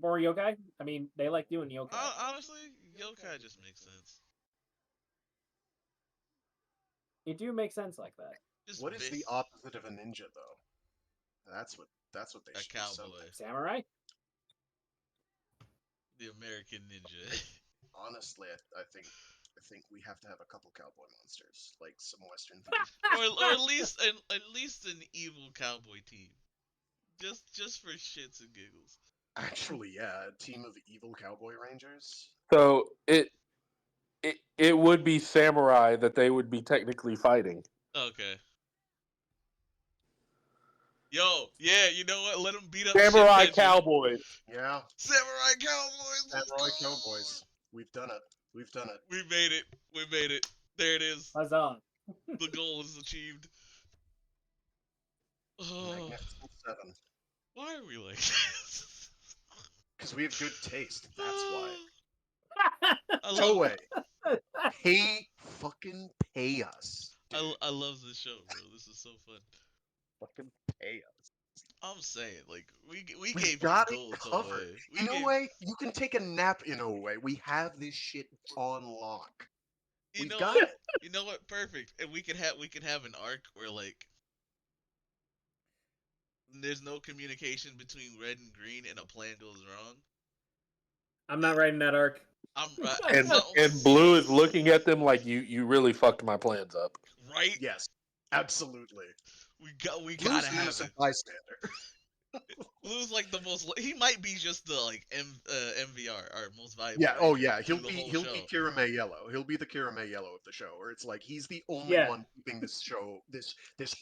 More yokai? I mean, they like doing yokai. Honestly, yokai just makes sense. It do make sense like that. Just What is the opposite of a ninja, though? That's what they a should do. cowboy, Something. Samurai? the American ninja. Honestly, I think we have to have a couple cowboy monsters, like some Western themed. or at least an evil cowboy team. Just for shits and giggles. Actually, yeah, a team of evil cowboy rangers. So it would be samurai that they would be technically fighting. Okay. Yo, yeah, you know what? Let them beat up Samurai Shinpinja. cowboys. Yeah, Samurai Cowboys, let's samurai go! cowboys. We've done it. We've done it. We made it. We made it. There it is. Huzzah. The goal is achieved. Oh, Magnificent Seven. why are we like this? Because we have good taste. That's why. I love. Toei, fucking pay us. Dude. I love this show, bro. This is so fun. Fucking pay us. I'm saying, like, we We gave got you it gold, covered. Toei. We In gave. a way, you can take a nap in a way. We have this shit on lock. You We've know got what? it. You know what? Perfect. And we could have an arc where like there's no communication between red and green, and a plan goes wrong. I'm not writing that arc. I'm And Blue is looking at them like you really fucked my plans up. right. Yes, absolutely. We Blue's gotta an have innocent it. bystander. Blue's like the most. He might be just the like MVR, our most valuable. Yeah. Oh ranger yeah. through the whole He'll show. be Kirame Yellow. He'll be the Kirame Yellow of the show. Where it's like he's the only Yeah. one keeping this show, this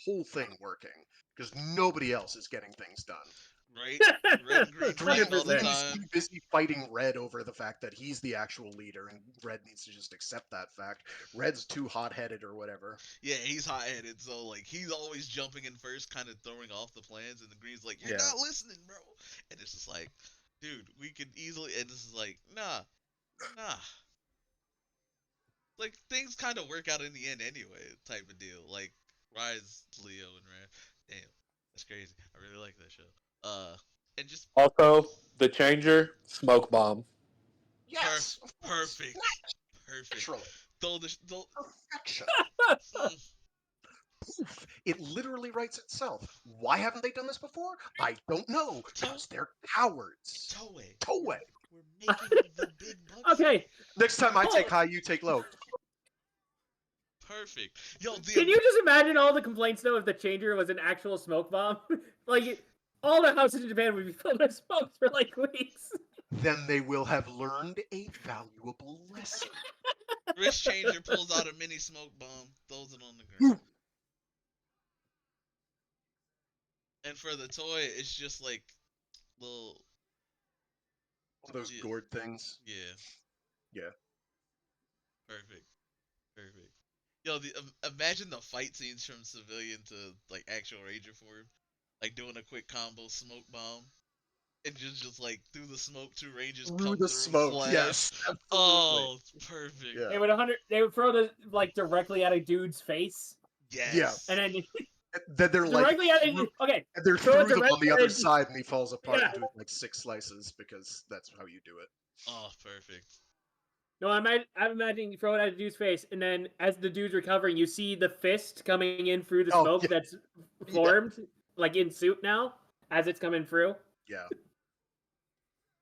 whole thing working, because nobody else is getting things done. Right? Red and green Green, fighting all the 100%. Green's time. too busy fighting Red over the fact that he's the actual leader, and Red needs to just accept that fact. Red's too hot-headed or whatever. Yeah, he's hot headed, so like he's always jumping in first, kind of throwing off the plans, and the green's like, "You're Yeah. not listening, bro." And it's just like, dude, we could easily. And this is like, nah. Like things kind of work out in the end anyway, type of deal. Like Rise, Leo, and Ram. Damn, that's crazy. I really like that show. And just Also, the changer, smoke bomb. Yes, of course. perfect, perfect. Naturally. Throw Perfection. mm, Poof. It literally writes itself. Why haven't they done this before? I don't know. Because they're cowards. Toei. Toei. We're making the big bucks. Okay. Next time I take Oh. high, you take low. Perfect. Yo, Can you just imagine all the complaints though if the changer was an actual smoke bomb? Like all the houses in Japan would be filled with smoke for like weeks. Then they will have learned a valuable lesson. wrist changer pulls out a mini smoke bomb, throws it on the ground. And for the toy, it's just like little. One of those Yeah. gourd things. Yeah. Yeah. Perfect. Perfect. Yo, imagine the fight scenes from civilian to like actual ranger form, like doing a quick combo smoke bomb, and just like through the smoke, two rangers Through come the through smoke, and slash. yes, absolutely. Oh, it's perfect. Yeah. They would throw the like directly at a dude's face, Yes. and then Then they're like, directly at a okay. they're throw it through them on directly the at other a- side, and he falls apart Yeah. into like 6 slices because that's how you do it. Oh, perfect. No, I'm imagining you throw it at a dude's face, and then as the dude's recovering, you see the fist coming in through the Oh, smoke yeah. that's formed, like in soup now, as it's coming through. Yeah.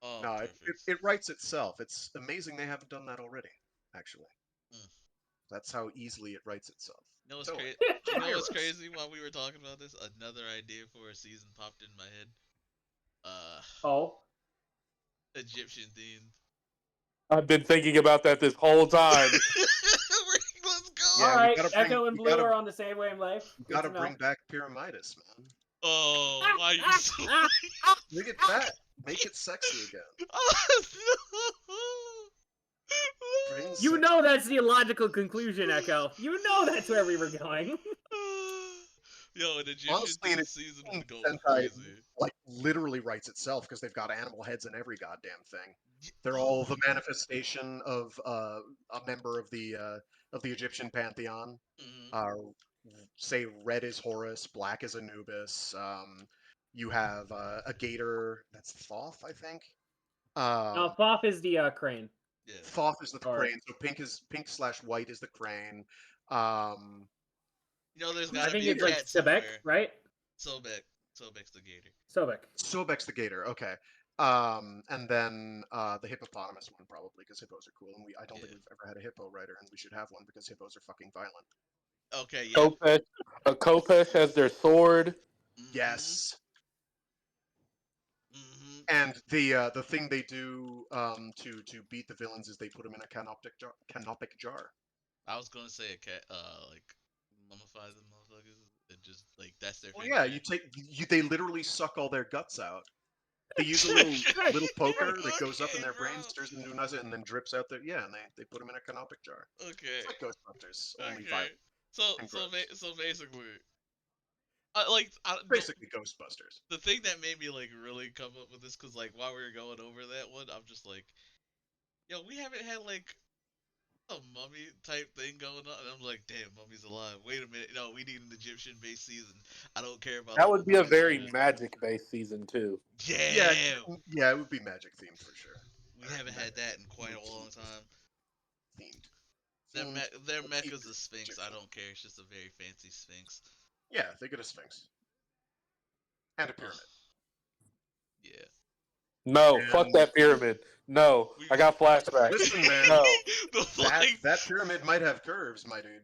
Oh, No, perfect. it writes itself. It's amazing they haven't done that already. Actually, that's how easily it writes itself. You know what's So, crazy? You know hire what's us. crazy? While we were talking about this, another idea for a season popped in my head. Oh, Egyptian themed. I've been thinking about that this whole time. Let's go. Yeah, all we right. gotta bring- Echo and we Blue gotta- are on the same wavelength. You Good gotta to know. bring back Pyramidas, man. Oh, why you so? Make it fat. Make it sexy again. Oh, no. Bring You sex- know that's the illogical conclusion, Echo. You know that's where we were going. Yo, an Egyptian Honestly, an themed season would go Sentai, crazy. like, literally writes itself because they've got animal heads in every goddamn thing. They're Oh all my the manifestation of a member of the Egyptian pantheon. Mhm. Uh, say red is Horus, black is Anubis. You have a gator. That's Thoth, I think. No, Foff is the crane. Yeah. Thoth is the Or- crane. So pink/white is the crane. Um, You know, there's Who's I got to think be a it's like cat Sebek, somewhere. right? Sobek. Sobek's the gator. Sobek. Sobek's the gator. Okay. And then the hippopotamus one probably because hippos are cool, and I don't think Yeah. we've ever had a hippo rider, and we should have one because hippos are fucking violent. Okay, yeah. Kopesh has their sword. Mm-hmm. Yes. Mm-hmm. And the thing they do to beat the villains is they put them in a canopic jar. I was gonna say a cat, like mummify the motherfuckers and just like that's their Well, fate. yeah, they literally suck all their guts out. They use a little poker that goes up in Okay, their bro. brain, stirs them into nothing, and then drips out there. Yeah, and they put them in a canopic jar. Okay. It's like Ghostbusters, only Okay. violent So and so gross. so basically, Basically Ghostbusters. the thing that made me like really come up with this because like while we were going over that one, I'm just like, yo, we haven't had like a mummy type thing going on, and I'm like, damn, mummy's alive. Wait a minute, no, we need an Egyptian based season. I don't care about That all would the be a mummies and very shit. magic based season too. Yeah, Yeah, yeah, it would be magic themed for sure. we Or haven't had that in quite a long time. themed. Their Themed. their Let's keep mecha's it a sphinx. I Egyptian. don't care. It's just a very fancy sphinx. Yeah, they get a sphinx and a Ugh, pyramid. yeah. No, fuck And that pyramid. No, We I got flashbacks. listen, man, No, like that pyramid might have curves, my dude.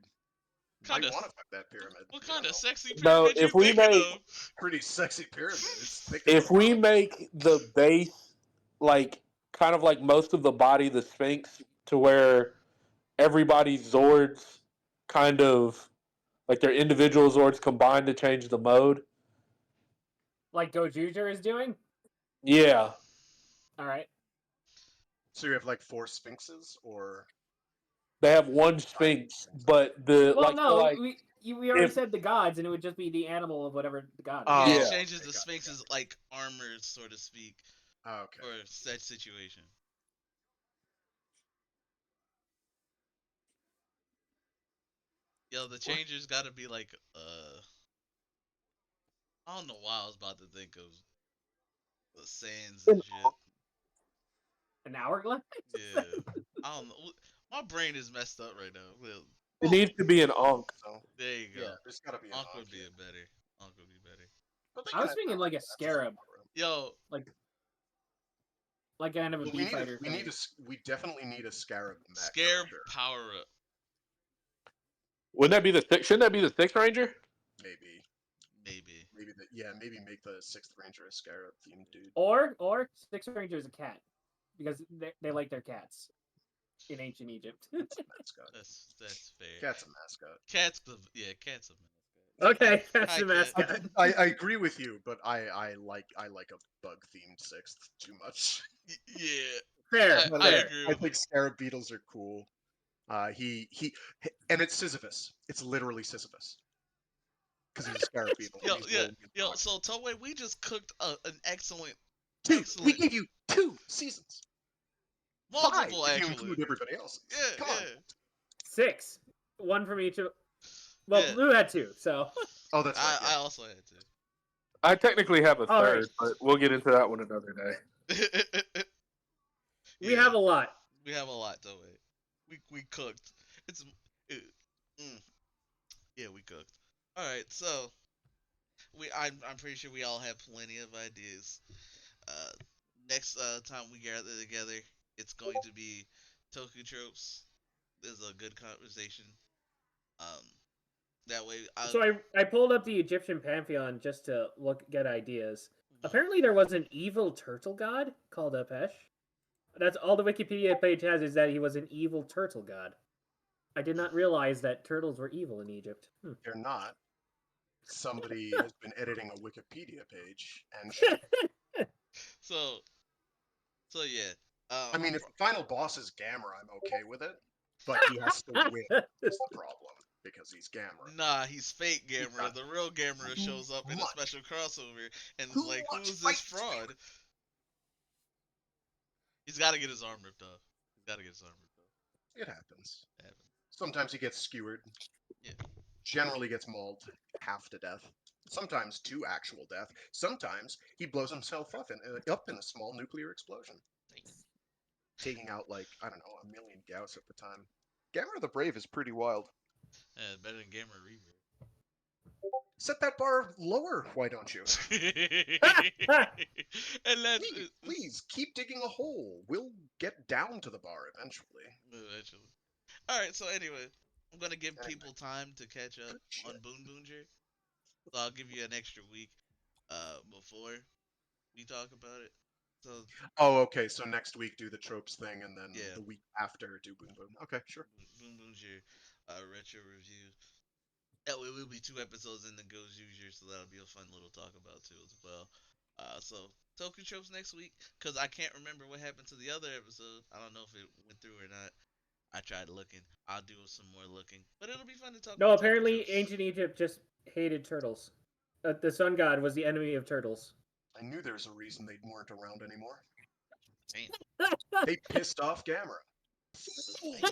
kind Might of. want to fuck that pyramid. What You kind don't of know. sexy no. pyramid you thinking of? Pretty sexy pyramid. It's thick as If we make the base like kind of like most of the body the Sphinx to where everybody's Zords kind of like their individual Zords combine to change the mode. Like Gojuger is doing? Yeah. Alright. So you have like 4 sphinxes, or They have one Sphinx, but the Well, like so no, like we already if said the gods, and it would just be the animal of whatever the god is. Yeah, Oh, it Yeah. changes okay, the got it, Sphinx's like armor, so to speak, okay. for said situation. Yo, the changer's got to be like I don't know why I was about to think of the sands and shit. An hourglass? Yeah, I don't know. My brain is messed up right now. Well, it needs to be an Ankh. So there you go. yeah, there's got to be an Ankh would Ankh, be yeah. a better. Ankh would be better. But they I can was have thinking like a That's just scarab, more. Yo, like kind of a Well, bee fighter we thing. need we definitely need a scarab mech. Scarab For sure. power up. Wouldn't that be the six? Shouldn't that be the Sixth Ranger? Maybe. Maybe. Maybe make the 6th Ranger a scarab themed dude. Or Six Ranger is a cat because they like their cats in ancient Egypt. Mascot. That's fair. Cat's a mascot. Cat's a mascot. Okay, that's Hi, the Cat. mascot. I agree with you, but I like a bug themed 6th too much. Yeah, Fair, I fair. agree I with think him. scarab beetles are cool. And it's Sisyphus. It's literally Sisyphus because he's a scarab beetle. Yo, He's yeah, rolling in yo. rock. So Toei, we just cooked an excellent, We excellent, gave you 2 seasons. 5 multiple if you actually. include everybody else's. Yeah, Come on. yeah, 6, one from each of. Well, yeah. Blue had 2, so. Oh, that's right. I Yeah. also had I technically have a All right. third, but we'll get into that one another day. to. We Yeah, have a lot. we have a lot Toei. We cooked. It, mm, yeah, we cooked. All right, so I'm pretty sure we all have plenty of ideas. Uh, next time we gather together, it's going to be Toku tropes. This is a good conversation. Um, that way, So I pulled up the Egyptian pantheon just to get ideas. Mhm. Apparently, there was an evil turtle god called Apesh. That's all the Wikipedia page has is that he was an evil turtle god. I did not realize that turtles were evil in Egypt. They're not. Somebody has been editing a Wikipedia page, and so yeah. I mean, if the final boss is Gamera, I'm okay with it. But he has to win. Is the problem because he's Gamera. Nah, he's fake Gamera. got The real Gamera too shows up in a much. special crossover and is Too like, much "Who's fight this fraud?" He's got to get his arm ripped off. He's got to get his arm ripped off. It happens. Happens. Sometimes he gets skewered. Yeah. Generally gets mauled half to death. Sometimes to actual death. Sometimes he blows himself up in a small nuclear explosion, taking out like I don't know 1,000,000 Gauss at the time. Gamera the Brave is pretty wild. Better than Gamer Reaver. Set that bar lower, why don't you? And that's Please keep digging a hole. We'll get down to the bar eventually. eventually. All right. So anyway, I'm gonna give Anyway, people time to catch up good shit. on Boon Boonger. So I'll give you an extra week before we talk about it. So Oh, okay. So next week do the tropes thing, and then yeah, the week after do Boom Boom. Okay, sure. Boon Boonger retro review. That way we'll be 2 episodes in the Goes User, so that'll be a fun little talk about too as well. So Toku tropes next week, cause I can't remember what happened to the other episode. I don't know if it went through or not. I tried looking. I'll do some more looking, but it'll be fun to talk No, about Toku apparently tropes. ancient Egypt just hated turtles. The sun god was the enemy of turtles. I knew there's a reason they weren't around anymore. Damn. They pissed off Gamera. Damn.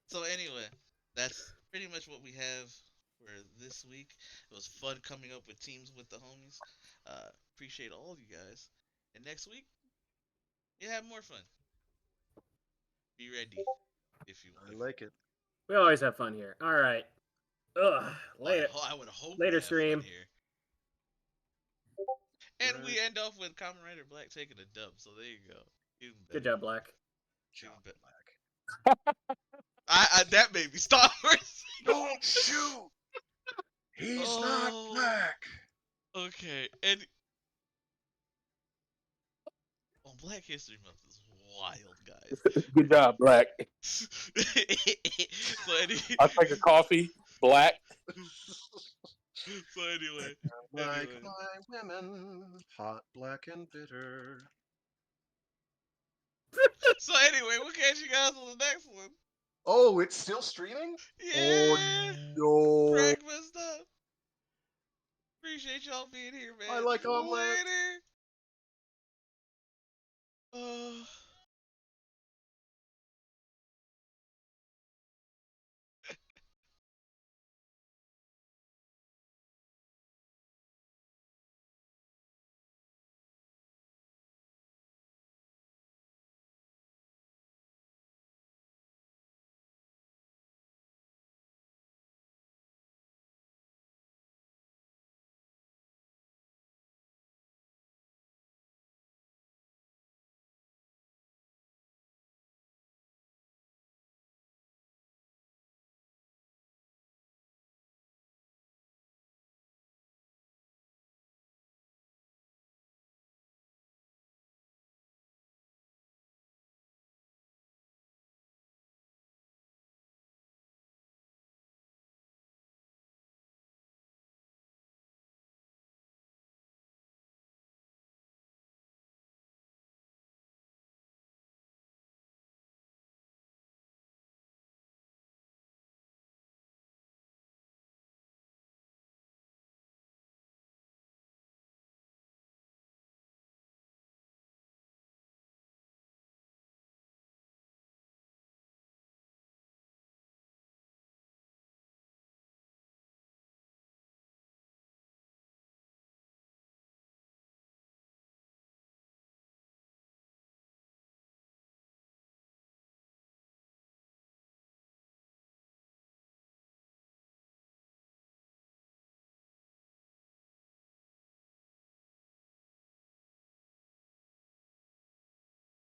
So anyway, that's pretty much what we have for this week. It was fun coming up with teams with the homies. Appreciate all of you guys. And next week, you have more fun. Be ready if you. I like it. We always have fun here. All right. Ugh. Later. I would hope Later, we have stream. fun here. And we end off with Kamen Rider Black taking a dub. So there you go. Even better. Good job, Black. Even better. That made me stop. Don't shoot! He's not black. Okay, and Black History Month is wild, guys. Good job, Black. So I'll take a coffee, Black. So anyway, Like my women, hot, black, and bitter. So anyway, we'll catch you guys on the next one. Oh, it's still streaming? Yeah. Oh no! Pragma stuff. Appreciate y'all being here, man. I like omelet. Later.